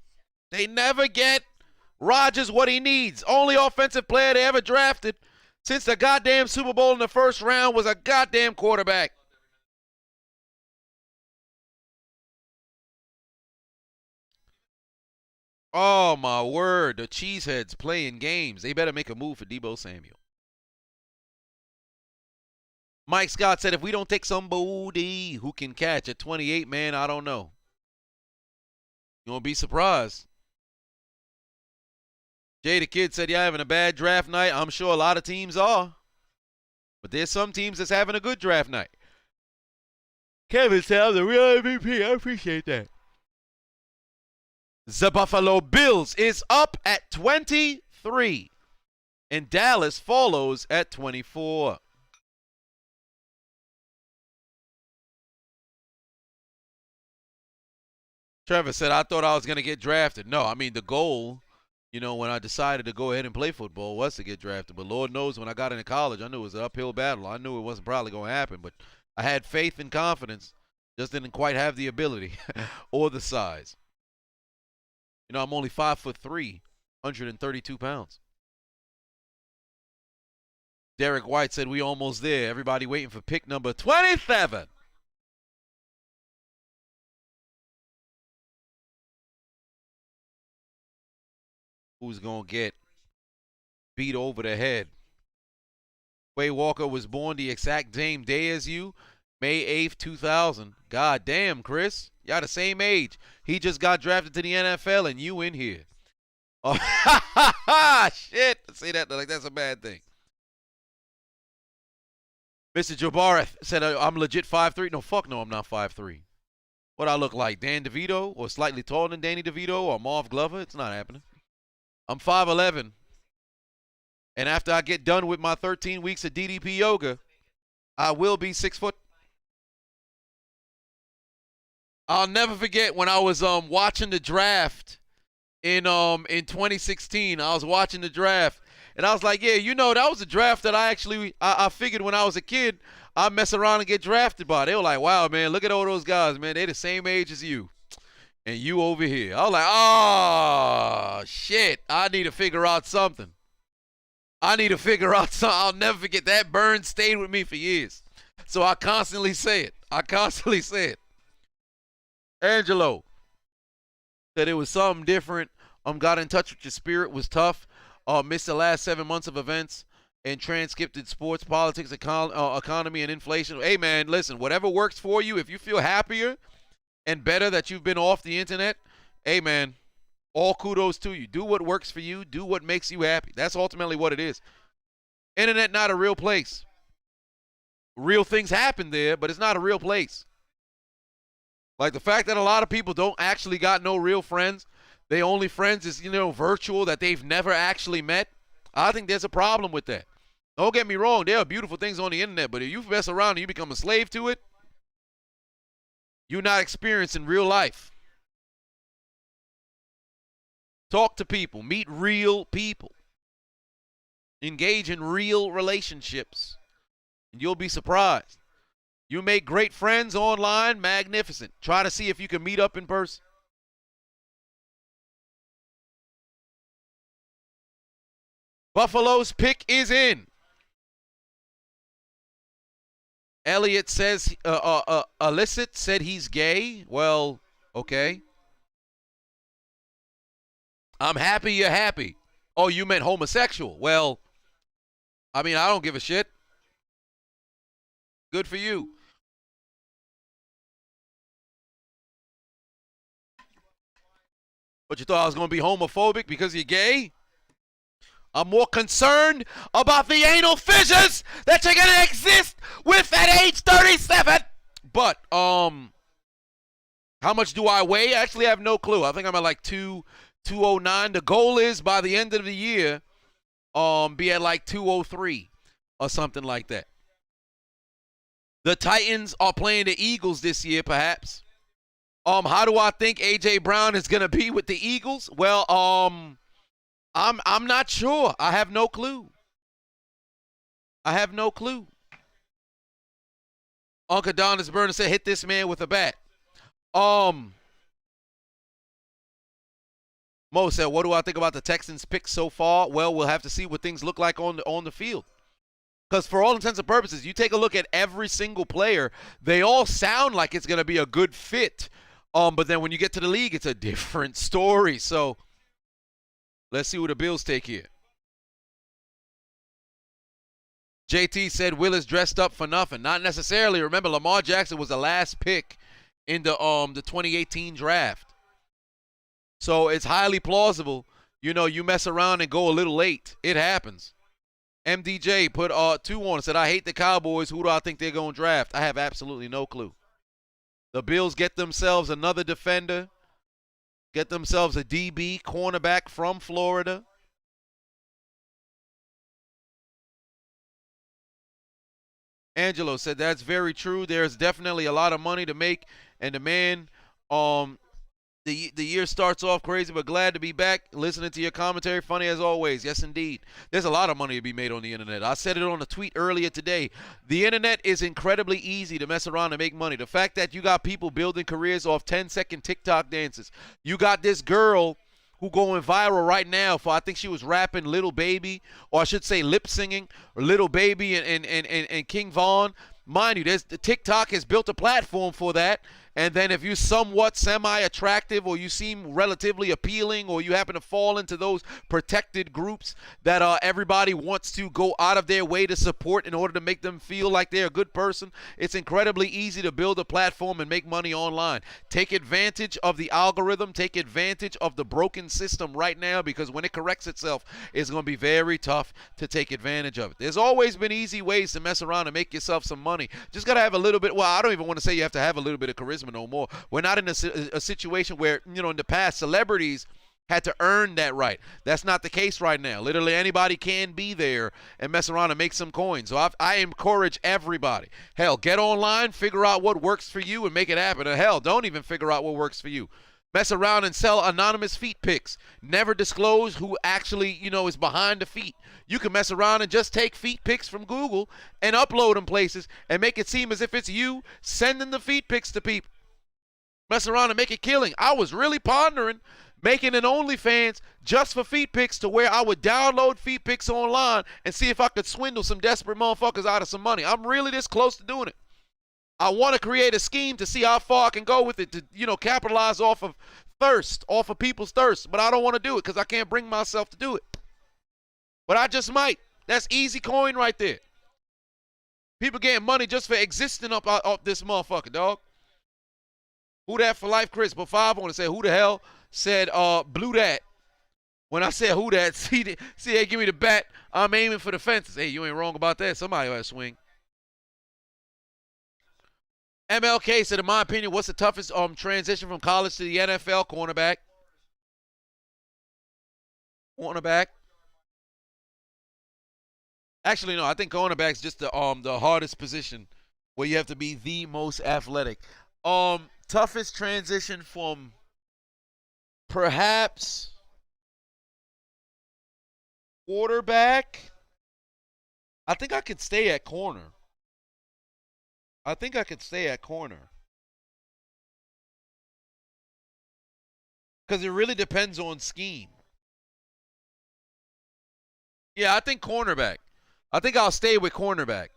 S1: They never get Rodgers what he needs. Only offensive player they ever drafted since the goddamn Super Bowl in the first round was a goddamn quarterback. Oh, my word. The Cheeseheads playing games. They better make a move for Deebo Samuel. Mike Scott said, if we don't take somebody who can catch at 28, man, I don't know. You won't be surprised. Jay the Kid said, you're having a bad draft night. I'm sure a lot of teams are. But there's some teams that's having a good draft night. Kevin said, I'm the real MVP. I appreciate that. The Buffalo Bills is up at 23, and Dallas follows at 24. Trevor said, I thought I was going to get drafted. No, I mean, the goal, when I decided to go ahead and play football was to get drafted. But Lord knows when I got into college, I knew it was an uphill battle. I knew it wasn't probably going to happen. But I had faith and confidence. Just didn't quite have the ability or the size. I'm only 5'3", 132 pounds. Derek White said, we almost there. Everybody waiting for pick number 27. Who's going to get beat over the head? Quay Walker was born the exact same day as you, May 8th, 2000. God damn, Chris. Y'all the same age. He just got drafted to the NFL and you in here. Oh, shit. Say that like that's a bad thing. Mr. Jabareth said, I'm legit 5'3". No, fuck no, I'm not 5'3". What I look like, Dan DeVito or slightly taller than Danny DeVito or Marv Glover? It's not happening. I'm 5'11". And after I get done with my 13 weeks of DDP yoga, I will be 6 foot. I'll never forget when I was watching the draft in 2016. I was watching the draft and I was like, yeah, that was a draft that I figured when I was a kid I'd mess around and get drafted by. They were like, wow, man, look at all those guys, man. They the same age as you. And you over here. I was like, oh, shit. I need to figure out something. I'll never forget that. Burn stayed with me for years. So I constantly say it. Angelo said it was something different. Got in touch with your spirit, was tough. Missed the last 7 months of events and transcripted sports, politics, economy, and inflation. Hey, man, listen, whatever works for you, if you feel happier and better that you've been off the internet, hey, man, all kudos to you. Do what works for you. Do what makes you happy. That's ultimately what it is. Internet not a real place. Real things happen there, but it's not a real place. Like the fact that a lot of people don't actually got no real friends. They only friends is, virtual that they've never actually met. I think there's a problem with that. Don't get me wrong. There are beautiful things on the internet, but if you mess around and you become a slave to it, you're not experiencing real life. Talk to people. Meet real people. Engage in real relationships. And you'll be surprised. You make great friends online, magnificent. Try to see if you can meet up in person. Buffalo's pick is in. Elliot says, Illicit said he's gay. Well, okay. I'm happy you're happy. Oh, you meant homosexual. Well, I mean, I don't give a shit. Good for you. But you thought I was going to be homophobic because you're gay? I'm more concerned about the anal fissures that you're going to exist with at age 37. But, how much do I weigh? Actually, I have no clue. I think I'm at like 209. The goal is by the end of the year, be at like 203 or something like that. The Titans are playing the Eagles this year, perhaps. How do I think A.J. Brown is going to be with the Eagles? Well, I'm not sure. I have no clue. Uncle Adonis Burner said, hit this man with a bat. Mo said, what do I think about the Texans' pick so far? Well, we'll have to see what things look like on the field. Because for all intents and purposes, you take a look at every single player, they all sound like it's going to be a good fit. But then when you get to the league, it's a different story. So let's see what the Bills take here. JT said Willis dressed up for nothing. Not necessarily. Remember, Lamar Jackson was the last pick in the 2018 draft. So it's highly plausible, you mess around and go a little late. It happens. MDJ put 2 on and said, I hate the Cowboys. Who do I think they're going to draft? I have absolutely no clue. The Bills get themselves another defender. Get themselves a DB cornerback from Florida. Angelo said that's very true. There's definitely a lot of money to make, and the man, the year starts off crazy, but glad to be back. Listening to your commentary, funny as always. Yes, indeed. There's a lot of money to be made on the internet. I said it on a tweet earlier today. The internet is incredibly easy to mess around and make money. The fact that you got people building careers off 10-second TikTok dances. You got this girl who going viral right now for, I think she was rapping Little Baby, or I should say lip singing, or Little Baby and King Von. Mind you, the TikTok has built a platform for that. And then if you're somewhat semi-attractive, or you seem relatively appealing, or you happen to fall into those protected groups that everybody wants to go out of their way to support in order to make them feel like they're a good person, it's incredibly easy to build a platform and make money online. Take advantage of the algorithm. Take advantage of the broken system right now, because when it corrects itself, it's going to be very tough to take advantage of it. There's always been easy ways to mess around and make yourself some money. Just got to have a little bit, well, I don't even want to say you have to have a little bit of charisma no more. We're not in a situation where, in the past, celebrities had to earn that right. That's not the case right now. Literally anybody can be there and mess around and make some coins. So I encourage everybody. Hell, get online, figure out what works for you, and make it happen. Or hell, don't even figure out what works for you. Mess around and sell anonymous feet pics. Never disclose who actually, is behind the feet. You can mess around and just take feet pics from Google and upload them places and make it seem as if it's you sending the feet pics to people. Mess around and make a killing. I was really pondering making an OnlyFans just for feet pics, to where I would download feet pics online and see if I could swindle some desperate motherfuckers out of some money. I'm really this close to doing it. I want to create a scheme to see how far I can go with it, to, capitalize off of people's thirst. But I don't want to do it because I can't bring myself to do it. But I just might. That's easy coin right there. People getting money just for existing up this motherfucker, dog. Who that for life, Chris? But 5 I want to say, who the hell said blew that? When I said who that, see, they give me the bat. I'm aiming for the fences. Hey, you ain't wrong about that. Somebody ought to swing. MLK said, in my opinion, what's the toughest transition from college to the NFL? Cornerback. Actually, no, I think cornerback's just the hardest position where you have to be the most athletic. Toughest transition from perhaps quarterback. I think I could stay at corner. Because it really depends on scheme. Yeah, I think cornerback. I think I'll stay with cornerback.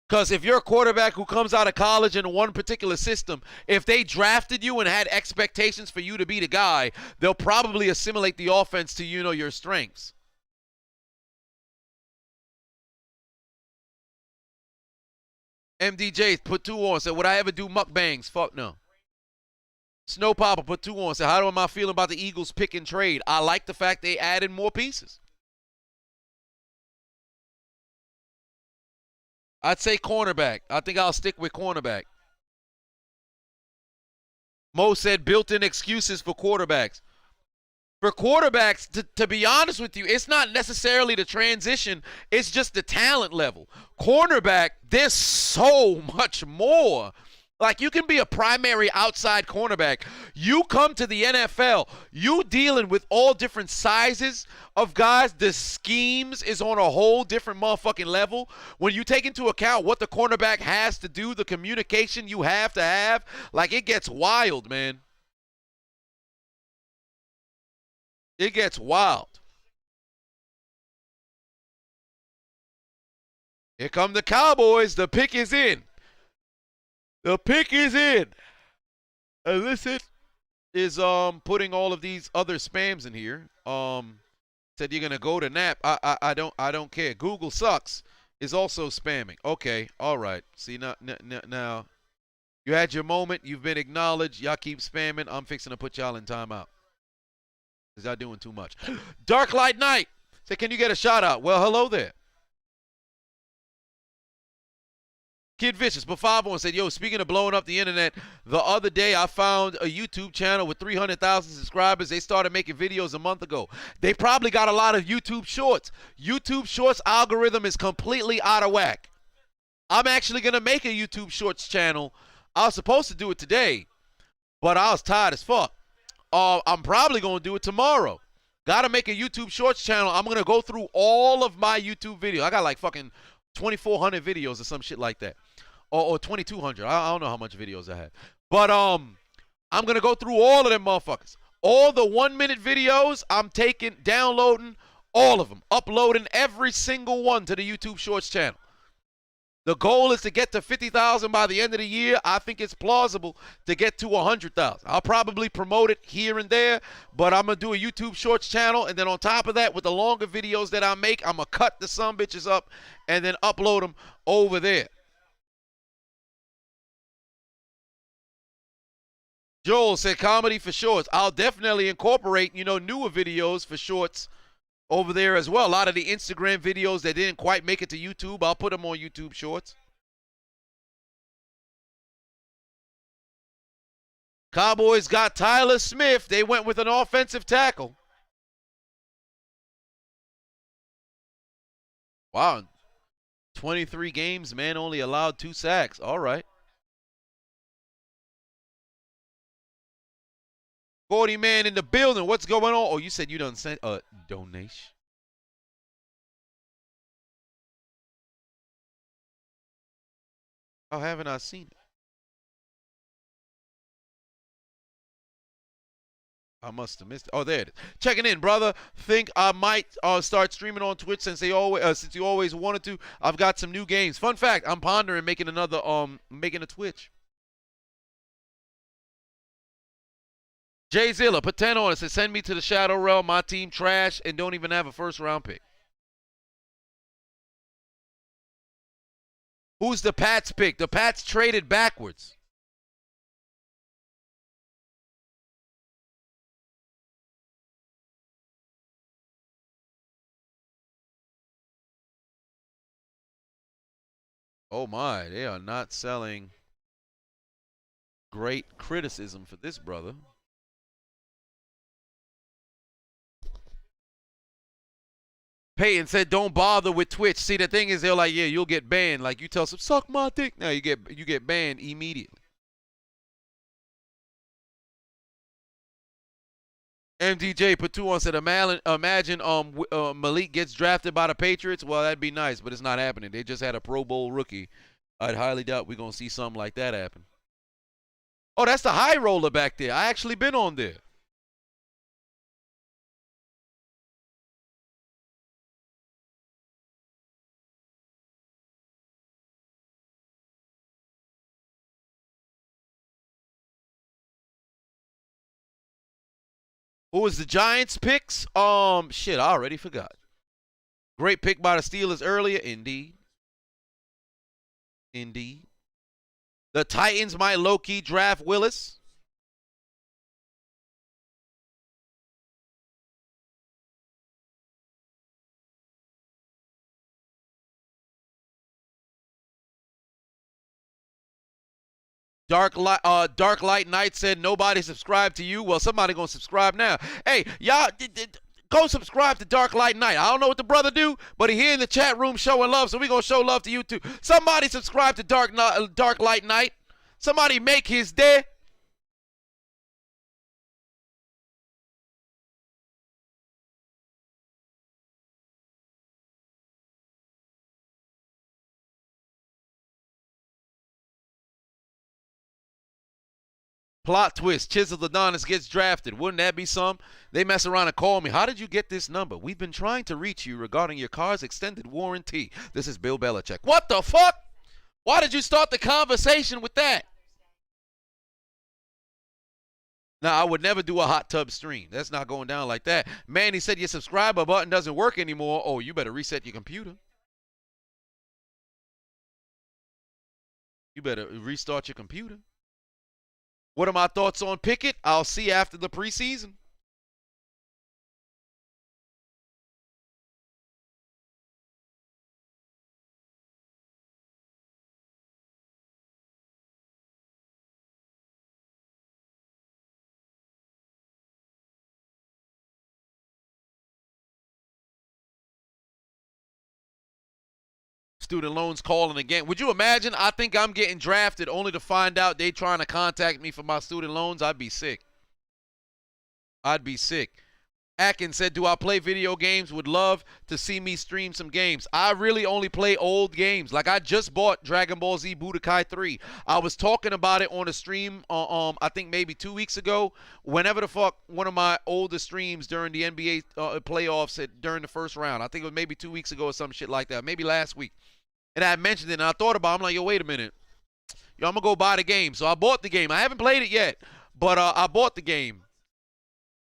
S1: Because if you're a quarterback who comes out of college in one particular system, if they drafted you and had expectations for you to be the guy, they'll probably assimilate the offense to, your strengths. MDJ put 2 on, said, would I ever do mukbangs? Fuck no. Snow Popper put 2 on, said, how am I feeling about the Eagles pick and trade? I like the fact they added more pieces. I'd say cornerback. I think I'll stick with cornerback. Mo said built-in excuses for quarterbacks. For quarterbacks, to be honest with you, it's not necessarily the transition. It's just the talent level. Cornerback, there's so much more. Like, you can be a primary outside cornerback. You come to the NFL, you dealing with all different sizes of guys. The schemes is on a whole different motherfucking level. When you take into account what the cornerback has to do, the communication you have to have, like, it gets wild, man. It gets wild. Here come the Cowboys. The pick is in. The pick is in. Illicit is putting all of these other spams in here. Said you're gonna go to nap. I don't care. Google sucks is also spamming. Okay, all right. See now you had your moment. You've been acknowledged. Y'all keep spamming. I'm fixing to put y'all in timeout. Cause y'all doing too much. Dark Light Night said, can you get a shout out? Well, hello there. Kid Vicious, but 5-1 said, yo, speaking of blowing up the internet, the other day I found a YouTube channel with 300,000 subscribers. They started making videos a month ago. They probably got a lot of YouTube Shorts. YouTube Shorts algorithm is completely out of whack. I'm actually going to make a YouTube Shorts channel. I was supposed to do it today, but I was tired as fuck. I'm probably going to do it tomorrow. Got to make a YouTube Shorts channel. I'm going to go through all of my YouTube videos. I got like fucking 2,400 videos or some shit like that. Or 2,200. I don't know how much videos I have. But I'm going to go through all of them motherfuckers. All the 1-minute videos, I'm taking, downloading all of them. Uploading every single one to the YouTube Shorts channel. The goal is to get to 50,000 by the end of the year. I think it's plausible to get to 100,000. I'll probably promote it here and there, but I'm going to do a YouTube Shorts channel, and then on top of that, with the longer videos that I make, I'm going to cut the some bitches up and then upload them over there. Joel said comedy for shorts. I'll definitely incorporate, newer videos for shorts over there as well. A lot of the Instagram videos that didn't quite make it to YouTube, I'll put them on YouTube Shorts. Cowboys got Tyler Smith. They went with an offensive tackle. Wow. 23 games, man, only allowed 2 sacks. All right. 40 man in the building. What's going on? Oh, you said you done sent a donation. How haven't I seen it? I must have missed it. Oh, there it is. Checking in, brother. Think I might start streaming on Twitch since you always wanted to. I've got some new games. Fun fact: I'm pondering making making a Twitch. Jay Zilla, put 10 on it. Said, send me to the Shadow Realm. My team trash and don't even have a first-round pick. Who's the Pats pick? The Pats traded backwards. Oh my, they are not selling great criticism for this brother. Peyton said, "Don't bother with Twitch." See, the thing is, they're like, "Yeah, you'll get banned." Like you tell some, "Suck my dick." Now you get banned immediately. MDJ put 2 on. Said, "Imagine Malik gets drafted by the Patriots." Well, that'd be nice, but it's not happening. They just had a Pro Bowl rookie. I'd highly doubt we're gonna see something like that happen. Oh, that's the high roller back there. I actually been on there. Who was the Giants picks? Shit, I already forgot. Great pick by the Steelers earlier. Indeed. Indeed. The Titans might low-key draft Willis. Dark Light Knight said nobody subscribed to you. Well, somebody gonna subscribe now. Hey, y'all, go subscribe to Dark Light Knight. I don't know what the brother do, but he here in the chat room showing love, so we gonna show love to you too. Somebody subscribe to Dark Light Knight. Somebody make his day. Plot twist, Chiseled Adonis gets drafted. Wouldn't that be some? They mess around and call me. How did you get this number? We've been trying to reach you regarding your car's extended warranty. This is Bill Belichick. What the fuck? Why did you start the conversation with that? Now, I would never do a hot tub stream. That's not going down like that. Man, he said your subscriber button doesn't work anymore. Oh, you better reset your computer. You better restart your computer. What are my thoughts on Pickett? I'll see after the preseason. student loans calling again. Would you imagine? I think I'm getting drafted only to find out they trying to contact me for my student loans. I'd be sick. I'd be sick. Atkins said, do I play video games? Would love to see me stream some games. I really only play old games. Like, I just bought Dragon Ball Z Budokai 3. I was talking about it on a stream, I think maybe 2 weeks ago. Whenever the fuck one of my oldest streams during the NBA playoffs during the first round. I think it was maybe 2 weeks ago or some shit like that. Maybe last week. And I mentioned it, and I thought about it. I'm like, yo, wait a minute. Yo, I'm going to go buy the game. So I bought the game. I haven't played it yet, but I bought the game.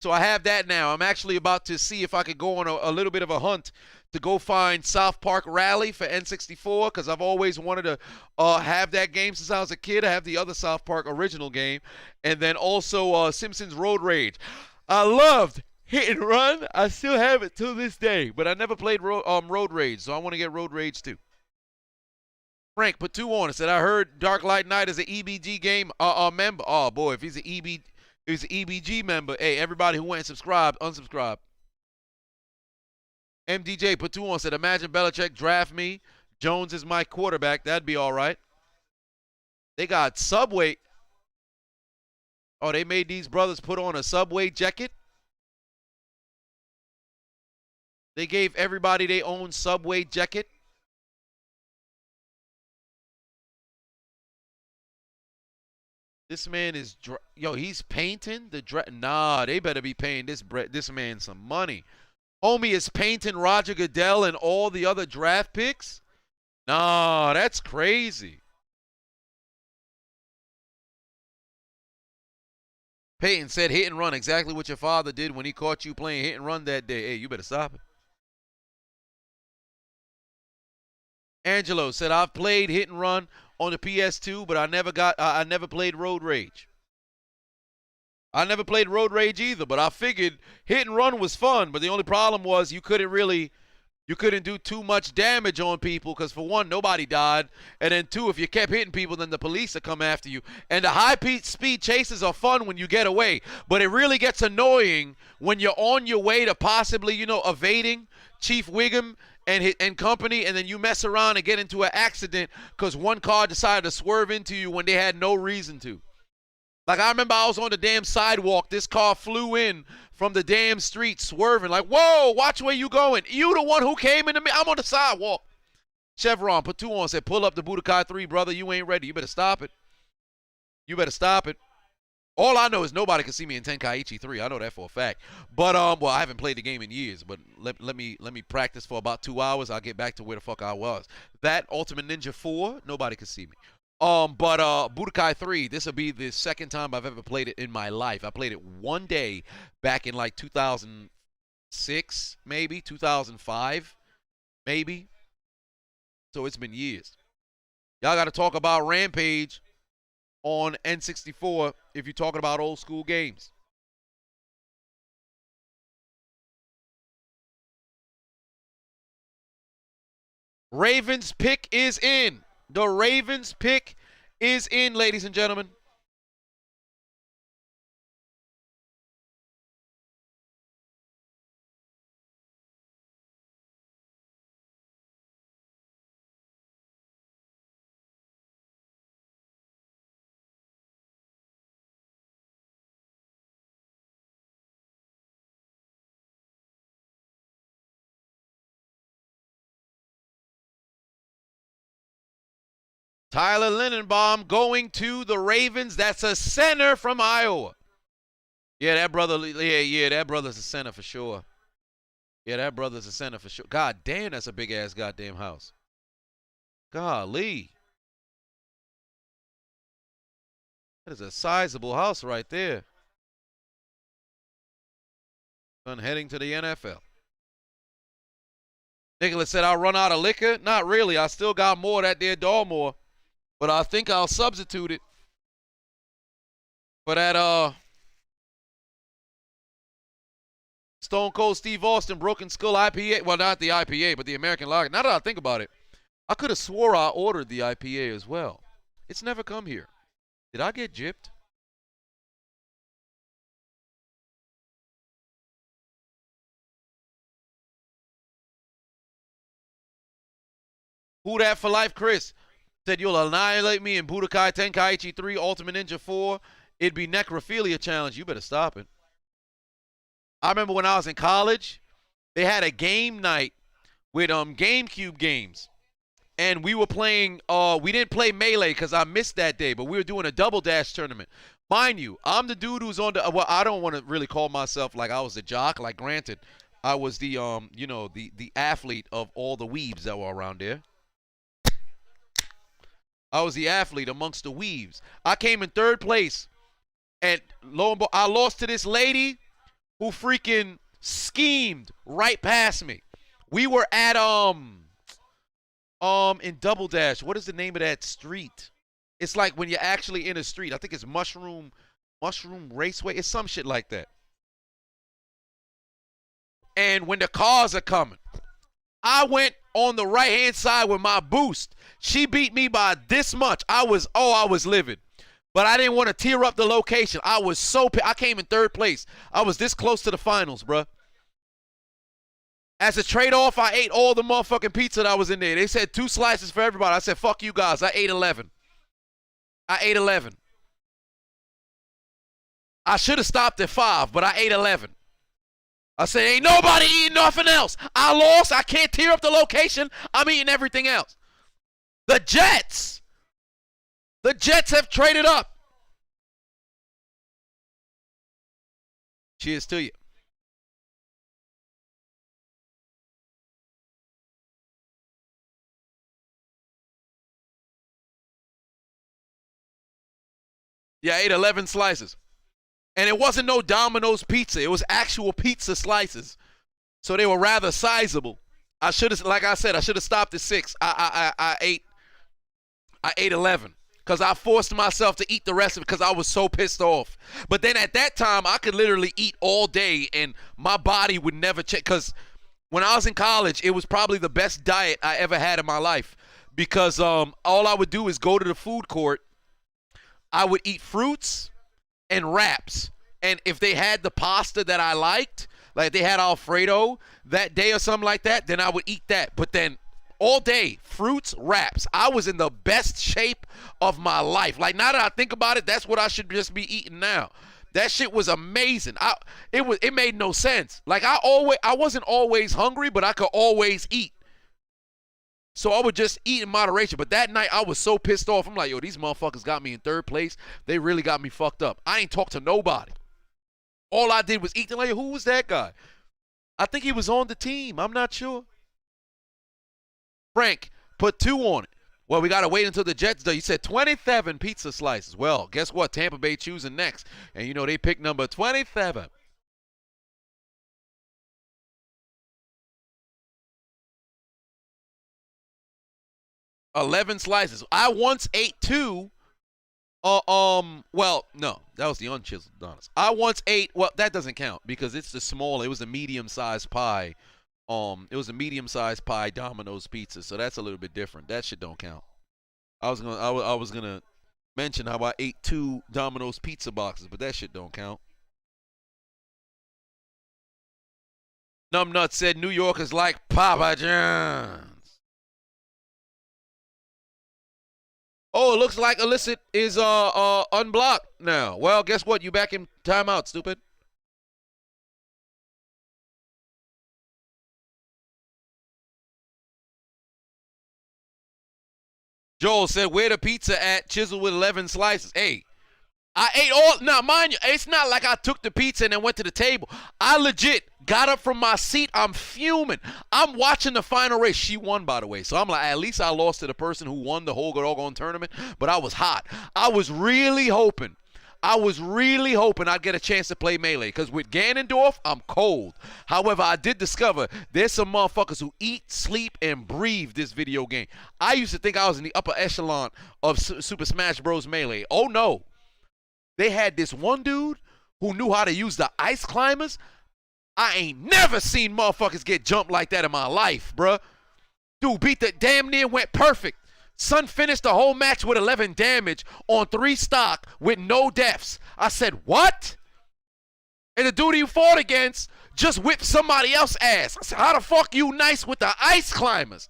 S1: So I have that now. I'm actually about to see if I could go on a little bit of a hunt to go find South Park Rally for N64 because I've always wanted to have that game since I was a kid. I have the other South Park original game. And then also Simpsons Road Rage. I loved Hit and Run. I still have it till this day, but I never played Road Rage, so I want to get Road Rage too. Frank put 2 on it. Said, I heard Dark Light Knight is an EBG game member. Oh, boy, if he's an EBG member. Hey, everybody who went and subscribed, unsubscribe. MDJ put 2 on, said, imagine Belichick draft me. Jones is my quarterback. That'd be all right. They got Subway. Oh, they made these brothers put on a Subway jacket. They gave everybody their own Subway jacket. This man is, yo, he's painting the nah, they better be paying this man some money. Homie is painting Roger Goodell and all the other draft picks? Nah, that's crazy. Peyton said, hit and run, exactly what your father did when he caught you playing hit and run that day. Hey, you better stop it. Angelo said, I've played hit and run on the PS2, but I never played Road Rage. I never played Road Rage either, but I figured hit and run was fun, but the only problem was you couldn't do too much damage on people because, for one, nobody died, and then two, if you kept hitting people, then the police would come after you. And the high-speed chases are fun when you get away, but it really gets annoying when you're on your way to possibly, evading Chief Wiggum and company, and then you mess around and get into an accident because one car decided to swerve into you when they had no reason to. Like, I remember I was on the damn sidewalk. This car flew in from the damn street swerving. Like, whoa, watch where you going. You the one who came into me. I'm on the sidewalk. Chevron put 2 on, said, pull up the Budokai 3, brother. You ain't ready. You better stop it. You better stop it. All I know is nobody can see me in Tenkaichi 3. I know that for a fact. But well, I haven't played the game in years. But let me practice for about 2 hours. I'll get back to where the fuck I was. That Ultimate Ninja 4, nobody can see me. But Budokai 3, this will be the second time I've ever played it in my life. I played it one day back in like 2006, maybe 2005, maybe. So it's been years. Y'all got to talk about Rampage on N64 if you're talking about old school games. Ravens pick is in. The Ravens pick is in, ladies and gentlemen. Tyler Linenbaum going to the Ravens. That's a center from Iowa. Yeah, that brother. Yeah, that brother's a center for sure. Yeah, that brother's a center for sure. God damn, that's a big ass goddamn house. Golly, that is a sizable house right there. Son heading to the NFL. Nicholas said, I'll run out of liquor. Not really. I still got more of that there Dalmore. But I think I'll substitute it for that Stone Cold Steve Austin Broken Skull IPA. Well, not the IPA, but the American Lager. Now that I think about it, I could have swore I ordered the IPA as well. It's never come here. Did I get gypped? Who that for life, Chris? Said you'll annihilate me in Budokai Tenkaichi 3, Ultimate Ninja 4. It'd be necrophilia challenge. You better stop it. I remember when I was in college, they had a game night with GameCube games. And we were playing, we didn't play Melee because I missed that day, but we were doing a Double Dash tournament. Mind you, I'm the dude who's on the, well, I don't want to really call myself like I was the jock. Like, granted, I was the, you know, the athlete of all the weebs that were around there. I was the athlete amongst the weaves. I came in third place, and lo and behold, I lost to this lady who freaking schemed right past me. We were at in Double Dash. What is the name of that street? It's like when you're actually in a street. I think it's Mushroom Raceway. It's some shit like that. And when the cars are coming, I went on the right-hand side with my boost. She beat me by this much. I was livid. But I didn't want to tear up the location. I was so pissed. I came in third place. I was this close to the finals, bruh. As a trade-off, I ate all the motherfucking pizza that was in there. They said 2 slices for everybody. I said, fuck you guys. I ate 11. I should have stopped at 5, but I ate 11. I said, ain't nobody eating nothing else. I lost. I can't tear up the location. I'm eating everything else. The Jets have traded up. Cheers to you. Yeah, I ate 11 slices. And it wasn't no Domino's pizza. It was actual pizza slices. So they were rather sizable. I should have, like I said, I should have stopped at 6. I ate 11. Because I forced myself to eat the rest of it because I was so pissed off. But then at that time, I could literally eat all day and my body would never change. Because when I was in college, it was probably the best diet I ever had in my life. Because all I would do is go to the food court. I would eat fruits and wraps. And if they had the pasta that I liked, like they had Alfredo that day or something like that, then I would eat that. But then all day, fruits, wraps. I was in the best shape of my life. Like, now that I think about it, that's what I should just be eating now. That shit was amazing. It made no sense. Like, I wasn't always hungry, but I could always eat. So I would just eat in moderation. But that night, I was so pissed off. I'm like, yo, these motherfuckers got me in third place. They really got me fucked up. I ain't talked to nobody. All I did was eat. Like, who was that guy? I think he was on the team. I'm not sure. Frank, put 2 on it. Well, we got to wait until the Jets do. You said 27 pizza slices. Well, guess what? Tampa Bay choosing next. And, you know, they picked number 27. $11 slices. I once ate 2. Well, no, that was the unchiseled Adonis. I once ate. Well, that doesn't count because it's the small. It was a medium-sized pie. It was a medium-sized pie Domino's pizza, so that's a little bit different. That shit don't count. I was gonna mention how I ate 2 Domino's pizza boxes, but that shit don't count. Numbnut said New York is like Papa John's. Oh, it looks like Illicit is unblocked now. Well, guess what? You back in timeout, stupid. Joel said, where the pizza at? Chiseled with 11 slices. Hey, I ate all. Now, mind you, it's not like I took the pizza and then went to the table. I legit got up from my seat. I'm fuming. I'm watching the final race. She won, by the way. So I'm like, at least I lost to the person who won the whole doggone tournament. But I was hot. I was really hoping I'd get a chance to play Melee. Because with Ganondorf, I'm cold. However, I did discover there's some motherfuckers who eat, sleep, and breathe this video game. I used to think I was in the upper echelon of Super Smash Bros. Melee. Oh, no. They had this one dude who knew how to use the ice climbers. I ain't never seen motherfuckers get jumped like that in my life, bruh. Dude beat the damn near went perfect. Son finished the whole match with 11 damage on 3 stock with no deaths. I said, what? And the dude he fought against just whipped somebody else's ass. I said, how the fuck you nice with the ice climbers?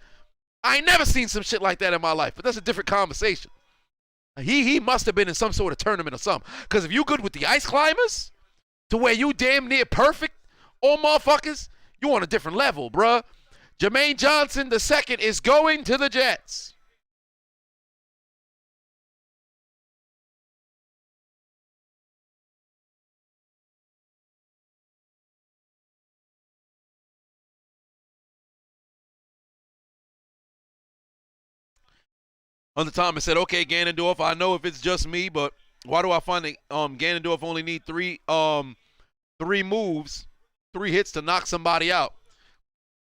S1: I ain't never seen some shit like that in my life, but that's a different conversation. He must have been in some sort of tournament or something. Because if you good with the ice climbers, to where you damn near perfect, all motherfuckers, you on a different level, bruh. Jermaine Johnson II is going to the Jets. On the time, it said, okay, Ganondorf, I know if it's just me, but why do I find that Ganondorf only need three moves, 3 hits to knock somebody out?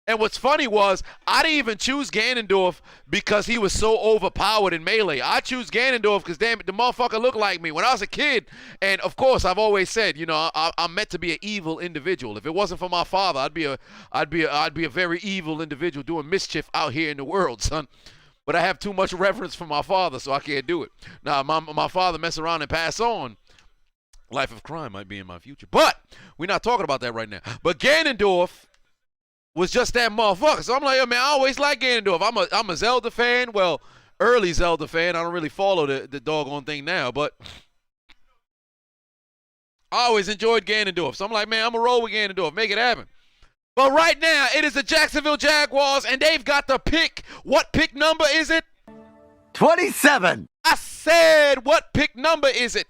S1: And what's funny was, I didn't even choose Ganondorf because he was so overpowered in Melee. I choose Ganondorf because, damn it, the motherfucker looked like me when I was a kid. And, of course, I've always said, you know, I'm meant to be an evil individual. If it wasn't for my father, I'd be a very evil individual doing mischief out here in the world, son. But I have too much reverence for my father, so I can't do it. Now, my father mess around and pass on. Life of crime might be in my future. But we're not talking about that right now. But Ganondorf was just that motherfucker. So I'm like, yo, man, I always like Ganondorf. I'm a Zelda fan. Well, early Zelda fan. I don't really follow the doggone thing now. But I always enjoyed Ganondorf. So I'm like, man, I'm going to roll with Ganondorf. Make it happen. But right now, it is the Jacksonville Jaguars, and they've got the pick. What pick number is it?
S4: 27.
S1: I said, what pick number is it?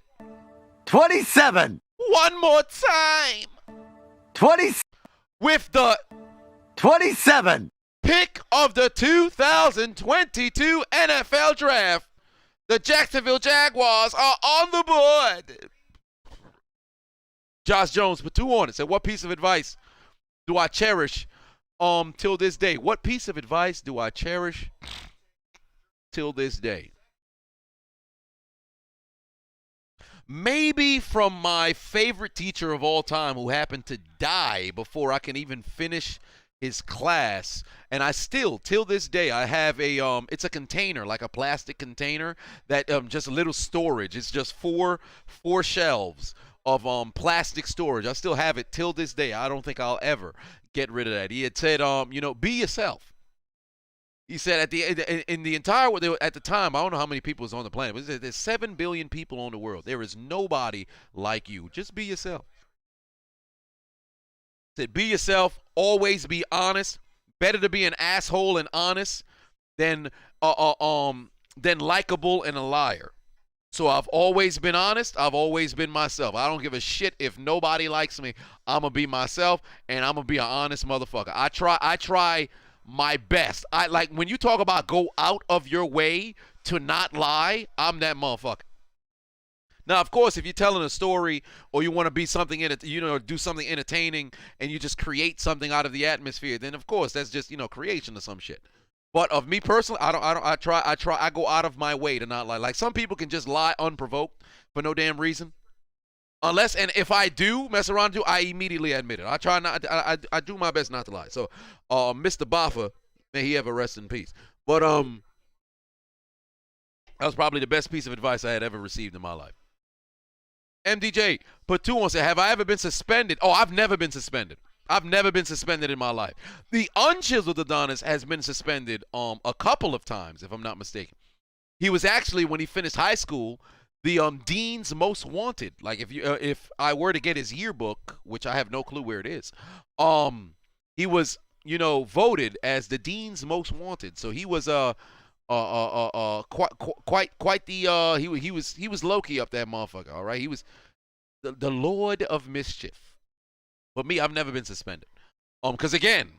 S4: 27.
S1: One more time.
S4: 20.
S1: With the
S4: 27.
S1: pick of the 2022 NFL Draft, the Jacksonville Jaguars are on the board. Josh Jones put 2 on it. Said, what piece of advice do I cherish till this day? What piece of advice do I cherish till this day? Maybe from my favorite teacher of all time who happened to die before I can even finish his class. And I still, till this day, I have it's a container, like a plastic container that just a little storage. It's just four shelves of plastic storage. I still have it till this day. I don't think I'll ever get rid of that. He had said, be yourself. He said in the entire world, at the time, I don't know how many people was on the planet, but he said there's 7 billion people on the world. There is nobody like you. Just be yourself. He said, be yourself. Always be honest. Better to be an asshole and honest than likable and a liar. So I've always been honest. I've always been myself. I don't give a shit if nobody likes me. I'm going to be myself, and I'm going to be an honest motherfucker. I try my best. I like when you talk about go out of your way to not lie, I'm that motherfucker. Now, of course, if you're telling a story or you want to be something in it, do something entertaining and you just create something out of the atmosphere, then of course that's just, creation or some shit. But of me personally, I go out of my way to not lie. Like some people can just lie unprovoked for no damn reason. Unless, and if I do mess around, I immediately admit it. I try not, I do my best not to lie. So, Mr. Boffa, may he ever rest in peace. But, that was probably the best piece of advice I had ever received in my life. MDJ put 2 on, said, have I ever been suspended? Oh, I've never been suspended. I've never been suspended in my life. The unchiseled Adonis has been suspended a couple of times, if I'm not mistaken. He was actually, when he finished high school, the Dean's Most Wanted. Like if I were to get his yearbook, which I have no clue where it is, he was voted as the Dean's Most Wanted. So he was quite the he was low-key up that motherfucker. All right, he was the Lord of Mischief. But me, I've never been suspended. Because again,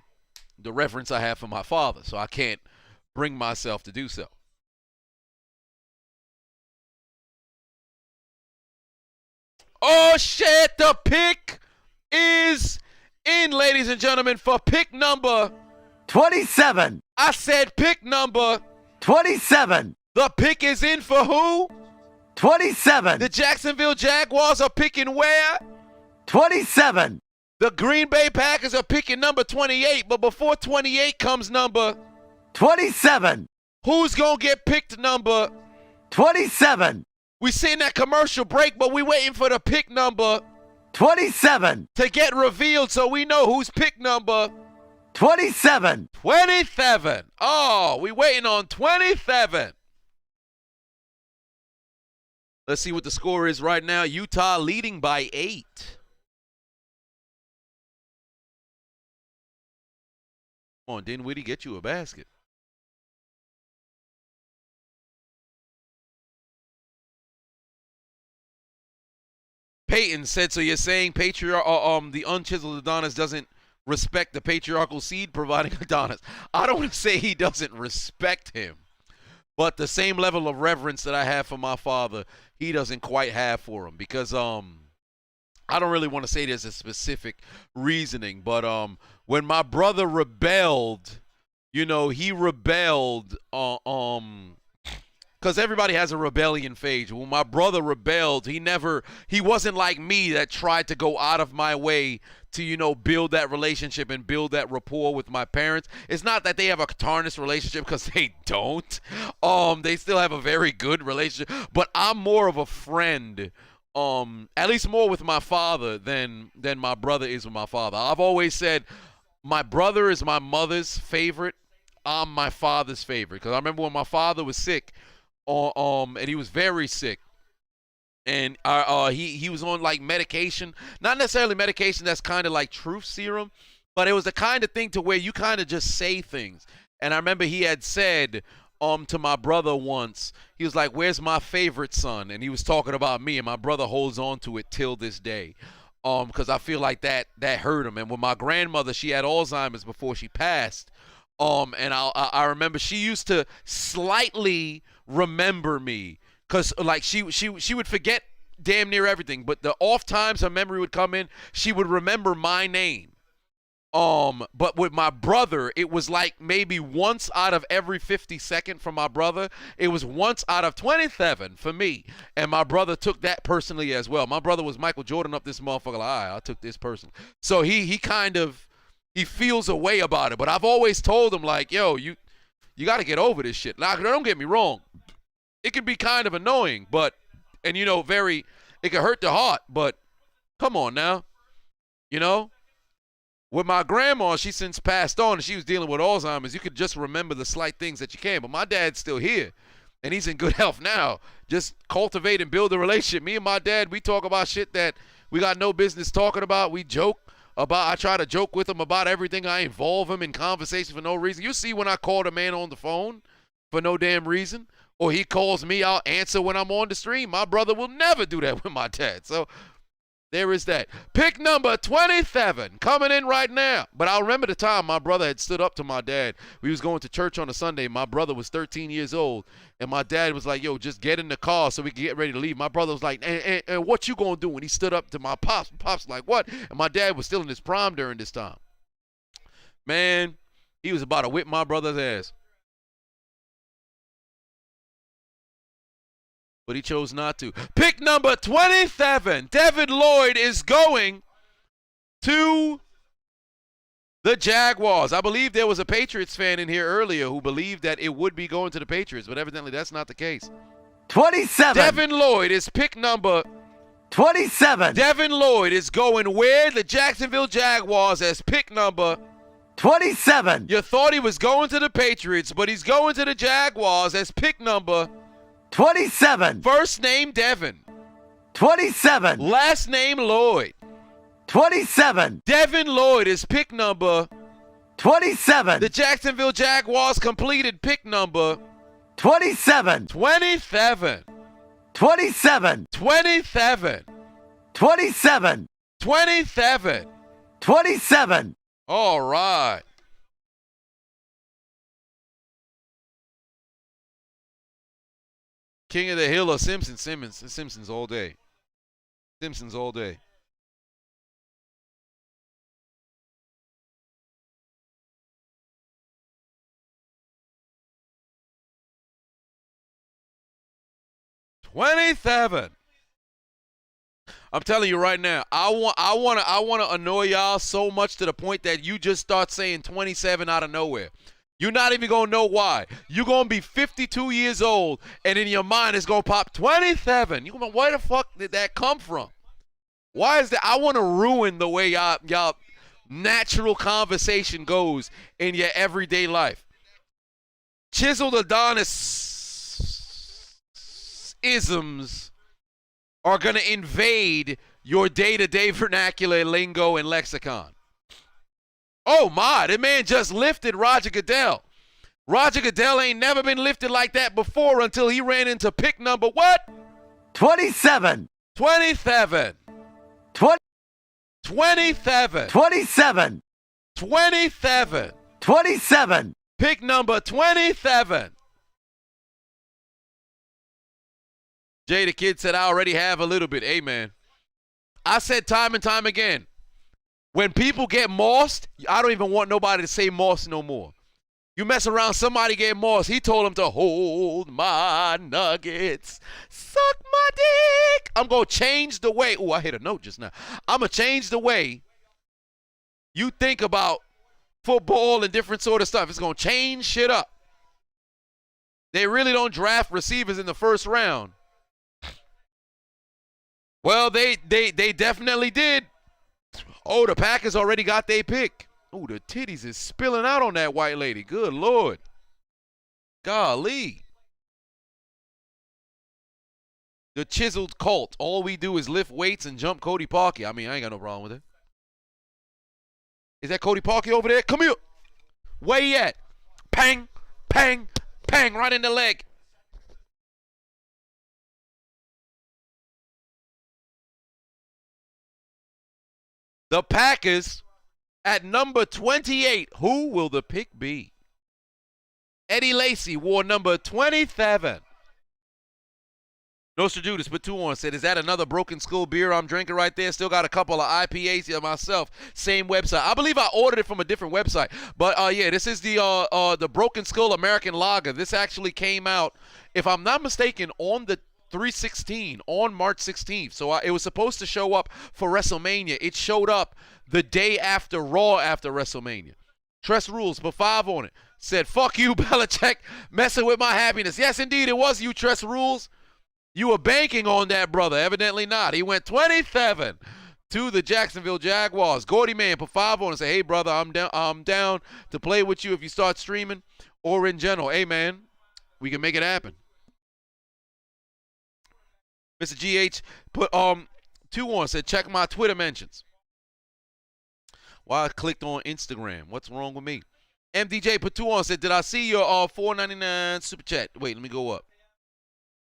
S1: the reverence I have for my father, so I can't bring myself to do so. Oh shit, the pick is in, ladies and gentlemen, for pick number
S4: 27.
S1: I said pick number
S4: 27.
S1: The pick is in for who?
S4: 27.
S1: The Jacksonville Jaguars are picking where?
S4: 27.
S1: The Green Bay Packers are picking number 28, but before 28 comes number
S4: 27.
S1: Who's going to get picked number
S4: 27.
S1: We seen that commercial break, but we waiting for the pick number
S4: 27.
S1: to get revealed so we know who's pick number
S4: 27.
S1: 27. Oh, we waiting on 27. Let's see what the score is right now. Utah leading by 8. Come on, Dinwiddie, get you a basket. Peyton said, so you're saying the unchiseled Adonis doesn't respect the patriarchal seed providing Adonis. I don't want to say he doesn't respect him, but the same level of reverence that I have for my father, he doesn't quite have for him, because I don't really want to say there's a specific reasoning, but when my brother rebelled, you know, he rebelled because everybody has a rebellion phase. When my brother rebelled, he wasn't like me that tried to go out of my way to, you know, build that relationship and build that rapport with my parents. It's not that they have a tarnished relationship, because they don't. They still have a very good relationship. But I'm more of a friend, at least more with my father than my brother is with my father. I've always said my brother is my mother's favorite. I'm my father's favorite. Because I remember when my father was sick, and he was very sick, and he was on like medication, not necessarily medication that's kind of like truth serum, but it was the kind of thing to where you kind of just say things. And I remember he had said to my brother once, he was like, where's my favorite son? And he was talking about me, and my brother holds on to it till this day, because I feel like that hurt him. And when my grandmother, she had Alzheimer's before she passed, and I remember she used to slightly remember me, because like she would forget damn near everything, but the off times her memory would come in, she would remember my name. But with my brother, it was like maybe once out of every 52nd from my brother. It was once out of 27 for me, and my brother took that personally as well. My brother was Michael Jordan up this motherfucker. Like, all right, I took this personally. So he kind of, he feels a way about it. But I've always told him, like, yo, you got to get over this shit. Like, don't get me wrong. It can be kind of annoying, but, and, you know, it can hurt the heart, but come on now. You know? With my grandma, she since passed on, and she was dealing with Alzheimer's. You could just remember the slight things that you can. But my dad's still here, and he's in good health now. Just cultivate and build a relationship. Me and my dad, we talk about shit that we got no business talking about. We joke about, I try to joke with him about everything. I involve him in conversation for no reason. You see when I call the man on the phone for no damn reason, or he calls me, I'll answer when I'm on the stream. My brother will never do that with my dad. So there is that. Pick number 27 coming in right now. But I remember the time my brother had stood up to my dad. We was going to church on a Sunday. My brother was 13 years old, and my dad was like, yo, just get in the car so we can get ready to leave. My brother was like, and what you gonna do? And he stood up to my pops. Pops like, what? And my dad was still in his prime during this time. Man, he was about to whip my brother's ass. But he chose not to. Pick number 27. Devin Lloyd is going to the Jaguars. I believe there was a Patriots fan in here earlier who believed that it would be going to the Patriots, but evidently that's not the case.
S4: 27.
S1: Devin Lloyd is pick number
S4: 27.
S1: Devin Lloyd is going where? The Jacksonville Jaguars as pick number
S4: 27.
S1: You thought he was going to the Patriots, but he's going to the Jaguars as pick number
S4: 27.
S1: First name Devin.
S4: 27.
S1: Last name Lloyd.
S4: 27.
S1: Devin Lloyd is pick number
S4: 27.
S1: The Jacksonville Jaguars completed pick number
S4: 27.
S1: 27.
S4: 27.
S1: 27.
S4: 27.
S1: 27.
S4: 27.
S1: All right. King of the Hill or Simpsons all day. Simpsons all day. $27. I'm telling you right now, I want to annoy y'all so much to the point that you just start saying 27 out of nowhere. You're not even going to know why. You're going to be 52 years old, and in your mind it's going to pop 27. You're going to, where the fuck did that come from? Why is that? I want to ruin the way y'all natural conversation goes in your everyday life. Chiseled Adonis isms are going to invade your day-to-day vernacular, lingo, and lexicon. Oh my, the man just lifted Roger Goodell. Roger Goodell ain't never been lifted like that before until he ran into pick number what?
S4: 27.
S1: 27.
S4: 20.
S1: 27.
S4: 27.
S1: 27.
S4: 27.
S1: Pick number 27. Jay the Kid said, I already have a little bit. Amen. I said time and time again, when people get mossed, I don't even want nobody to say moss no more. You mess around, somebody get mossed. He told him to hold my nuggets, suck my dick. I'm going to change the way. Oh, I hit a note just now. I'm going to change the way you think about football and different sort of stuff. It's going to change shit up. They really don't draft receivers in the first round. Well, they definitely did. Oh, the Packers already got their pick. Oh, the titties is spilling out on that white lady. Good Lord. Golly. The Chiseled cult. All we do is lift weights and jump Cody Parkey. I mean, I ain't got no problem with it. Is that Cody Parkey over there? Come here. Where you at? Pang, pang, pang, right in the leg. The Packers at number 28. Who will the pick be? Eddie Lacy wore number 27. Nostradamus put 2 on, said, is that another Broken Skull beer I'm drinking right there? Still got a couple of IPAs here myself. Same website. I believe I ordered it from a different website. But, yeah, this is the Broken Skull American Lager. This actually came out, if I'm not mistaken, on the 3/16, on March 16th. So it was supposed to show up for WrestleMania. It showed up the day after Raw after WrestleMania. Tress Rules put 5 on it. Said, fuck you, Belichick, messing with my happiness. Yes, indeed, it was you, Tress Rules. You were banking on that, brother. Evidently not. He went 27 to the Jacksonville Jaguars. Gordy Man put 5 on and said, hey, brother, I'm down to play with you if you start streaming or in general. Hey, man, we can make it happen. Mr. GH put 2 on, said, check my Twitter mentions. Well, I clicked on Instagram. What's wrong with me? MDJ put 2 on, said, did I see your $4.99 super chat? Wait, let me go up.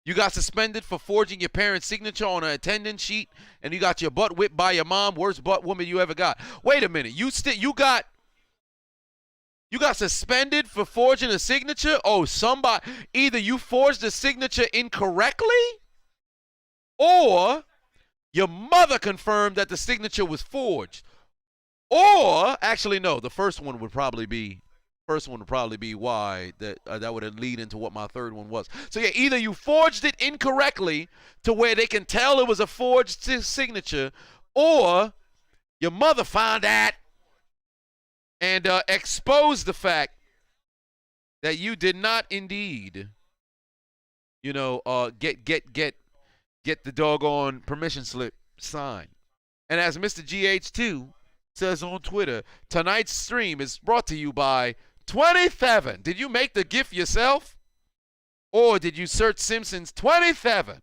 S1: You got suspended for forging your parents' signature on an attendance sheet, and you got your butt whipped by your mom. Worst butt woman you ever got. Wait a minute. You got suspended for forging a signature? Oh, somebody. Either you forged the signature incorrectly, or your mother confirmed that the signature was forged. Or, actually, no, the first one would probably be why that would lead into what my third one was. So, yeah, either you forged it incorrectly to where they can tell it was a forged signature, or your mother found that and exposed the fact that you did not indeed, get the doggone permission slip signed. And as Mr. GH2 says on Twitter, tonight's stream is brought to you by 27. Did you make the GIF yourself? Or did you search Simpsons 27?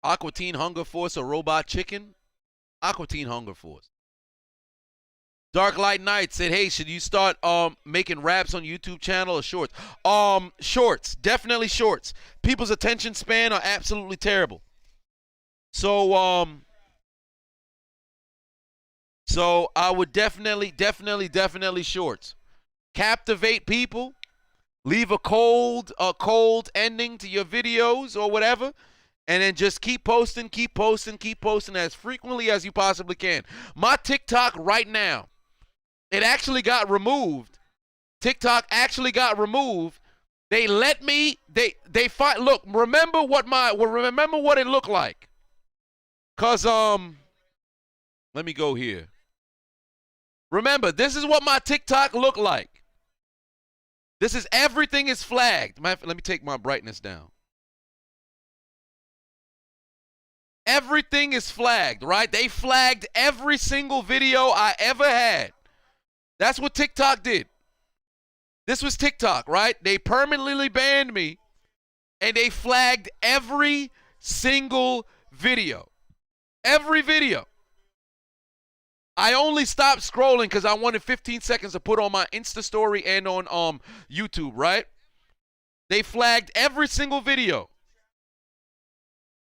S1: Aqua Teen Hunger Force or Robot Chicken? Aqua Teen Hunger Force. Dark Light Knight said, hey, should you start making raps on YouTube channel or shorts? Shorts. Definitely shorts. People's attention span are absolutely terrible. So I would definitely shorts. Captivate people. Leave a cold ending to your videos or whatever. And then just keep posting as frequently as you possibly can. My TikTok right now, it actually got removed TikTok actually got removed. They let me. They find. Look, remember what it looked like. Cause let me go here. Remember, this is what my TikTok looked like. This is everything is flagged. Let me take my brightness down. Everything is flagged, right? They flagged every single video I ever had. That's what TikTok did. This was TikTok, right? They permanently banned me, and they flagged every single video. Every video. I only stopped scrolling because I wanted 15 seconds to put on my Insta story and on YouTube, right? They flagged every single video.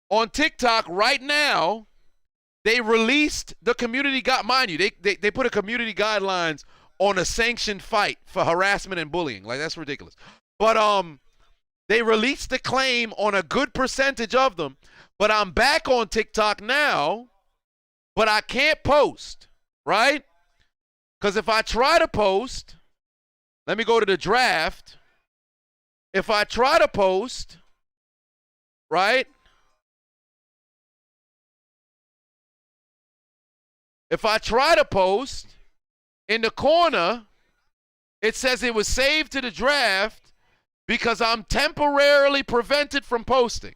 S1: On TikTok right now, they released the community mind you, they put a community guidelines on a sanctioned fight for harassment and bullying. Like, that's ridiculous. But they released the claim on a good percentage of them. But I'm back on TikTok now, but I can't post, right? Because if I try to post, let me go to the draft. If I try to post, right? If I try to post, in the corner, it says it was saved to the draft because I'm temporarily prevented from posting.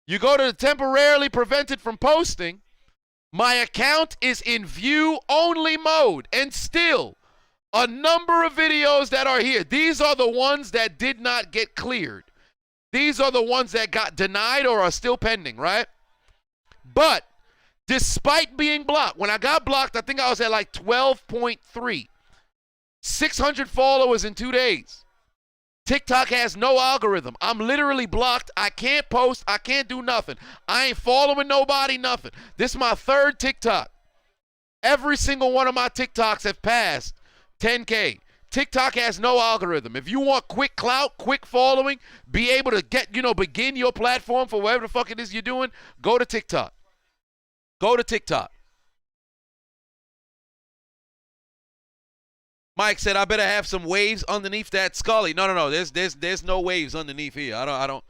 S1: You go to the temporarily prevented from posting, my account is in view only mode, and still a number of videos that are here. These are the ones that did not get cleared. These are the ones that got denied or are still pending, right? But despite being blocked, when I got blocked, I think I was at like 12.3. 600 followers in 2 days. TikTok has no algorithm. I'm literally blocked. I can't post. I can't do nothing. I ain't following nobody, nothing. This is my third TikTok. Every single one of my TikToks have passed 10K. TikTok has no algorithm. If you want quick clout, quick following, be able to get, begin your platform for whatever the fuck it is you're doing, go to TikTok. Go to TikTok. Mike said, I better have some waves underneath that Scully. No. There's no waves underneath here. I don't.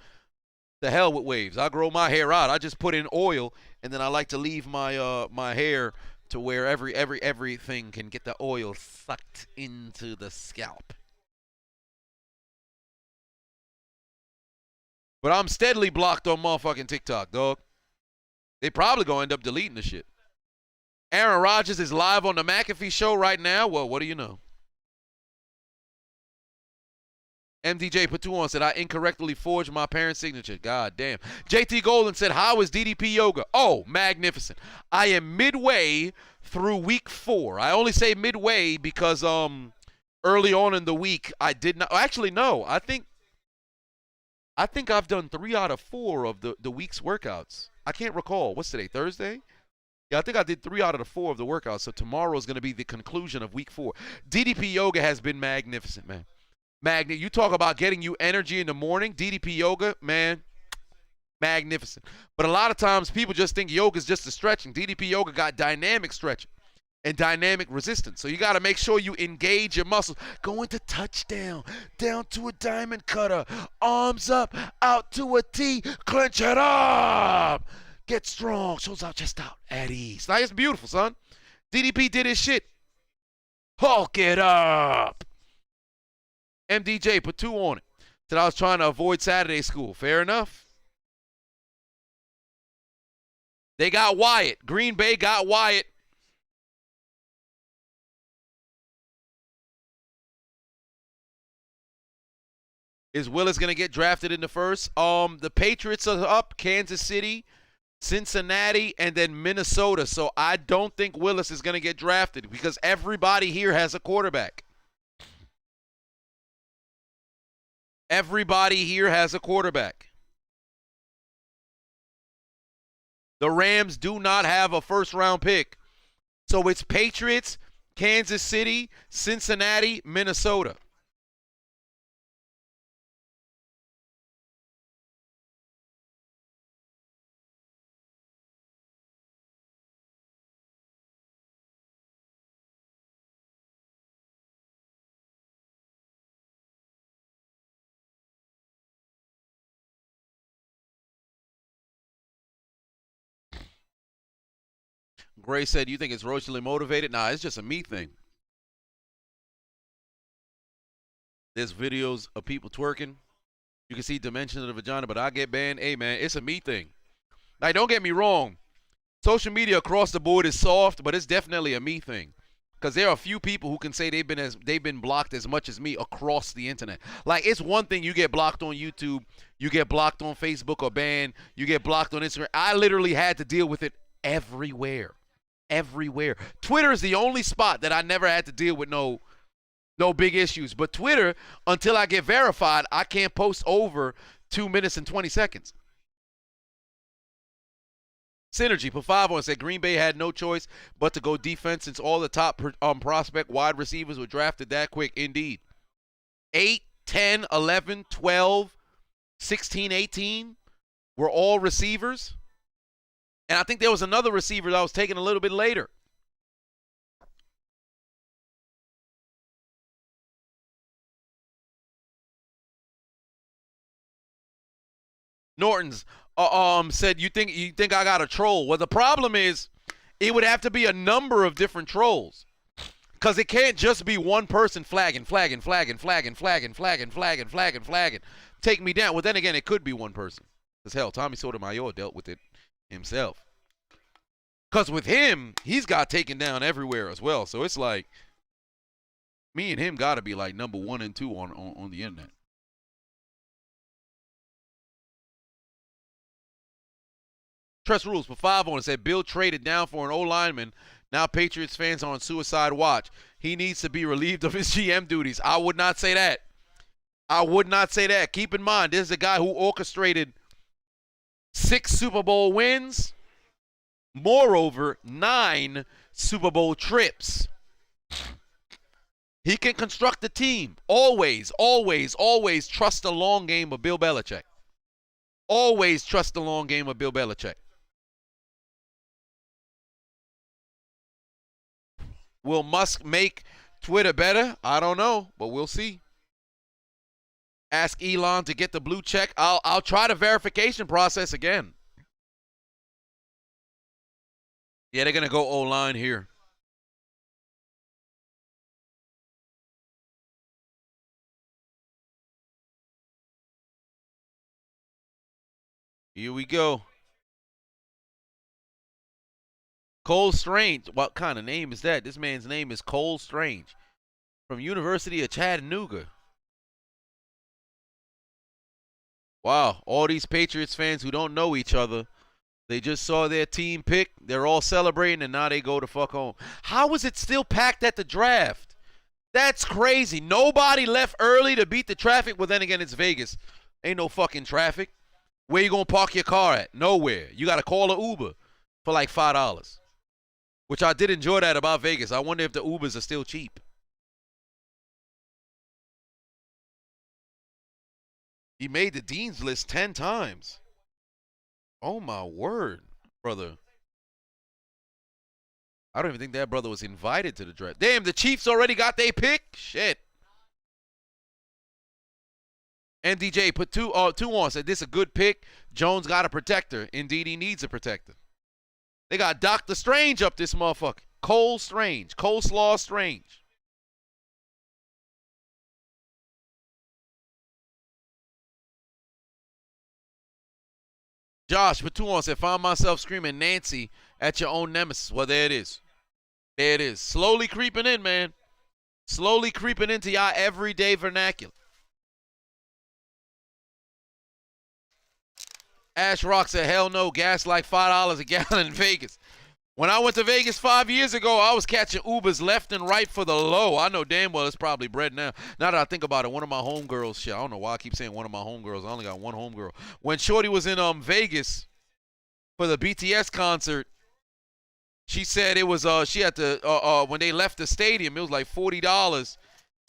S1: The hell with waves. I grow my hair out. I just put in oil, and then I like to leave my my hair to where everything can get the oil sucked into the scalp. But I'm steadily blocked on motherfucking TikTok, dog. They probably gonna end up deleting the shit. Aaron Rodgers is live on the McAfee show right now. Well, what do you know? MDJ Patuan said, I incorrectly forged my parents' signature. God damn. JT Golden said, how is DDP yoga? Oh, magnificent. I am midway through week 4. I only say midway because early on in the week I did not. Actually, no. I think I've done 3 out of 4 of the week's workouts. I can't recall. What's today? Thursday? Yeah, I think I did 3 out of the 4 of the workouts. So tomorrow is going to be the conclusion of week 4. DDP yoga has been magnificent, man. You talk about getting you energy in the morning. DDP yoga, man, magnificent. But a lot of times people just think yoga is just a stretching. DDP yoga got dynamic stretching and dynamic resistance. So you got to make sure you engage your muscles. Go into touchdown, down to a diamond cutter, arms up, out to a T, clench it up. Get strong, shoulders out, chest out, at ease. Like, it's beautiful, son. DDP did his shit. Hulk it up. MDJ put 2 on it. Said I was trying to avoid Saturday school. Fair enough. They got Wyatt. Green Bay got Wyatt. Is Willis going to get drafted in the first? The Patriots are up. Kansas City, Cincinnati, and then Minnesota. So I don't think Willis is going to get drafted because everybody here has a quarterback. Everybody here has a quarterback. The Rams do not have a first-round pick. So it's Patriots, Kansas City, Cincinnati, Minnesota. Gray said, you think it's racially motivated? Nah, it's just a me thing. There's videos of people twerking. You can see dimensions of the vagina, but I get banned. Hey, man, it's a me thing. Like, don't get me wrong. Social media across the board is soft, but it's definitely a me thing. Because there are a few people who can say they've been blocked as much as me across the internet. Like, it's one thing you get blocked on YouTube, you get blocked on Facebook or banned, you get blocked on Instagram. I literally had to deal with it everywhere. Everywhere. Twitter is the only spot that I never had to deal with no big issues. But Twitter, until I get verified, I can't post over 2 minutes and 20 seconds. Synergy put 5 on, said Green Bay had no choice but to go defense since all the top prospect wide receivers were drafted that quick. Indeed. 8, 10, 11, 12, 16, 18 were all receivers. And I think there was another receiver that was taken a little bit later. Norton's said, you think I got a troll? Well, the problem is it would have to be a number of different trolls. Because it can't just be one person flagging. Take me down. Well, then again, it could be one person. Because hell, Tommy Sotomayor dealt with it himself. Because with him, he's got taken down everywhere as well. So it's like, me and him got to be like number 1 and 2 on the internet. Trust rules for 5 on it. Said Bill traded down for an O-lineman. Now Patriots fans are on suicide watch. He needs to be relieved of his GM duties. I would not say that. I would not say that. Keep in mind, this is a guy who orchestrated 6 Super Bowl wins. Moreover, 9 Super Bowl trips. He can construct a team. Always, always, always trust the long game of Bill Belichick. Always trust the long game of Bill Belichick. Will Musk make Twitter better? I don't know, but we'll see. Ask Elon to get the blue check. I'll try the verification process again. Yeah, they're going to go O-line here. Here we go. Cole Strange. What kind of name is that? This man's name is Cole Strange. From University of Chattanooga. Wow. All these Patriots fans who don't know each other, they just saw their team pick. They're all celebrating, and now they go to fuck home. How is it still packed at the draft? That's crazy. Nobody left early to beat the traffic. Well, then again, it's Vegas. Ain't no fucking traffic. Where you going to park your car at? Nowhere. You got to call an Uber for like $5. Which I did enjoy that about Vegas. I wonder if the Ubers are still cheap. He made the Dean's List 10 times. Oh, my word, brother. I don't even think that brother was invited to the draft. Damn, the Chiefs already got their pick? Shit. NDJ put 2 on. Said, this is a good pick. Jones got a protector. Indeed, he needs a protector. They got Dr. Strange up this motherfucker. Cole Strange. Coleslaw Strange. Josh put 2 on. Said, found myself screaming Nancy at your own nemesis. Well, there it is. There it is. Slowly creeping in, man. Slowly creeping into y'all everyday vernacular. Ash Rock said, hell no, gas like $5 a gallon in Vegas. When I went to Vegas 5 years ago, I was catching Ubers left and right for the low. I know damn well it's probably bread now. Now that I think about it, one of my homegirls, shit, I don't know why I keep saying one of my homegirls. I only got one homegirl. When Shorty was in Vegas for the BTS concert, she said it was, she had to, when they left the stadium, it was like $40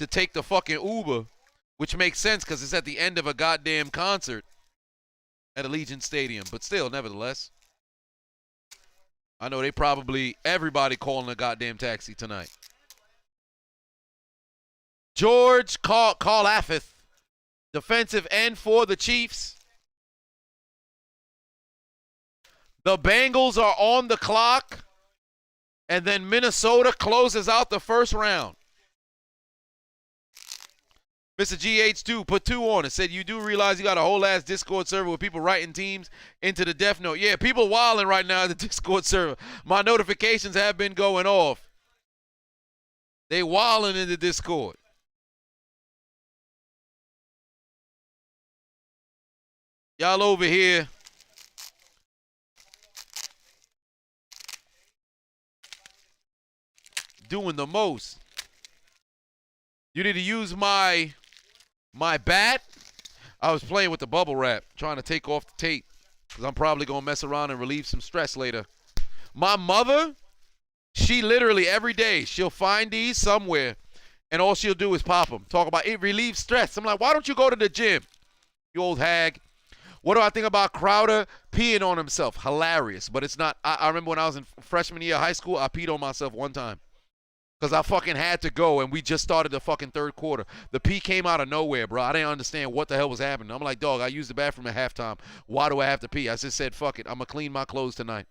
S1: to take the fucking Uber, which makes sense because it's at the end of a goddamn concert at Allegiant Stadium. But still, nevertheless, I know they probably, everybody calling a goddamn taxi tonight. George Karlaftis, defensive end for the Chiefs. The Bengals are on the clock. And then Minnesota closes out the first round. Mr. GH2 put 2 on it. Said, you do realize you got a whole ass Discord server with people writing teams into the Death Note. Yeah, people wilding right now in the Discord server. My notifications have been going off. They wilding in the Discord. Y'all over here doing the most. You need to use my bat. I was playing with the bubble wrap, trying to take off the tape, because I'm probably going to mess around and relieve some stress later. My mother, she literally every day, she'll find these somewhere, and all she'll do is pop them. Talk about it relieves stress. I'm like, why don't you go to the gym, you old hag? What do I think about Crowder peeing on himself? Hilarious, but it's not. I remember when I was in freshman year of high school, I peed on myself one time. Because I fucking had to go, and we just started the fucking third quarter. The pee came out of nowhere, bro. I didn't understand what the hell was happening. I'm like, dog, I used the bathroom at halftime. Why do I have to pee? I just said, fuck it. I'm going to clean my clothes tonight.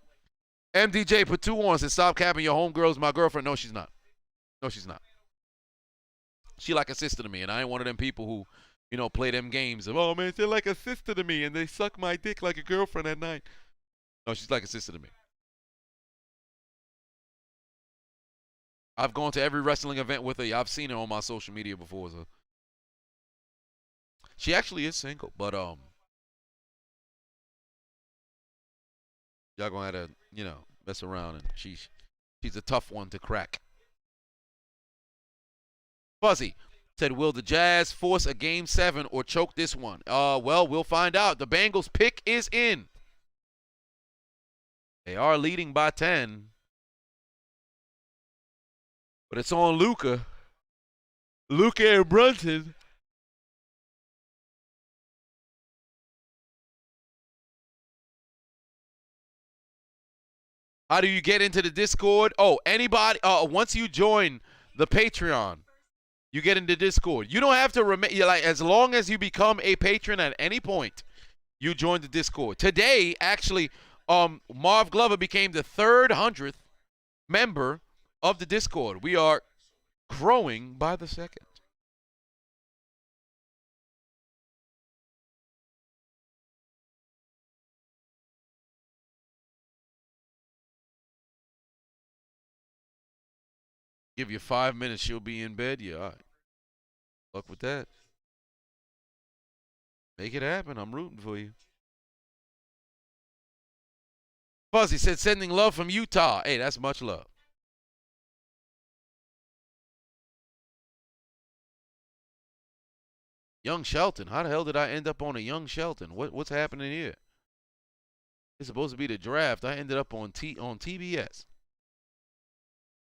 S1: MDJ put 2 on and said, stop capping your homegirl's my girlfriend. No, she's not. No, she's not. She like a sister to me, and I ain't one of them people who, you know, play them games of, oh, man, they're like a sister to me, and they suck my dick like a girlfriend at night. No, she's like a sister to me. I've gone to every wrestling event with her. I've seen her on my social media before. So. She actually is single, but y'all gonna have to, you know, mess around, and she's a tough one to crack. Fuzzy said, will the Jazz force a game 7 or choke this one? Well, we'll find out. The Bengals pick is in. They are leading by 10. But it's on Luka. Luka and Brunson. How do you get into the Discord? Oh, anybody, once you join the Patreon, you get into Discord. You don't have to remain, like, as long as you become a patron at any point, you join the Discord. Today, actually, Marv Glover became the 300th member of the Discord. We are growing by the second. Give you 5 minutes, she'll be in bed. Yeah, all right. Luck with that. Make it happen. I'm rooting for you. Fuzzy said, sending love from Utah. Hey, that's much love. Young Shelton. How the hell did I end up on a Young Shelton? What's happening here? It's supposed to be the draft. I ended up on TBS.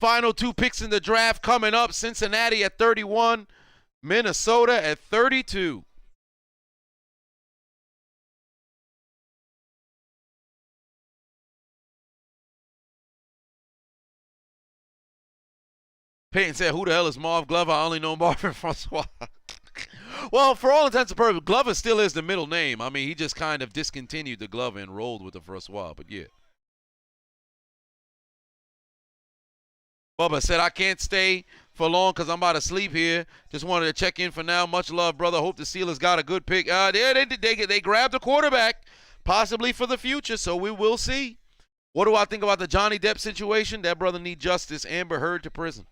S1: Final 2 picks in the draft coming up. Cincinnati at 31. Minnesota at 32. Peyton said, who the hell is Marv Glover? I only know Marvin Francois. Well, for all intents and purposes, Glover still is the middle name. I mean, he just kind of discontinued the Glover and rolled with the Francois, but yeah. Bubba said, I can't stay for long because I'm about to sleep here. Just wanted to check in for now. Much love, brother. Hope the Steelers got a good pick. They grabbed a quarterback, possibly for the future, so we will see. What do I think about the Johnny Depp situation? That brother need justice. Amber Heard to prison.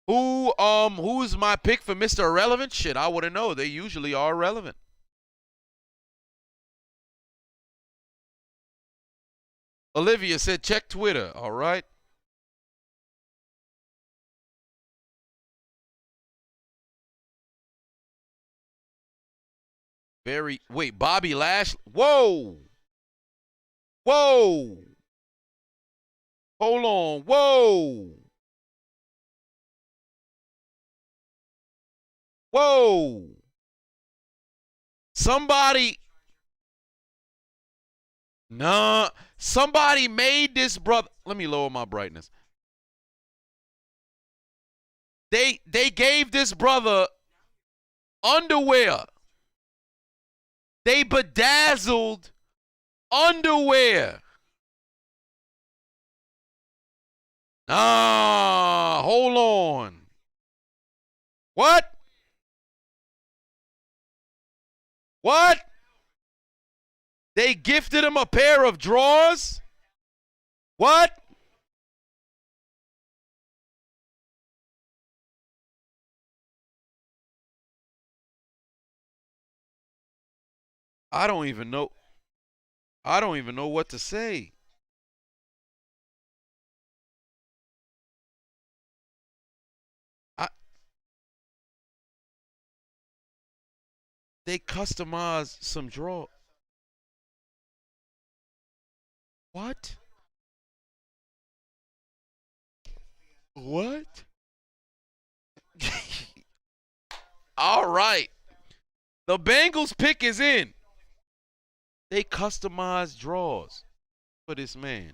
S1: Who's my pick for Mr. Irrelevant? Shit, I wouldn't know. They usually are relevant. Olivia said, check Twitter. All right. Wait, Bobby Lashley. Whoa. Whoa. Hold on. Whoa. Whoa. Somebody. Nah. Somebody made this brother. Let me lower my brightness. They gave this brother underwear. They bedazzled underwear. Ah, hold on. What? What? They gifted him a pair of drawers? What? I don't even know. I don't even know what to say. I, they customized some draw. What? What? All right. The Bengals pick is in. They customized drawers for this man.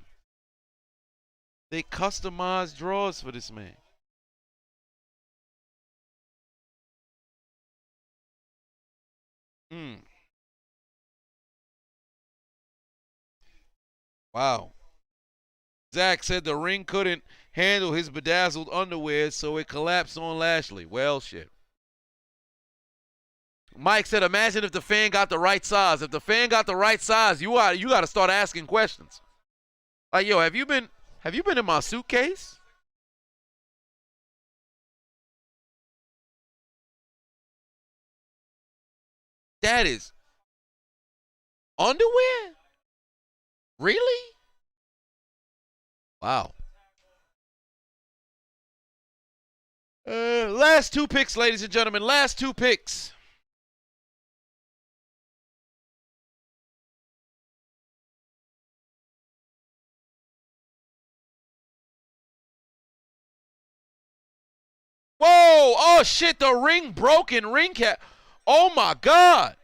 S1: They customized drawers for this man. Mm. Wow. Zach said the ring couldn't handle his bedazzled underwear, so it collapsed on Lashley. Well, shit. Mike said, imagine if the fan got the right size. If the fan got the right size, you got to start asking questions. Like, yo, have you been in my suitcase? That is underwear? Really? Wow. Last two picks, ladies and gentlemen. Last two picks. Whoa! Oh shit! The ring broke in ring cap. Oh my god!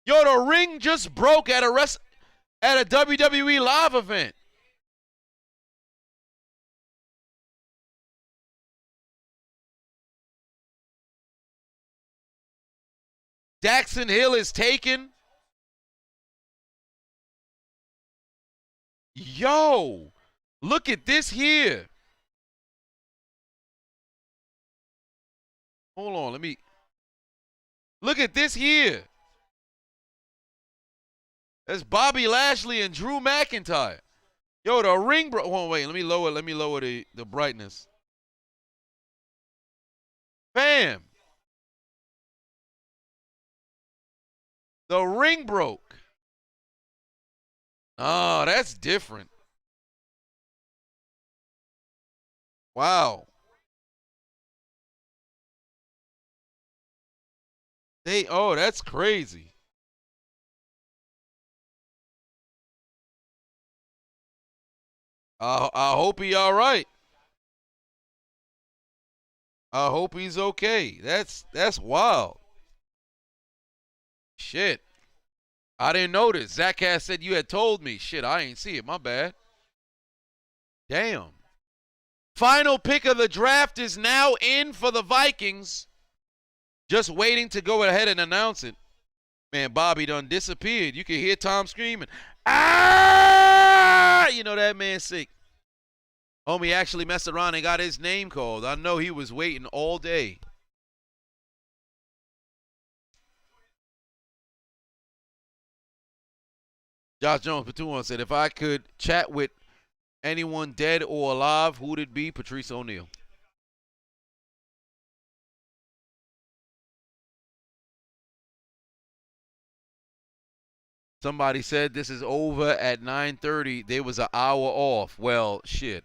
S1: Yo, the ring just broke at a WWE live event. Daxon Hill is taken. Yo, look at this here. Hold on, let me look at this here. That's Bobby Lashley and Drew McIntyre. Yo, the ring broke. Oh, wait, let me lower the brightness. Bam. The ring broke. Oh, that's different. Wow. That's crazy. I hope he all right. I hope he's okay. That's wild. Shit. I didn't notice. Zach Cass said you had told me. Shit, I ain't see it. My bad. Damn. Final pick of the draft is now in for the Vikings. Just waiting to go ahead and announce it. Man, Bobby done disappeared. You can hear Tom screaming. Ah! You know that man's sick. Homie actually messed around and got his name called. I know he was waiting all day. Josh Jones, Patuan said, if I could chat with anyone dead or alive, who would it be? Patrice O'Neal. Somebody said this is over at 9:30. They was an hour off. Well, shit.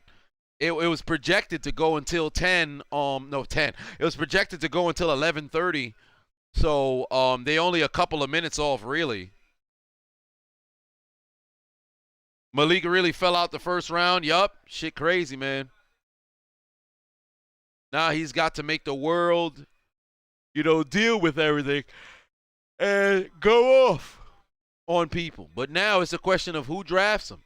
S1: It was projected to go until 10. No, 10. It was projected to go until 11:30. So they only a couple of minutes off, really. Malik really fell out the first round. Yup. Shit crazy, man. Now he's got to make the world, deal with everything and go off on people. But now it's a question of who drafts him.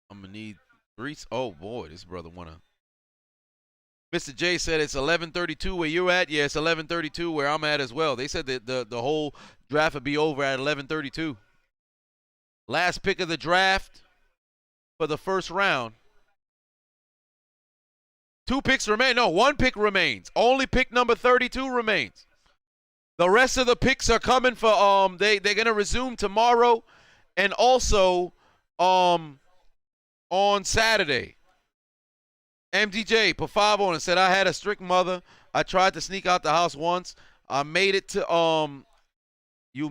S1: I'm going to need three. Oh, boy, this brother want to. Mr. J said it's 11:32 where you're at. Yeah, it's 11:32 where I'm at as well. They said that the whole draft would be over at 11:32. Last pick of the draft for the first round. 2 picks remain. No, 1 pick remains. Only pick number 32 remains. The rest of the picks are coming for they're gonna resume tomorrow and also on Saturday. MDJ put 5 on and said I had a strict mother. I tried to sneak out the house once. I made it to you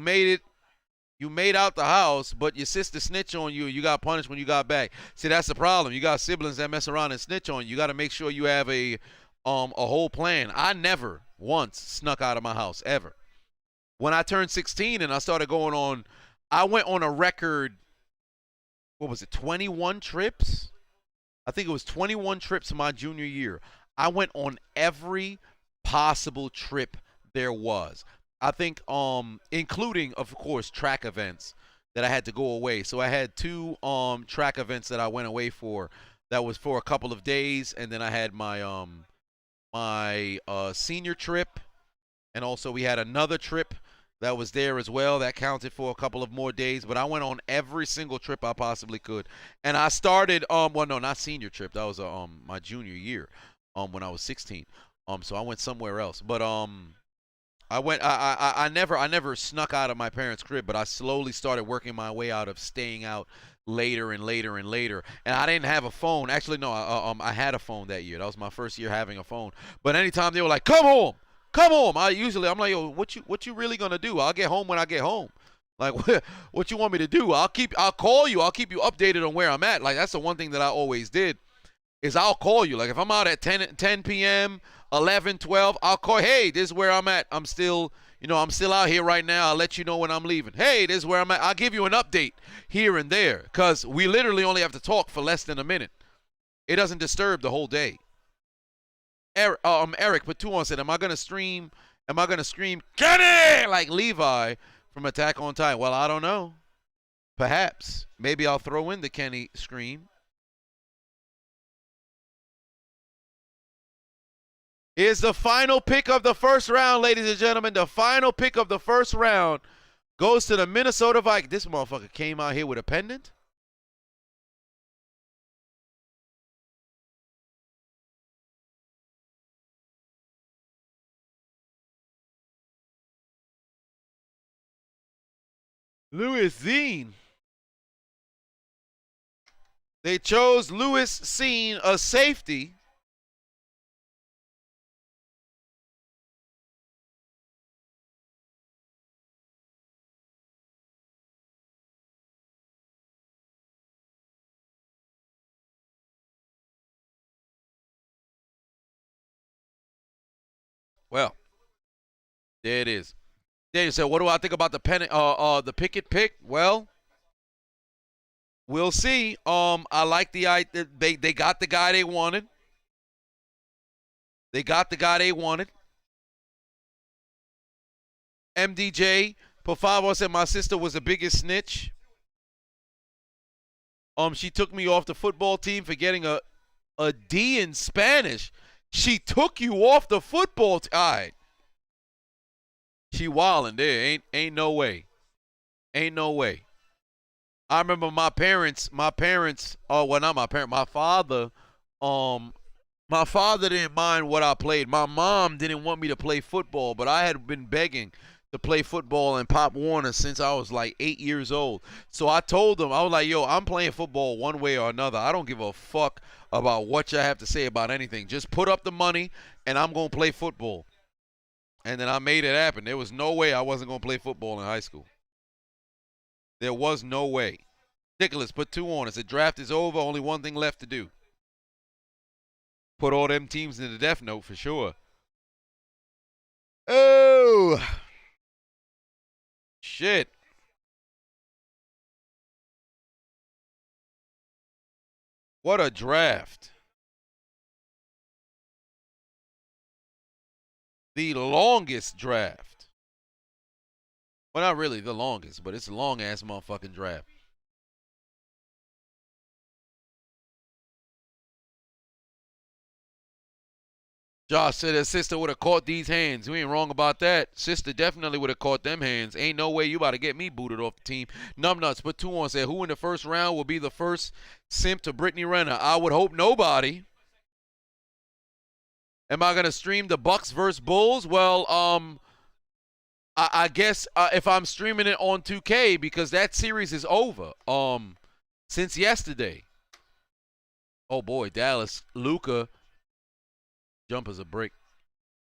S1: made out the house, but your sister snitched on you. You got punished when you got back. See, that's the problem. You got siblings that mess around and snitch on you. You got to make sure you have a whole plan. I never once snuck out of my house ever. When I turned 16 and I started going on, I went on a record. What was it? 21 trips. I think it was 21 trips my junior year. I went on every possible trip there was. I think including, of course, track events that I had to go away. So I had 2 track events that I went away for. That was for a couple of days, and then I had my senior trip, and also we had another trip that was there as well. That counted for a couple of more days, but I went on every single trip I possibly could. And I started well, no, not senior trip. That was my junior year when I was 16. So I went somewhere else. But I never snuck out of my parents' crib, but I slowly started working my way out of staying out later and later and later. And I didn't have a phone. Actually, no, I had a phone that year. That was my first year having a phone. But anytime they were like, "Come home, come home," I'm like, "Yo, what you really gonna do? I'll get home when I get home. Like, what you want me to do? I'll call you. I'll keep you updated on where I'm at." Like, that's the one thing that I always did. Is I'll call you. Like, if I'm out at 10 p.m., 11, 12, I'll call, "Hey, this is where I'm at. I'm still out here right now. I'll let you know when I'm leaving. Hey, this is where I'm at." I'll give you an update here and there because we literally only have to talk for less than a minute. It doesn't disturb the whole day. Eric put 2 on said, am I going to scream, "Kenny!" like Levi from Attack on Titan? Well, I don't know. Perhaps. Maybe I'll throw in the Kenny scream. Is the final pick of the first round, ladies and gentlemen. The final pick of the first round goes to the Minnesota Vikings. This motherfucker came out here with a pendant. Louis Zine. They chose Louis Zine, a safety. Well, there it is. Then you said, what do I think about the Pickett pick? Well, we'll see. I like the idea. They got the guy they wanted. MDJ Pofavo said my sister was the biggest snitch. She took me off the football team for getting a D in Spanish. She took you off the football team. All right. She wildin' there. Ain't no way. Ain't no way. I remember my parents, well, not my parents, my father didn't mind what I played. My mom didn't want me to play football, but I had been begging to play football in Pop Warner since I was like 8 years old. So I told them, I was like, yo, I'm playing football one way or another. I don't give a fuck about what you have to say about anything. Just put up the money, and I'm going to play football. And then I made it happen. There was no way I wasn't going to play football in high school. There was no way. Nicholas put 2 on us. The draft is over. Only one thing left to do. Put all them teams in the death note for sure. Oh. Shit. What a draft. The longest draft. Well, not really the longest, but it's a long-ass motherfucking draft. Josh said his sister would have caught these hands. You ain't wrong about that. Sister definitely would have caught them hands. Ain't no way you about to get me booted off the team. Numbnuts put 2 on. Said, who in the first round will be the first simp to Brittany Renner? I would hope nobody. Am I going to stream the Bucks versus Bulls? Well, I guess if I'm streaming it on 2K, because that series is over since yesterday. Oh, boy, Dallas. Luka. Jumper's a brick.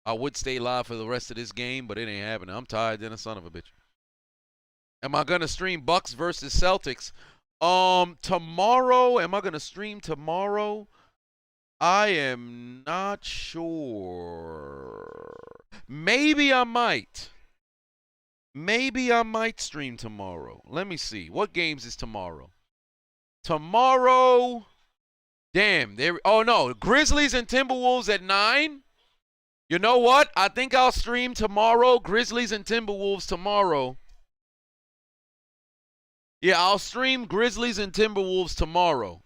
S1: I would stay live for the rest of this game, but it ain't happening. I'm tired than a son of a bitch. Am I going to stream Bucks versus Celtics? Tomorrow. Am I going to stream tomorrow? I am not sure. Maybe I might. Maybe I might stream tomorrow. Let me see. What games is tomorrow? Tomorrow. Damn. Oh, no. Grizzlies and Timberwolves at 9. You know what? I think I'll stream tomorrow. Grizzlies and Timberwolves tomorrow. Yeah, I'll stream Grizzlies and Timberwolves tomorrow.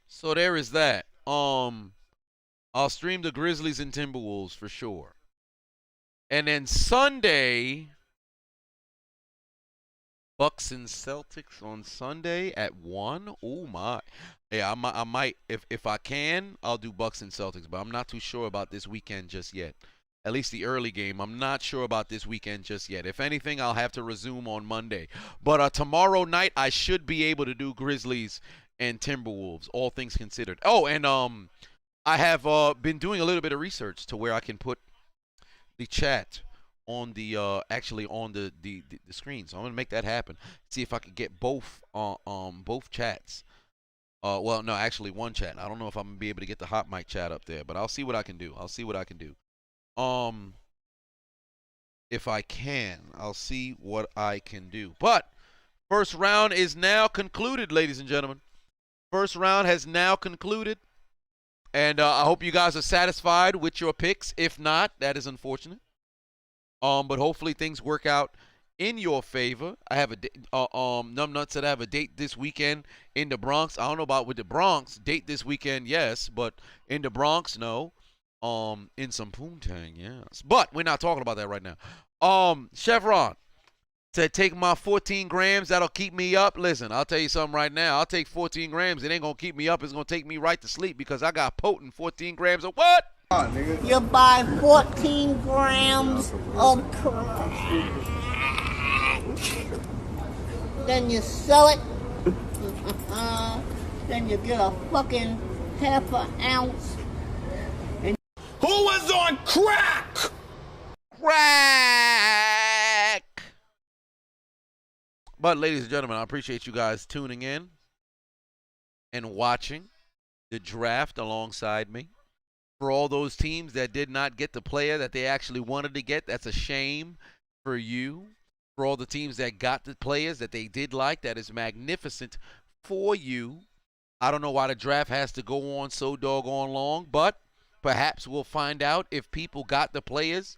S1: So there is that. I'll stream the Grizzlies and Timberwolves for sure. And then Sunday, Bucks and Celtics on Sunday at 1. Oh my. Yeah, I might if I can, I'll do Bucks and Celtics, but I'm not too sure about this weekend just yet. At least the early game. I'm not sure about this weekend just yet. If anything, I'll have to resume on Monday. But tomorrow night I should be able to do Grizzlies and Timberwolves, all things considered. Oh, and I have been doing a little bit of research to where I can put the chat on the actually on the screen. So I'm gonna make that happen. See if I can get both chats. Well, no, actually one chat. I don't know if I'm gonna be able to get the hot mic chat up there, but I'll see what I can do. If I can, I'll see what I can do. But first round is now concluded, ladies and gentlemen. First round has now concluded. And I hope you guys are satisfied with your picks. If not, that is unfortunate. But hopefully things work out in your favor. I have a Numbnuts said I have a date this weekend in the Bronx. I don't know about with the Bronx. Date this weekend, yes, but in the Bronx, no. In some poontang, yes. But we're not talking about that right now. Chevron said take my 14 grams. That'll keep me up. Listen, I'll tell you something right now. I'll take 14 grams. It ain't going to keep me up. It's going to take me right to sleep because I got potent 14 grams of what?
S3: You buy 14 grams of crack. Then you sell it. Then you get a fucking half an ounce.
S5: Who was on crack?
S1: Crack! But, ladies and gentlemen, I appreciate you guys tuning in and watching the draft alongside me. For all those teams that did not get the player that they actually wanted to get, that's a shame for you. For all the teams that got the players that they did like, that is magnificent for you. I don't know why the draft has to go on so doggone long, but perhaps we'll find out if people got the players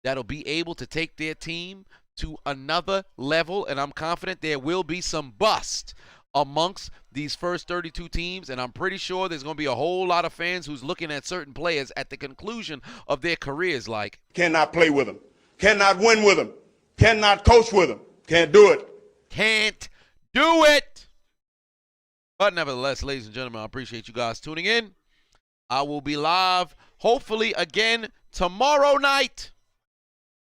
S1: that'll be able to take their team to another level, and I'm confident there will be some bust amongst these first 32 teams, and I'm pretty sure there's going to be a whole lot of fans who's looking at certain players at the conclusion of their careers like,
S5: Cannot play with him. Cannot win with him. Cannot coach with him. Can't do it.
S1: can't do it. But nevertheless, ladies and gentlemen, I appreciate you guys tuning in. I will be live, hopefully, again tomorrow night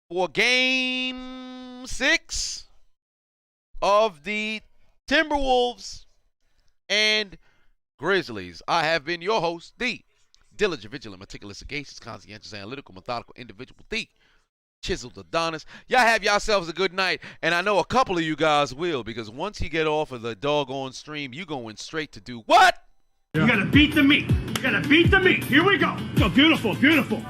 S1: for Game 6 of the Timberwolves and Grizzlies. I have been your host, the diligent, vigilant, meticulous, sagacious, conscientious, analytical, methodical individual, the Chiseled Adonis. Y'all have yourselves a good night, and I know a couple of you guys will, because once you get off of the doggone stream, you going straight to do what?
S6: You gotta beat the meat. You gotta beat the meat. Here we go. So beautiful, beautiful.